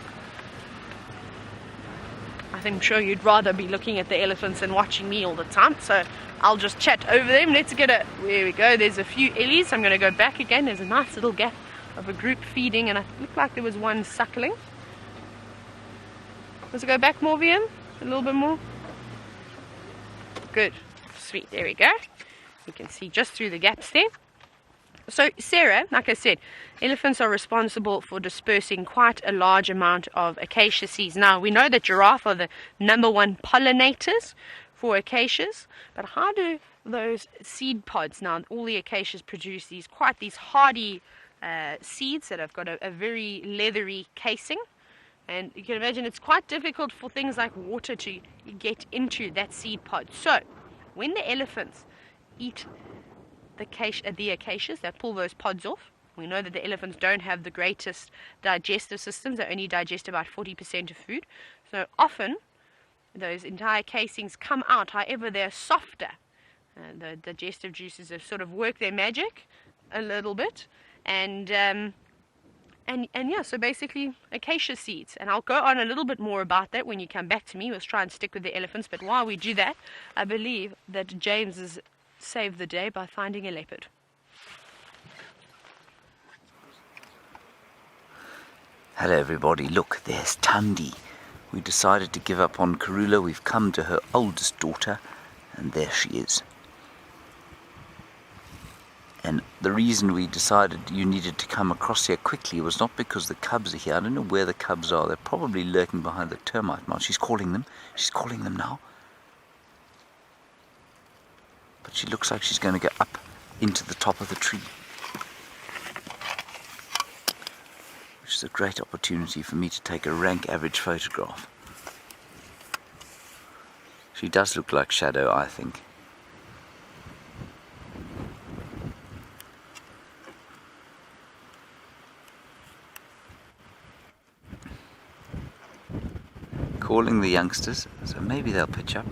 I'm sure you'd rather be looking at the elephants than watching me all the time, so I'll just chat over them. Let's get there we go, there's a few ellies. I'm going to go back again. There's a nice little gap of a group feeding, and it looked like there was one suckling. Let's go back more, VM, a little bit more. Good, sweet, there we go. You can see just through the gaps there. So Sarah, like I said, elephants are responsible for dispersing quite a large amount of acacia seeds. Now, we know that giraffe are the #1 pollinators for acacias, but how do those seed pods, now all the acacias produce these hardy seeds that have got a very leathery casing, and you can imagine it's quite difficult for things like water to get into that seed pod. So when the elephants eat the acacias, that pull those pods off. We know that the elephants don't have the greatest digestive systems. They only digest about 40% of food. So often those entire casings come out. However, they're softer. The digestive juices have sort of worked their magic a little bit, and And yeah, so basically acacia seeds. And I'll go on a little bit more about that when you come back to me. Let's try and stick with the elephants. But while we do that, I believe that James has saved the day by finding a leopard. Hello everybody, look, there's Tundi. We decided to give up on Karula. We've come to her oldest daughter, and there she is. And the reason we decided you needed to come across here quickly was not because the cubs are here. I don't know where the cubs are. They're probably lurking behind the termite mound. She's calling them. She's calling them now. But she looks like she's going to go up into the top of the tree. Which is a great opportunity for me to take a rank average photograph. She does look like Shadow, I think. Calling the youngsters, so maybe they'll pitch up.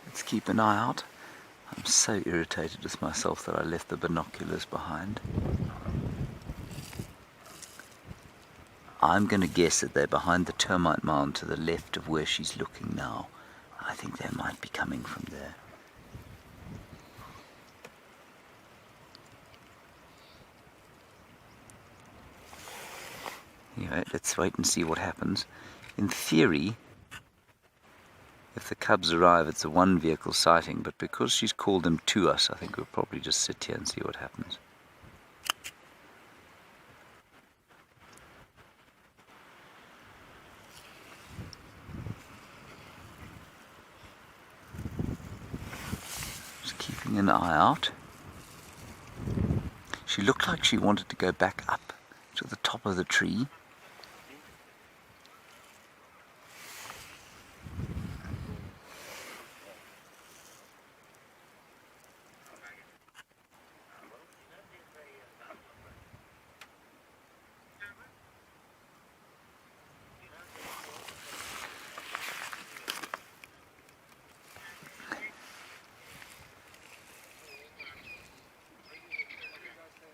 Let's keep an eye out. I'm so irritated with myself that I left the binoculars behind. I'm going to guess that they're behind the termite mound to the left of where she's looking now. I think they might be coming from there. Anyway, let's wait and see what happens. In theory, if the cubs arrive, it's a one-vehicle sighting, but because she's called them to us, I think we'll probably just sit here and see what happens. Keeping an eye out. She looked like she wanted to go back up to the top of the tree.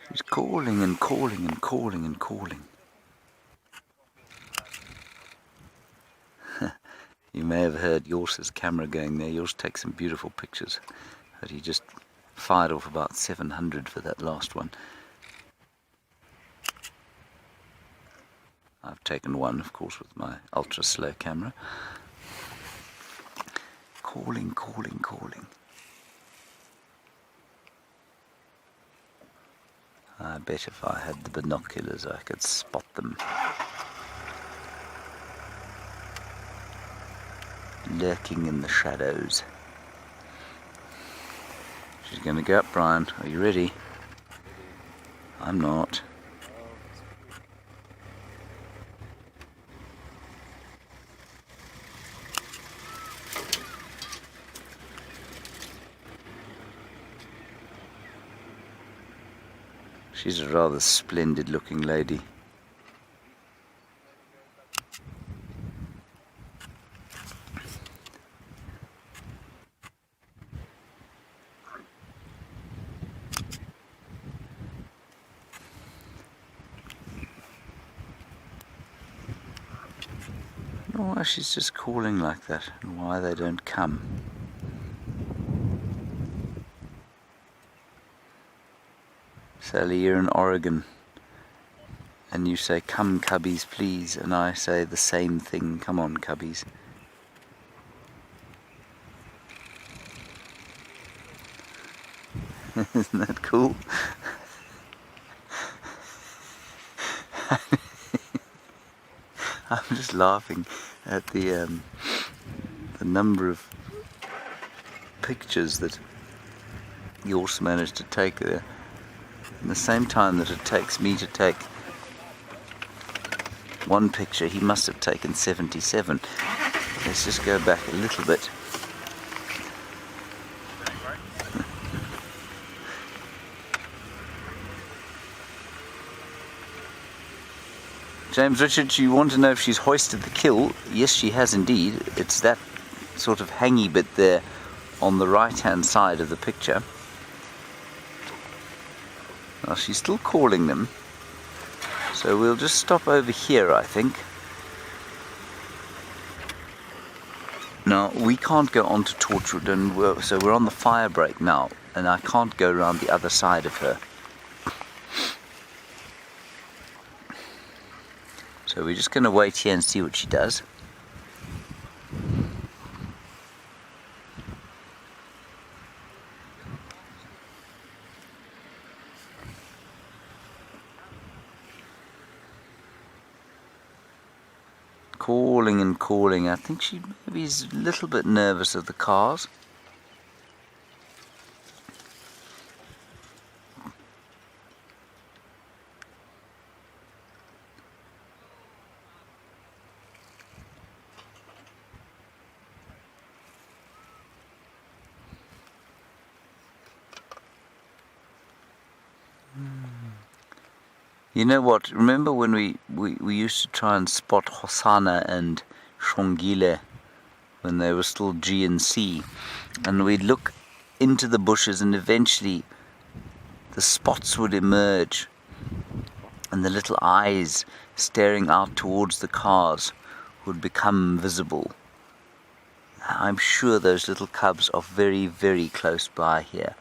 She's calling and calling and calling and calling. You may have heard Jors's camera going there. Jors takes some beautiful pictures, but he just fired off about 700 for that last one. I've taken one, of course, with my ultra slow camera. Calling, calling, calling. I bet if I had the binoculars I could spot them. Lurking in the shadows. She's going to go up, Brian. Are you ready? I'm not. She's a rather splendid looking lady. I don't know why she's just calling like that and why they don't come. Sally, you're in Oregon, and you say, "Come, cubbies, please," and I say the same thing, "Come on, cubbies." Isn't that cool? I'm just laughing at the number of pictures that Jors managed to take there. In the same time that it takes me to take one picture, he must have taken 77. Let's just go back a little bit. James Richard, you want to know if she's hoisted the kill? Yes, she has indeed. It's that sort of hangy bit there on the right-hand side of the picture. Now, she's still calling them. So we'll just stop over here, I think. Now, we can't go onto Torchwood, and so we're on the fire break now, and I can't go around the other side of her. So we're just going to wait here and see what she does. Calling and calling. I think she maybe is a little bit nervous of the cars. You know what, remember when we used to try and spot Hosana and Shongile when they were still G and C, and we'd look into the bushes and eventually the spots would emerge and the little eyes staring out towards the cars would become visible. I'm sure those little cubs are very, very close by here.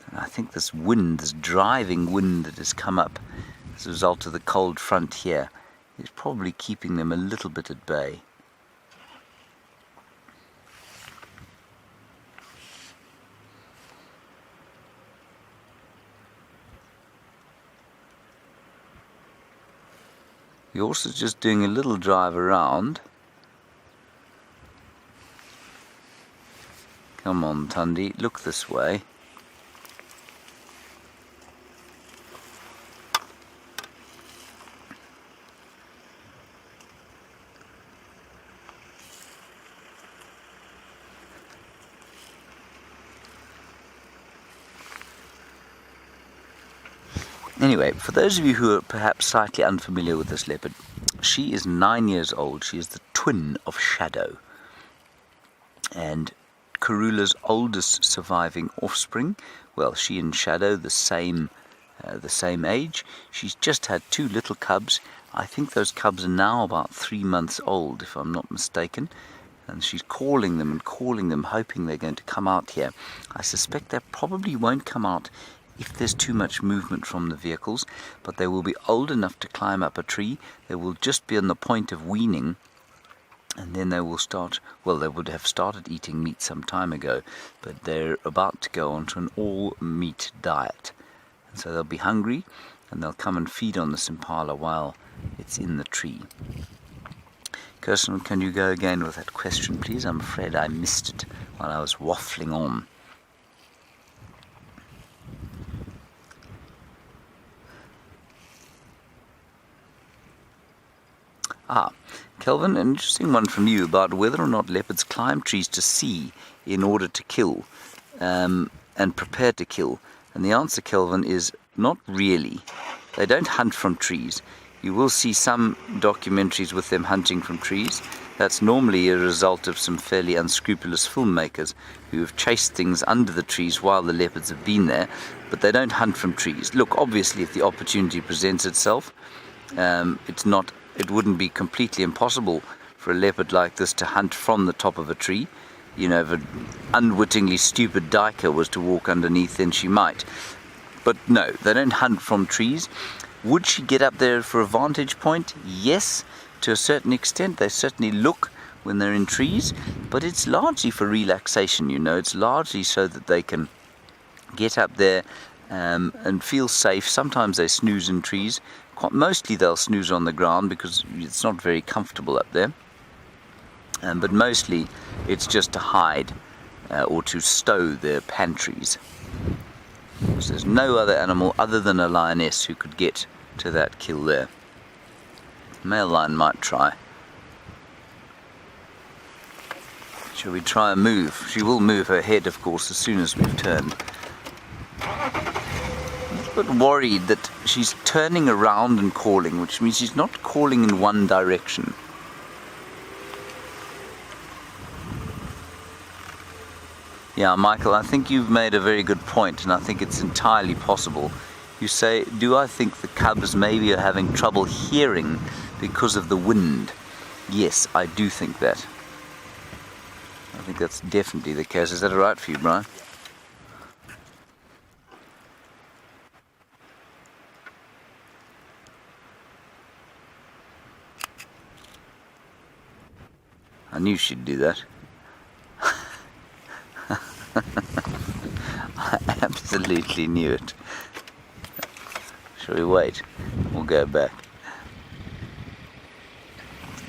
And I think this wind, this driving wind that has come up as a result of the cold front here, is probably keeping them a little bit at bay. The horse is just doing a little drive around. Come on, Tundi, look this way. Anyway, for those of you who are perhaps slightly unfamiliar with this leopard, she is 9 years old. She is the twin of Shadow, and Karula's oldest surviving offspring. Well, she and Shadow the same age. She's just had 2 little cubs. I think those cubs are now about 3 months old, if I'm not mistaken. And she's calling them and calling them, hoping they're going to come out here. I suspect they probably won't come out if there's too much movement from the vehicles, but they will be old enough to climb up a tree. They will just be on the point of weaning, and then they will start, well, they would have started eating meat some time ago, but they're about to go onto an all-meat diet. And so they'll be hungry, and they'll come and feed on this impala while it's in the tree. Kirsten, can you go again with that question, please? I'm afraid I missed it while I was waffling on. Kelvin, an interesting one from you about whether or not leopards climb trees to see in order to kill and prepare to kill. And the answer, Kelvin, is not really. They don't hunt from trees. You will see some documentaries with them hunting from trees. That's normally a result of some fairly unscrupulous filmmakers who have chased things under the trees while the leopards have been there, but they don't hunt from trees. Look, obviously, if the opportunity presents itself, it wouldn't be completely impossible for a leopard like this to hunt from the top of a tree. You know, if an unwittingly stupid diker was to walk underneath, then she might. But no, they don't hunt from trees. Would she get up there for a vantage point? Yes, to a certain extent. They certainly look when they're in trees, but it's largely for relaxation, you know. It's largely so that they can get up there and feel safe. Sometimes they snooze in trees. Mostly they'll snooze on the ground because it's not very comfortable up there. But mostly it's just to hide or to stow their pantries. So there's no other animal other than a lioness who could get to that kill there. Male lion might try. Shall we try and move? She will move her head, of course, as soon as we've turned. bit worried that she's turning around and calling, which means she's not calling in one direction. Yeah, Michael, I think you've made a very good point, and I think it's entirely possible. You say, do I think the cubs maybe are having trouble hearing because of the wind? Yes, I do think that. I think that's definitely the case. Is that all right for you, Brian? I knew she'd do that. I absolutely knew it. Shall we wait? We'll go back.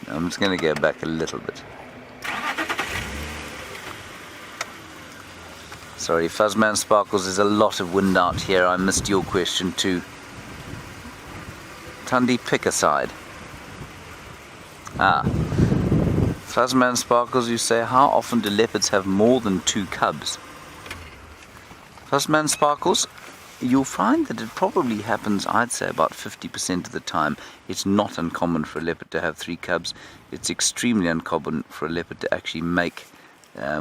I'm just going to go back a little bit. Sorry, Fuzzman Sparkles, there's a lot of wind out here. I missed your question too. Tundi, pick a side. Fuzzman Sparkles, you say, how often do leopards have more than 2 cubs? Fuzzman Sparkles, you'll find that it probably happens, I'd say, about 50% of the time. It's not uncommon for a leopard to have 3 cubs. It's extremely uncommon for a leopard to actually make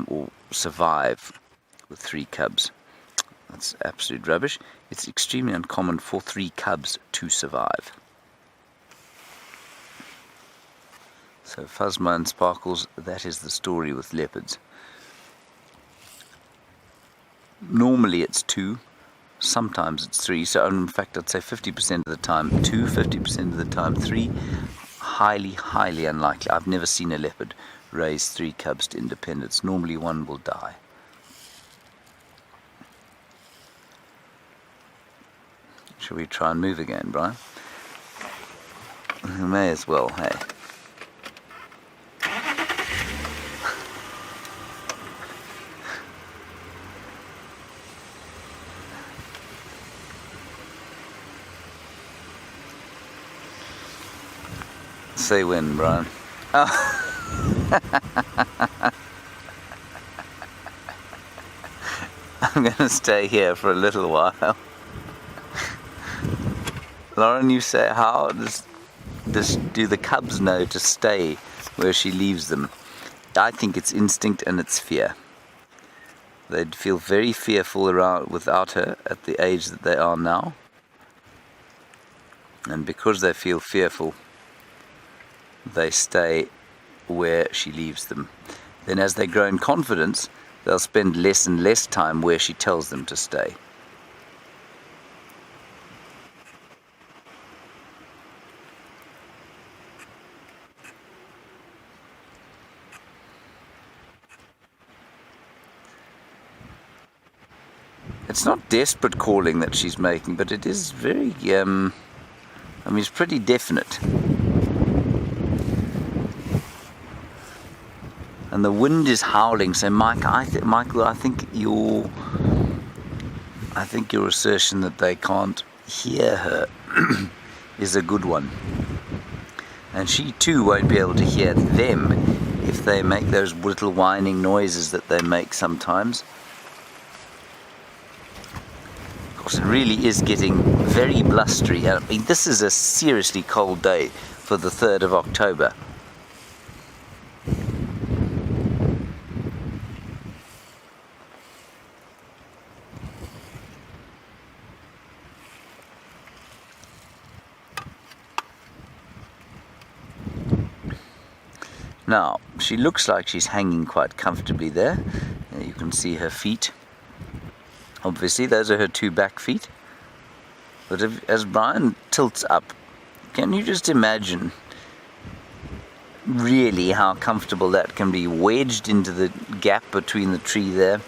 or survive with 3 cubs. That's absolute rubbish. It's extremely uncommon for 3 cubs to survive. So Fuzzman Sparkles, that is the story with leopards. Normally it's 2, sometimes it's 3, so in fact I'd say 50% of the time 2, 50% of the time 3. Highly, highly unlikely. I've never seen a leopard raise 3 cubs to independence. Normally one will die. Shall we try and move again, Brian? We may as well, hey. Say when, Brian. Oh. I'm going to stay here for a little while. Lauren, you say, how do the cubs know to stay where she leaves them? I think it's instinct and it's fear. They'd feel very fearful around without her at the age that they are now. And because they feel fearful, they stay where she leaves them. Then as they grow in confidence, they'll spend less and less time where she tells them to stay. It's not desperate calling that she's making, but it is very, it's pretty definite. And the wind is howling, so Michael, I think your assertion that they can't hear her is a good one. And she too won't be able to hear them if they make those little whining noises that they make sometimes. Of course, it really is getting very blustery. I mean, this is a seriously cold day for the 3rd of October. Now, she looks like she's hanging quite comfortably there. You can see her feet. Obviously, those are her 2 back feet. But as Brian tilts up, can you just imagine really how comfortable that can be, wedged into the gap between the tree there?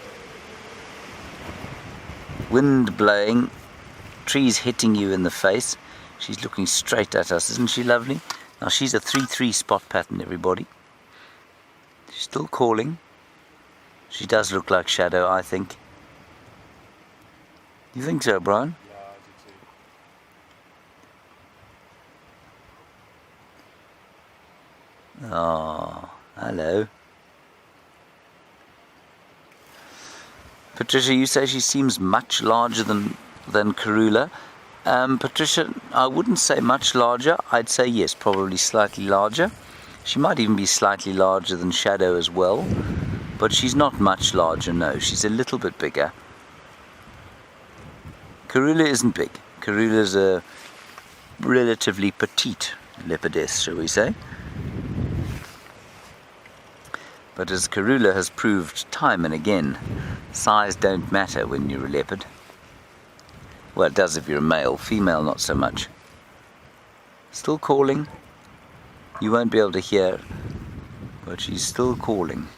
Wind blowing, trees hitting you in the face. She's looking straight at us, isn't she lovely? Now, she's a 3-3 spot pattern, everybody. She's still calling. She does look like Shadow, I think. You think so, Brian? Yeah, I do too. Oh, hello. Patricia, you say she seems much larger than than Karula. Patricia, I wouldn't say much larger. I'd say yes, probably slightly larger. She might even be slightly larger than Shadow as well, but she's not much larger, no. She's a little bit bigger. Karula isn't big. Karula's a relatively petite leopardess, shall we say. But as Karula has proved time and again, size don't matter when you're a leopard. Well, it does if you're a male. Female, not so much. Still calling. You won't be able to hear, but she's still calling.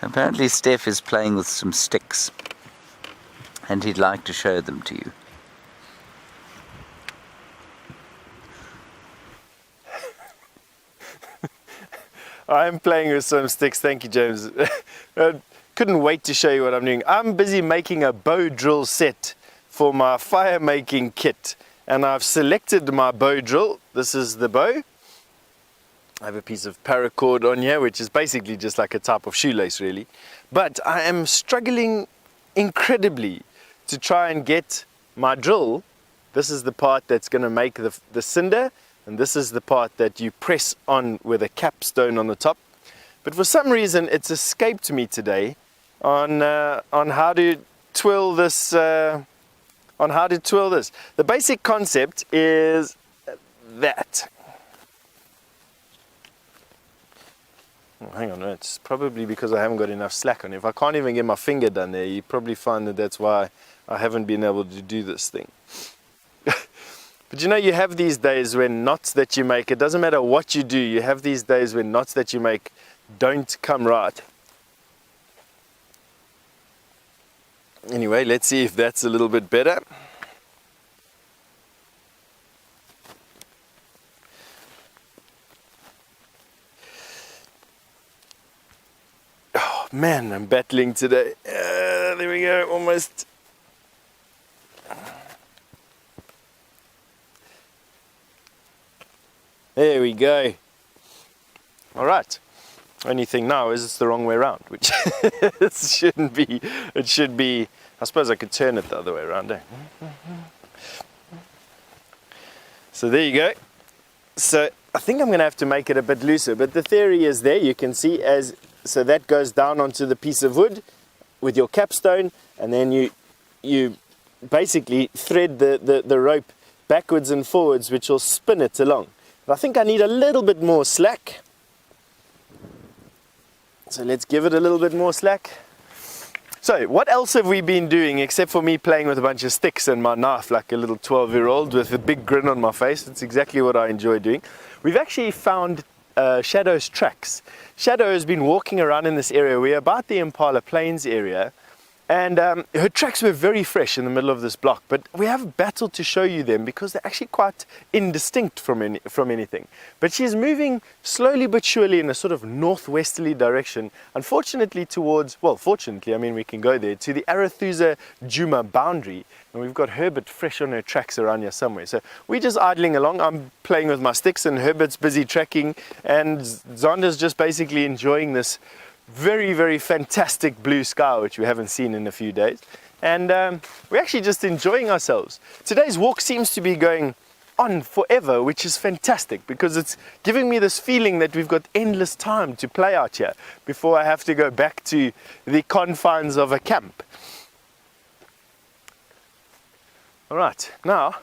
Apparently Steph is playing with some sticks, and he'd like to show them to you. I'm playing with some sticks, thank you, James. Couldn't wait to show you what I'm doing. I'm busy making a bow drill set for my fire making kit, and I've selected my bow drill. This is the bow. I have a piece of paracord on here, which is basically just like a type of shoelace really. But I am struggling incredibly to try and get my drill. This is the part that's going to make the cinder, and this is the part that you press on with a capstone on the top. But for some reason it's escaped me today on how to twirl this. The basic concept is that. Oh, hang on, it's probably because I haven't got enough slack on it. If I can't even get my finger done there, you probably find that that's why I haven't been able to do this thing. But you know, you have these days when knots that you make, it doesn't matter what you do, you have these days when knots that you make don't come right. Anyway, let's see if that's a little bit better. Oh man, I'm battling today. There we go, almost. There we go. All right. Only thing now is it's the wrong way around, which it shouldn't be. It should be. I suppose I could turn it the other way around. Eh? So there you go. So I think I'm going to have to make it a bit looser, but the theory is there. You can see as so that goes down onto the piece of wood with your capstone, and then you basically thread the rope backwards and forwards, which will spin it along. But I think I need a little bit more slack. So let's give it a little bit more slack. So what else have we been doing except for me playing with a bunch of sticks and my knife like a little 12-year-old with a big grin on my face? It's exactly what I enjoy doing. We've actually found Shadow's tracks. Shadow has been walking around in this area. We're about the Impala Plains area, and her tracks were very fresh in the middle of this block, but we have battled to show you them because they're actually quite indistinct from anything. But she's moving slowly but surely in a sort of northwesterly direction, unfortunately towards, well, fortunately, I mean, we can go there, to the Arathusa-Djuma boundary, and we've got Herbert fresh on her tracks around here somewhere. So we're just idling along. I'm playing with my sticks and Herbert's busy tracking, and Zonda's just basically enjoying this very, very fantastic blue sky, which we haven't seen in a few days. And we're actually just enjoying ourselves. Today's walk seems to be going on forever, which is fantastic because it's giving me this feeling that we've got endless time to play out here before I have to go back to the confines of a camp. All right, now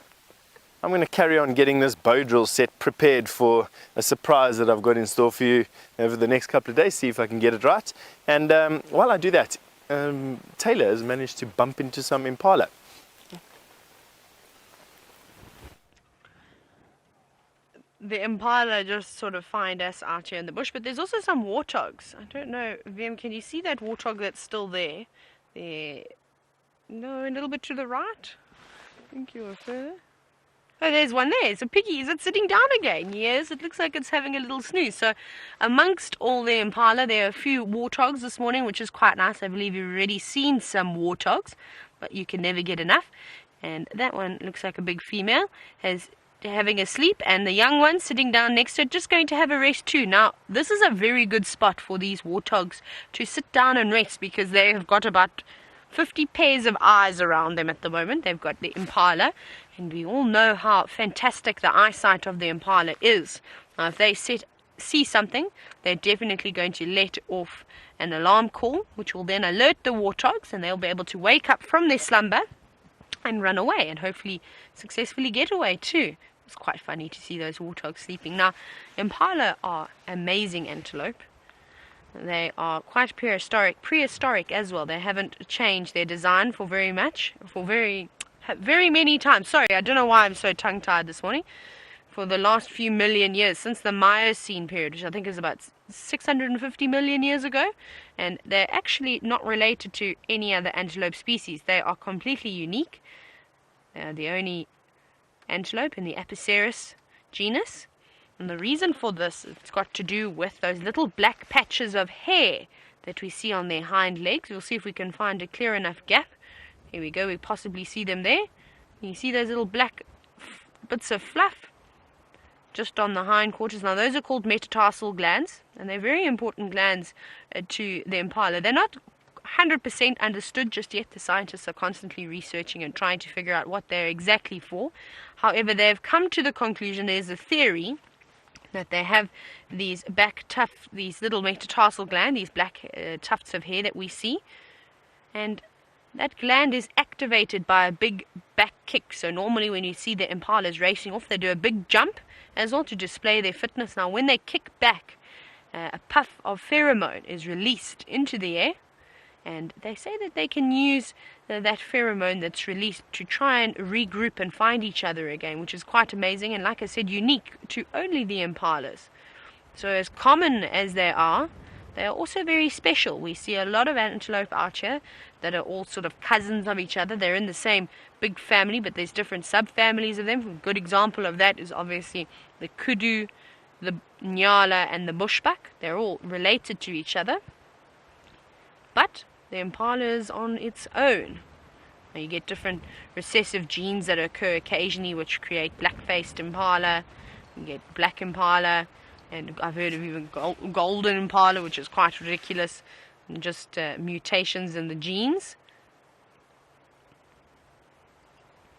I'm going to carry on getting this bow drill set prepared for a surprise that I've got in store for you over the next couple of days, see if I can get it right. And while I do that, Taylor has managed to bump into some impala. The impala just sort of find us out here in the bush, but there's also some warthogs. I don't know, Vim, can you see that warthog that's still there? There. No, a little bit to the right. I think you were further. Oh, there's one there. It's a piggy. Is it sitting down again? Yes, it looks like it's having a little snooze. So amongst all the impala, there are a few warthogs this morning, which is quite nice. I believe you've already seen some warthogs, but you can never get enough. And that one looks like a big female, has having a sleep, and the young one sitting down next to it just going to have a rest too. Now, this is a very good spot for these warthogs to sit down and rest, because they have got about 50 pairs of eyes around them at the moment. They've got the impala, and we all know how fantastic the eyesight of the impala is. Now, if they see something, they're definitely going to let off an alarm call, which will then alert the warthogs, and they'll be able to wake up from their slumber and run away, and hopefully successfully get away too. It's quite funny to see those warthogs sleeping. Now, impala are amazing antelope. They are quite prehistoric as well. They haven't changed their design for very many times. Sorry, I don't know why I'm so tongue-tied this morning. For the last few million years, since the Miocene period, which I think is about 650 million years ago, and they're actually not related to any other antelope species. They are completely unique. They are the only antelope in the Apiceras genus. And the reason for this, it's got to do with those little black patches of hair that we see on their hind legs. We'll see if we can find a clear enough gap. Here we go, we possibly see them there. You see those little black bits of fluff just on the hind quarters. Now, those are called metatarsal glands, and they're very important glands to the impala. They're not 100% understood just yet. The scientists are constantly researching and trying to figure out what they're exactly for. However, they've come to the conclusion, there's a theory that they have these these little metatarsal gland, these black tufts of hair that we see, and that gland is activated by a big back kick. So normally when you see the impalas racing off, they do a big jump as well to display their fitness. Now, when they kick back, a puff of pheromone is released into the air, and they say that they can use that pheromone that's released to try and regroup and find each other again, which is quite amazing, and like I said, unique to only the impalas. So as common as they are also very special. We see a lot of antelope out here that are all sort of cousins of each other. They're in the same big family, but there's different subfamilies of them. A good example of that is obviously the kudu, the nyala, and the bushbuck. They're all related to each other, but the impala is on its own. Now, you get different recessive genes that occur occasionally which create black-faced impala. You get black impala, and I've heard of even golden impala, which is quite ridiculous, and just mutations in the genes.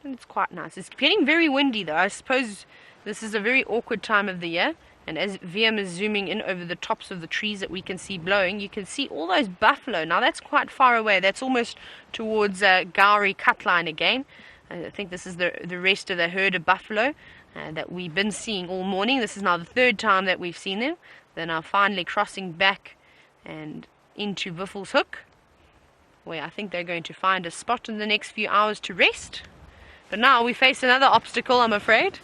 And it's quite nice. It's getting very windy though. I suppose this is a very awkward time of the year, and as VM is zooming in over the tops of the trees that we can see blowing, you can see all those buffalo. Now, that's quite far away. That's almost towards Gowrie Cutline again. I think this is the rest of the herd of buffalo that we've been seeing all morning. This is now the third time that we've seen them. They're now finally crossing back and into Wiffelshoek, where I think they're going to find a spot in the next few hours to rest. But now we face another obstacle, I'm afraid.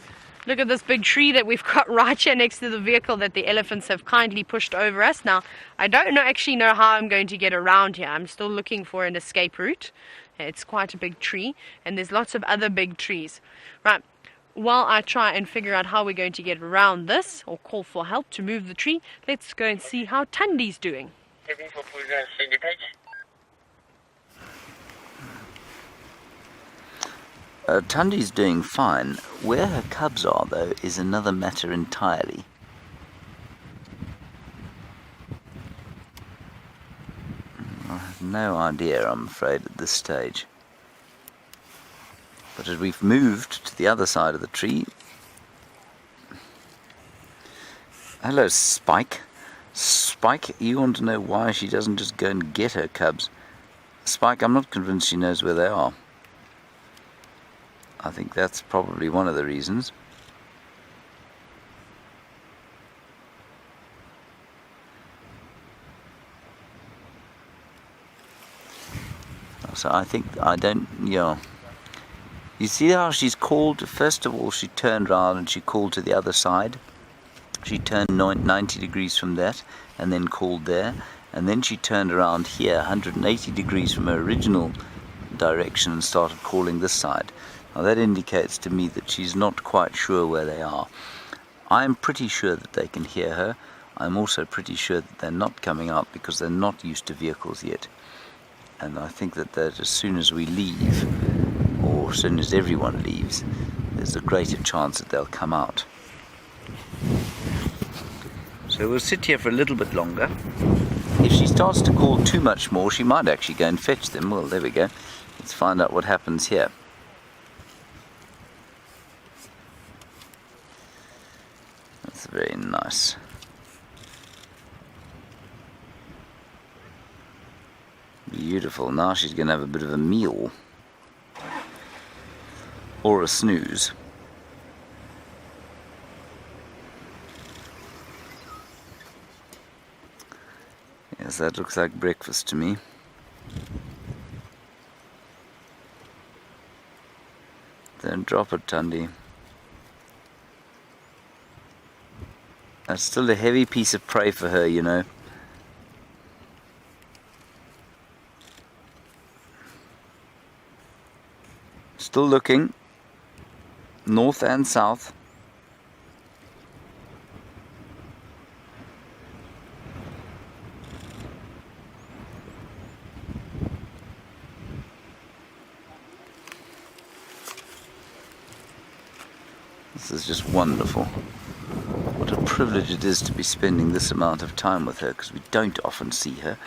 Look at this big tree that we've got right here next to the vehicle that the elephants have kindly pushed over us. Now, I don't actually know how I'm going to get around here. I'm still looking for an escape route. It's quite a big tree, and there's lots of other big trees. Right, while I try and figure out how we're going to get around this, or call for help to move the tree, let's go and see how Tundi's doing. Tundi's doing fine. Where her cubs are, though, is another matter entirely. I have no idea, I'm afraid, at this stage. But as we've moved to the other side of the tree... Hello, Spike. Spike, you want to know why she doesn't just go and get her cubs? Spike, I'm not convinced she knows where they are. I think that's probably one of the reasons. So I think, you see how she's called? First of all, she turned around and she called to the other side. She turned 90 degrees from that and then called there. And then she turned around here, 180 degrees from her original direction, and started calling this side. Now that indicates to me that she's not quite sure where they are. I'm pretty sure that they can hear her. I'm also pretty sure that they're not coming out because they're not used to vehicles yet. And I think that as soon as we leave, or as soon as everyone leaves, there's a greater chance that they'll come out. So we'll sit here for a little bit longer. If she starts to call too much more, she might actually go and fetch them. Well, there we go. Let's find out what happens here. That's very nice. Beautiful. Now she's going to have a bit of a meal. Or a snooze. Yes, that looks like breakfast to me. Don't drop it, Tundi. That's still a heavy piece of prey for her, you know. Still looking. North and south. This is just wonderful. What a privilege it is to be spending this amount of time with her, because we don't often see her.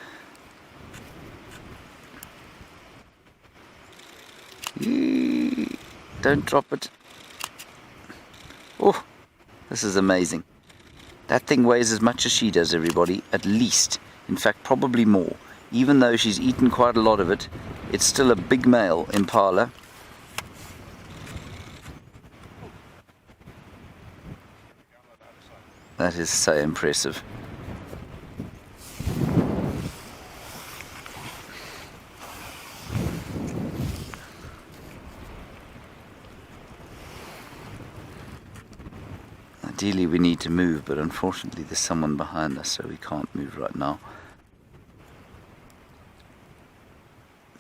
Don't drop it. Oh, this is amazing. That thing weighs as much as she does, everybody, at least. In fact, probably more. Even though she's eaten quite a lot of it, it's still a big male impala. That is so impressive. Ideally we need to move, but unfortunately there's someone behind us, so we can't move right now.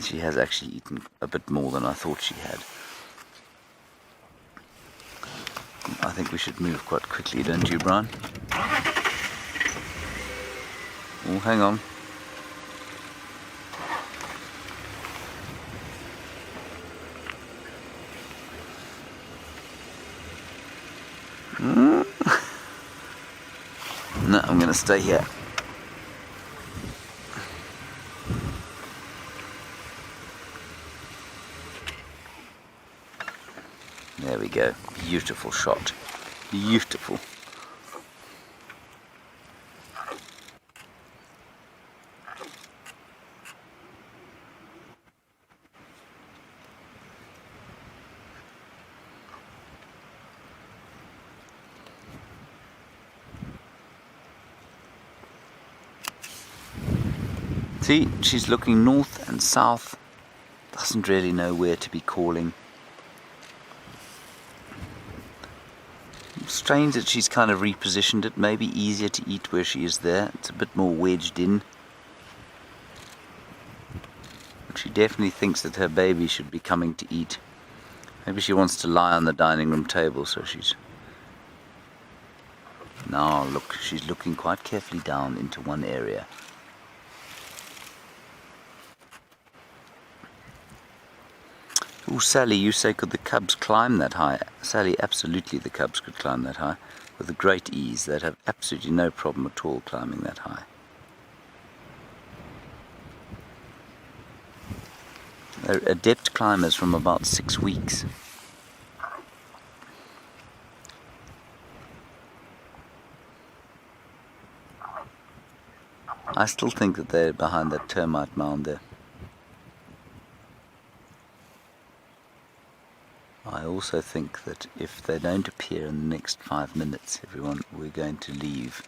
She has actually eaten a bit more than I thought she had. I think we should move quite quickly, don't you, Brian? Oh, hang on. No, I'm going to stay here. There we go. Beautiful shot. Beautiful. See, she's looking north and south. Doesn't really know where to be calling. Strange that she's kind of repositioned it. Maybe easier to eat where she is there. It's a bit more wedged in. But she definitely thinks that her baby should be coming to eat. Maybe she wants to lie on the dining room table, so she's... Now look, she's looking quite carefully down into one area. Oh, Sally, you say could the cubs climb that high? Sally, absolutely the cubs could climb that high. With a great ease. They'd have absolutely no problem at all climbing that high. They're adept climbers from about 6 weeks. I still think that they're behind that termite mound there. I also think that if they don't appear in the next 5 minutes, everyone, we're going to leave,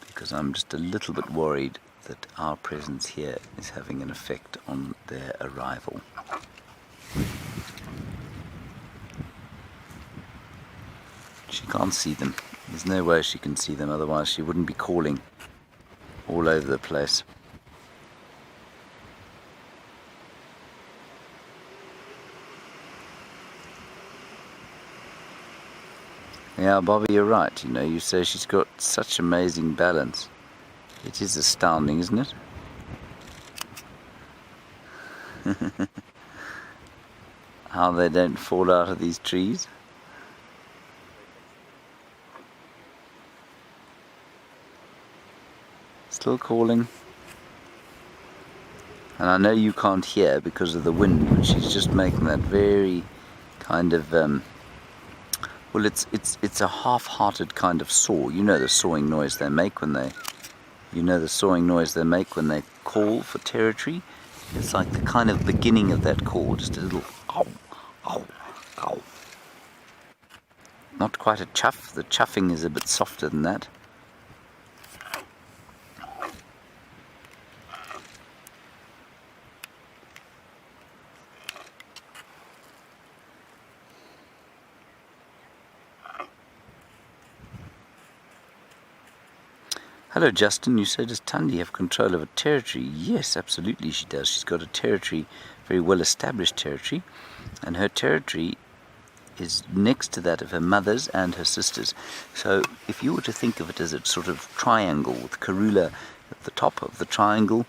because I'm just a little bit worried that our presence here is having an effect on their arrival. She can't see them. There's no way she can see them, otherwise she wouldn't be calling all over the place. Yeah, Bobby, you're right. You know, you say she's got such amazing balance. It is astounding, isn't it? How they don't fall out of these trees. Still calling. And I know you can't hear because of the wind, but she's just making that very kind of well, it's a half-hearted kind of saw. You know the sawing noise they make when they call for territory. It's like the kind of beginning of that call, just a little ow, ow, ow. Not quite a chuff. The chuffing is a bit softer than that. Hello Justin, you say, does Tundi have control of a territory? Yes, absolutely she does. She's got a territory, very well established territory, and her territory is next to that of her mother's and her sister's. So if you were to think of it as a sort of triangle with Karula at the top of the triangle,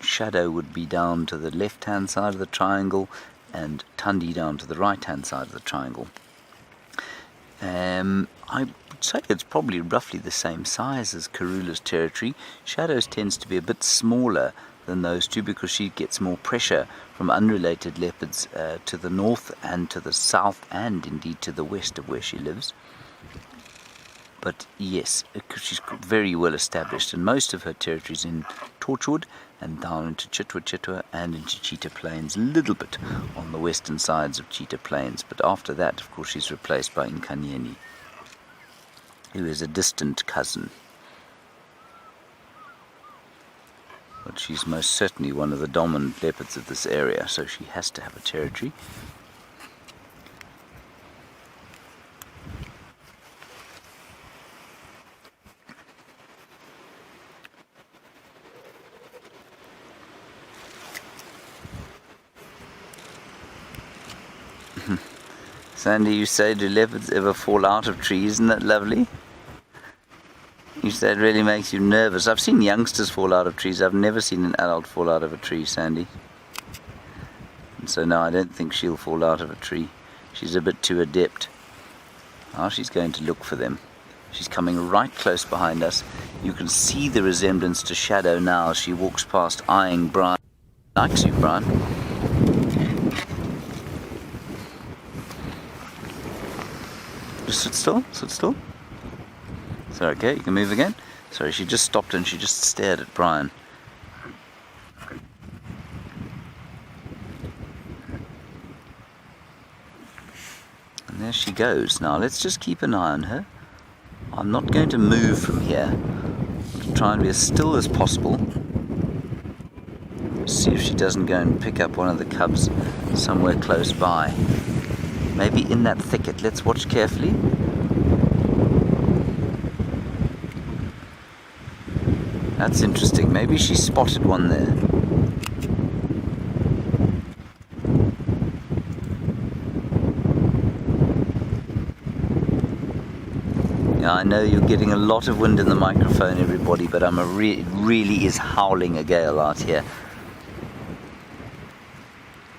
Shadow would be down to the left hand side of the triangle and Tundi down to the right hand side of the triangle. I would say it's probably roughly the same size as Karula's territory. Shadow's tends to be a bit smaller than those two because she gets more pressure from unrelated leopards to the north and to the south and indeed to the west of where she lives. But yes, she's very well established, and most of her territory is in Torchwood and down into Chitwa and into Cheetah Plains, a little bit on the western sides of Cheetah Plains. But after that, of course, she's replaced by Nkanyeni, who is a distant cousin. But she's most certainly one of the dominant leopards of this area, so she has to have a territory. Sandy, you say, do leopards ever fall out of trees? Isn't that lovely? You say it really makes you nervous. I've seen youngsters fall out of trees. I've never seen an adult fall out of a tree, Sandy. And so no, I don't think she'll fall out of a tree. She's a bit too adept. Now she's going to look for them. She's coming right close behind us. You can see the resemblance to Shadow now as she walks past, eyeing Brian. Likes you, Brian. Just sit still, sit still. So okay, you can move again. Sorry, she just stopped and she just stared at Brian. And there she goes. Now let's just keep an eye on her. I'm not going to move from here. I'll try and be as still as possible. See if she doesn't go and pick up one of the cubs somewhere close by. Maybe in that thicket. Let's watch carefully. That's interesting. Maybe she spotted one there. Yeah, I know you're getting a lot of wind in the microphone, everybody, but it really is howling a gale out here.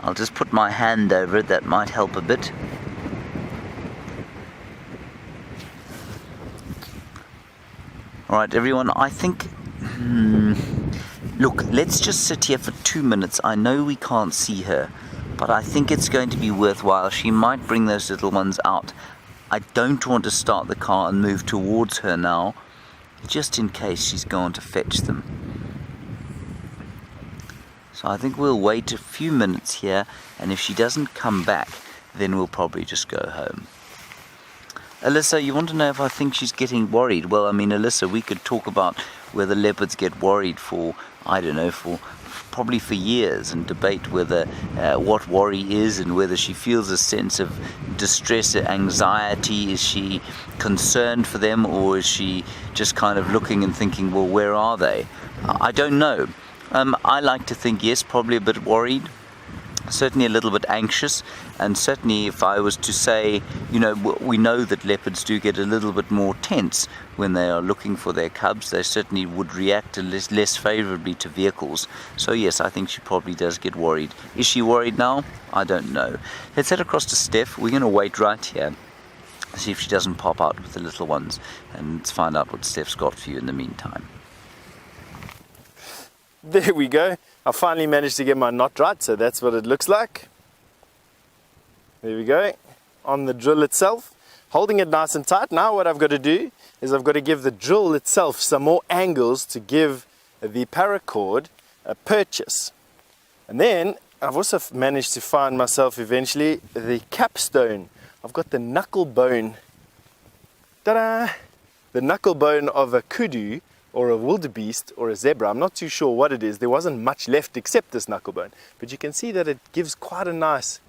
I'll just put my hand over it, that might help a bit. Alright everyone, I think, look, let's just sit here for 2 minutes. I know we can't see her, but I think it's going to be worthwhile. She might bring those little ones out. I don't want to start the car and move towards her now, just in case she's gone to fetch them. So I think we'll wait a few minutes here, and if she doesn't come back, then we'll probably just go home. Alyssa, you want to know if I think she's getting worried? Well, I mean, Alyssa, we could talk about whether leopards get worried for, I don't know, probably for years, and debate whether what worry is and whether she feels a sense of distress, anxiety. Is she concerned for them, or is she just kind of looking and thinking, well, where are they? I don't know. I like to think, yes, probably a bit worried, certainly a little bit anxious, and certainly if I was to say, you know, we know that leopards do get a little bit more tense when they are looking for their cubs. They certainly would react less favourably to vehicles. So yes, I think she probably does get worried. Is she worried now? I don't know. Let's head across to Steph. We're going to wait right here. See if she doesn't pop out with the little ones, and let's find out what Steph's got for you in the meantime. There we go. I finally managed to get my knot right, so that's what it looks like. There we go. On the drill itself, holding it nice and tight. Now what I've got to do is I've got to give the drill itself some more angles to give the paracord a purchase. And then I've also managed to find myself eventually the capstone. I've got the knuckle bone. Ta-da! The knuckle bone of a kudu or a wildebeest or a zebra. I'm not too sure what it is. There wasn't much left except this knuckle bone. But you can see that it gives quite a nice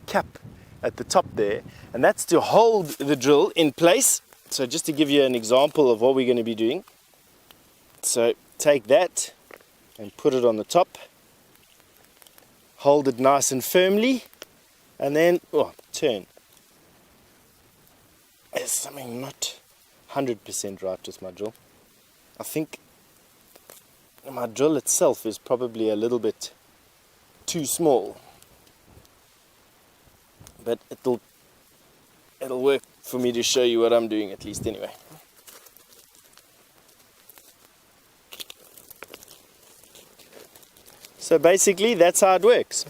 cap at the top there. And that's to hold the drill in place. So just to give you an example of what we're going to be doing. So take that and put it on the top. Hold it nice and firmly. And then, turn. There's something not 100% right with my drill. I think my drill itself is probably a little bit too small. But it'll work for me to show you what I'm doing, at least anyway. So basically that's how it works.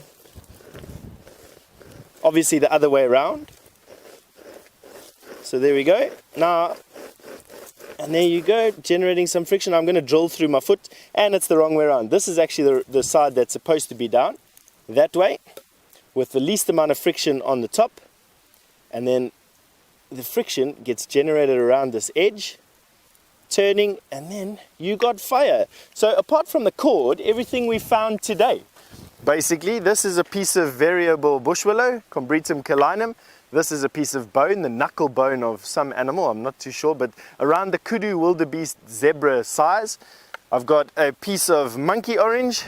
Obviously the other way around. So there we go. Now, and there you go, generating some friction. I'm going to drill through my foot, and it's the wrong way around. This is actually the side that's supposed to be down, that way, with the least amount of friction on the top, and then the friction gets generated around this edge, turning, and then you got fire. So apart from the cord, everything we found today. Basically, this is a piece of variable bush willow, Combretum calinum. This is a piece of bone, the knuckle bone of some animal, I'm not too sure, but around the kudu, wildebeest, zebra size. I've got a piece of monkey orange,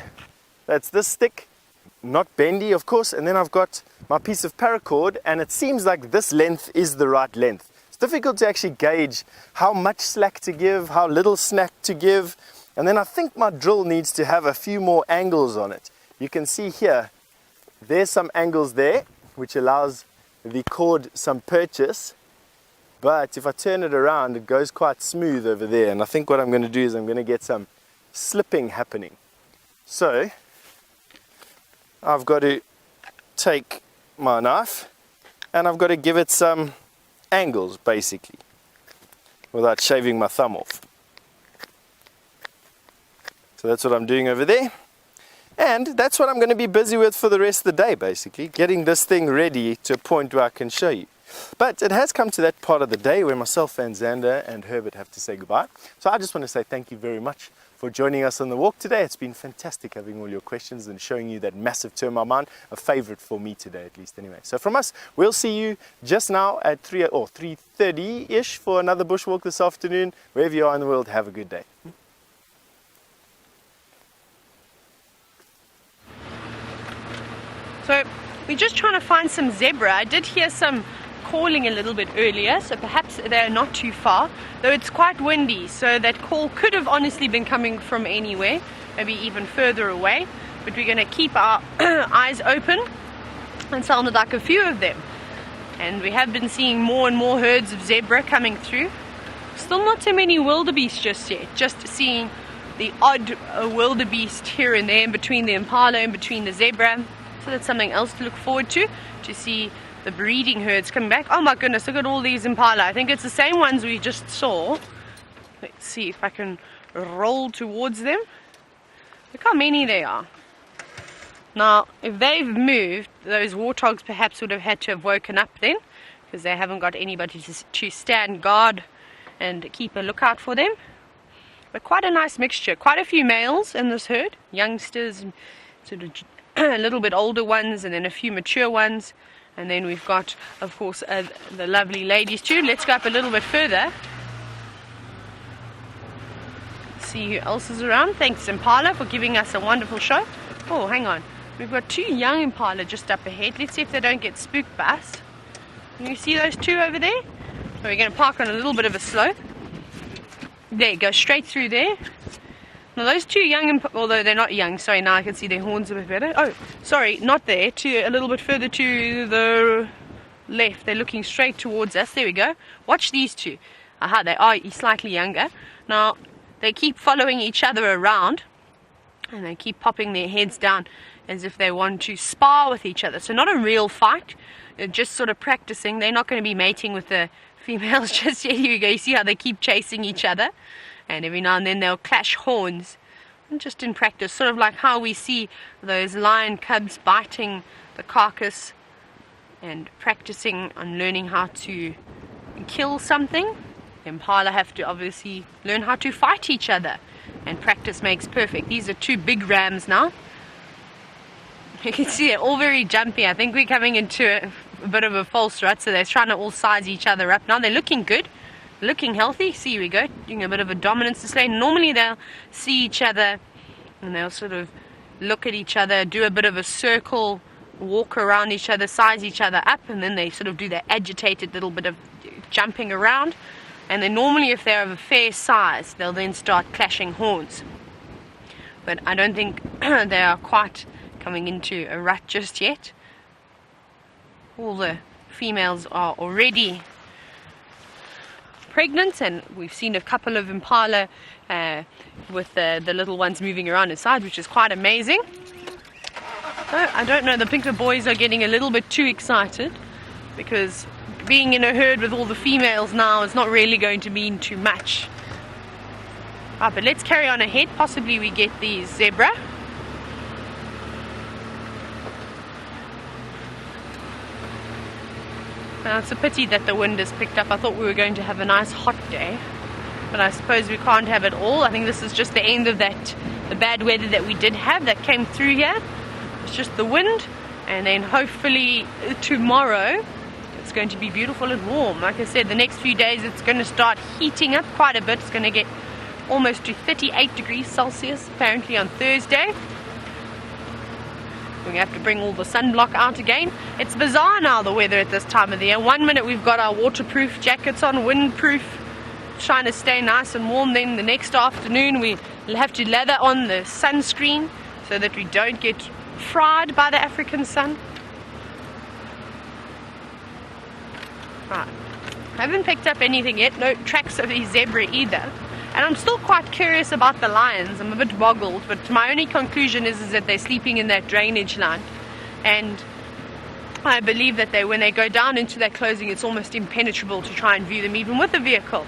that's this thick, not bendy of course, and then I've got my piece of paracord, and it seems like this length is the right length. It's difficult to actually gauge how much slack to give, how little slack to give, and then I think my drill needs to have a few more angles on it. You can see here, there's some angles there, which allows the cord some purchase, but if I turn it around it goes quite smooth over there, and I think what I'm going to do is I'm going to get some slipping happening. So I've got to take my knife and I've got to give it some angles basically without shaving my thumb off. So that's what I'm doing over there. And that's what I'm going to be busy with for the rest of the day, basically, getting this thing ready to a point where I can show you. But it has come to that part of the day where myself and Xander and Herbert have to say goodbye. So I just want to say thank you very much for joining us on the walk today. It's been fantastic having all your questions and showing you that massive term of mine, a favorite for me today at least anyway. So from us, we'll see you just now at 3:30-ish for another bushwalk this afternoon. Wherever you are in the world, have a good day. So we're just trying to find some zebra. I did hear some calling a little bit earlier, so perhaps they're not too far, though it's quite windy, so that call could have honestly been coming from anywhere, maybe even further away, but we're going to keep our eyes open and sound like a few of them. And we have been seeing more and more herds of zebra coming through. Still not so many wildebeest just yet, just seeing the odd wildebeest here and there in between the impala and between the zebra. So that's something else to look forward to see the breeding herds coming back. Oh my goodness, look at all these impala. I think it's the same ones we just saw. Let's see if I can roll towards them. Look how many there are. Now, if they've moved, those warthogs perhaps would have had to have woken up then, because they haven't got anybody to stand guard and keep a lookout for them. But quite a nice mixture. Quite a few males in this herd. Youngsters, sort of a little bit older ones, and then a few mature ones, and then we've got of course the lovely ladies too. Let's go up a little bit further, see who else is around. Thanks Impala for giving us a wonderful show. Oh, hang on, we've got two young impala just up ahead. Let's see if they don't get spooked by us. Can you see those two over there? So we're going to park on a little bit of a slope. There, go straight through there. Now those two young, although they're not young, sorry, now I can see their horns a bit better. Oh, sorry, not there, a little bit further to the left. They're looking straight towards us. There we go. Watch these two. Aha, they are slightly younger. Now, they keep following each other around, and they keep popping their heads down as if they want to spar with each other. So not a real fight, they're just sort of practicing. They're not going to be mating with the females just yet. Here we go. You see how they keep chasing each other, and every now and then they'll clash horns. And just in practice, sort of like how we see those lion cubs biting the carcass and practicing on learning how to kill something. Impala have to obviously learn how to fight each other, and practice makes perfect. These are two big rams now. You can see they're all very jumpy. I think we're coming into a bit of a false rut, so they're trying to all size each other up. Now they're looking good, looking healthy. See, here we go, doing a bit of a dominance display. Normally they'll see each other and they'll sort of look at each other, do a bit of a circle, walk around each other, size each other up, and then they sort of do their agitated little bit of jumping around. And then normally if they're of a fair size, they'll then start clashing horns. But I don't think they are quite coming into a rut just yet. All the females are already pregnant, and we've seen a couple of impala with the little ones moving around inside, which is quite amazing. So I don't know, the pinker boys are getting a little bit too excited, because being in a herd with all the females now is not really going to mean too much. Right, but let's carry on ahead. Possibly we get the zebra. Now it's a pity that the wind has picked up. I thought we were going to have a nice hot day, but I suppose we can't have it all. I think this is just the end of that, the bad weather that we did have that came through here. It's just the wind, and then hopefully tomorrow it's going to be beautiful and warm. Like I said, the next few days it's going to start heating up quite a bit. It's going to get almost to 38 degrees Celsius apparently on Thursday. We're going to have to bring all the sunblock out again. It's bizarre now, the weather at this time of the year. 1 minute we've got our waterproof jackets on, windproof, trying to stay nice and warm. Then the next afternoon we'll have to lather on the sunscreen so that we don't get fried by the African sun. Right. I haven't picked up anything yet, no tracks of the zebra either. And I'm still quite curious about the lions. I'm a bit boggled, but my only conclusion is that they're sleeping in that drainage line. And I believe that when they go down into that closing, it's almost impenetrable to try and view them even with a vehicle.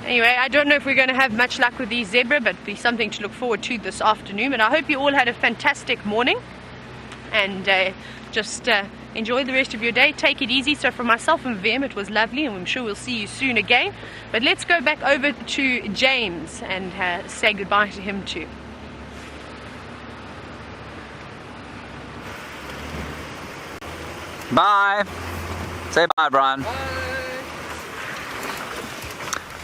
Anyway, I don't know if we're going to have much luck with these zebra, but it'll be something to look forward to this afternoon. And I hope you all had a fantastic morning, and just enjoy the rest of your day. Take it easy. So for myself and Vim, it was lovely, and I'm sure we'll see you soon again. But let's go back over to James and say goodbye to him too. Bye. Say bye, Brian.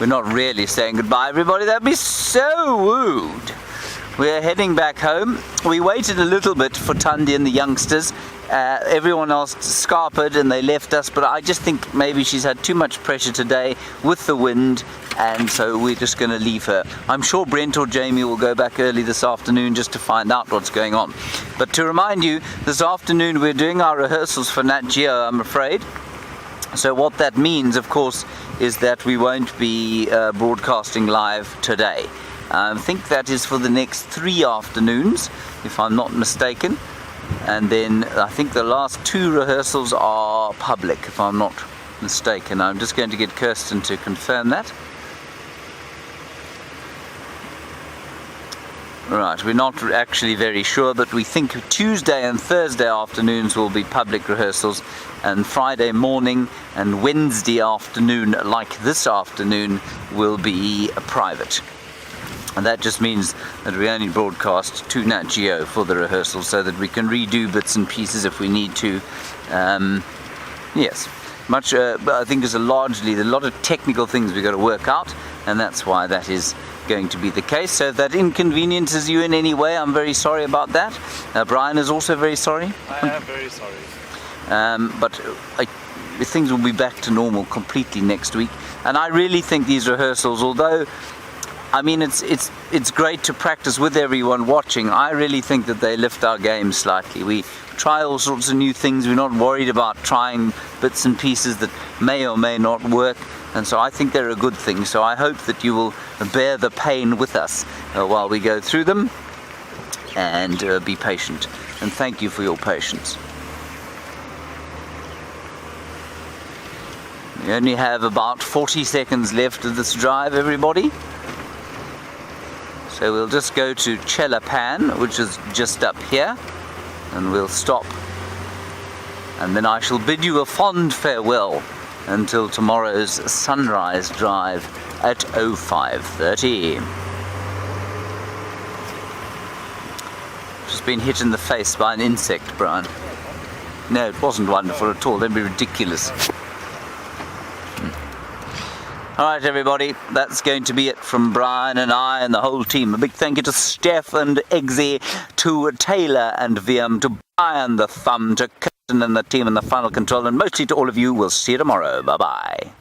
We're not really saying goodbye, everybody. That'd be so rude. We're heading back home. We waited a little bit for Tundi and the youngsters. Everyone else scarpered and they left us, but I just think maybe she's had too much pressure today with the wind, and so we're just going to leave her. I'm sure Brent or Jamie will go back early this afternoon just to find out what's going on. But to remind you, this afternoon we're doing our rehearsals for Nat Geo, I'm afraid. So what that means, of course, is that we won't be broadcasting live today. I think that is for the next 3 afternoons, if I'm not mistaken. And then I think the last 2 rehearsals are public, if I'm not mistaken. I'm just going to get Kirsten to confirm that. Right, we're not actually very sure, but we think Tuesday and Thursday afternoons will be public rehearsals, and Friday morning and Wednesday afternoon, like this afternoon, will be private. And that just means that we only broadcast to Nat Geo for the rehearsals, so that we can redo bits and pieces if we need to. Yes, much. I think there's a lot of technical things we've got to work out, and that's why that is going to be the case. So if that inconveniences you in any way, I'm very sorry about that. Brian is also very sorry. I am very sorry. But things will be back to normal completely next week, and I really think these rehearsals, although I mean, it's great to practice with everyone watching, I really think that they lift our game slightly. We try all sorts of new things. We're not worried about trying bits and pieces that may or may not work, and so I think they're a good thing. So I hope that you will bear the pain with us while we go through them, and be patient. And thank you for your patience. We only have about 40 seconds left of this drive, everybody. So we'll just go to Chelapan, which is just up here, and we'll stop. And then I shall bid you a fond farewell until tomorrow's sunrise drive at 05:30. Just been hit in the face by an insect, Brian. No, it wasn't wonderful at all. That'd be ridiculous. Alright everybody, that's going to be it from Brian and I and the whole team. A big thank you to Steph and Eggsy, to Taylor and VM, to Brian the Thumb, to Kirsten and the team and the Final Control, and mostly to all of you. We'll see you tomorrow. Bye-bye.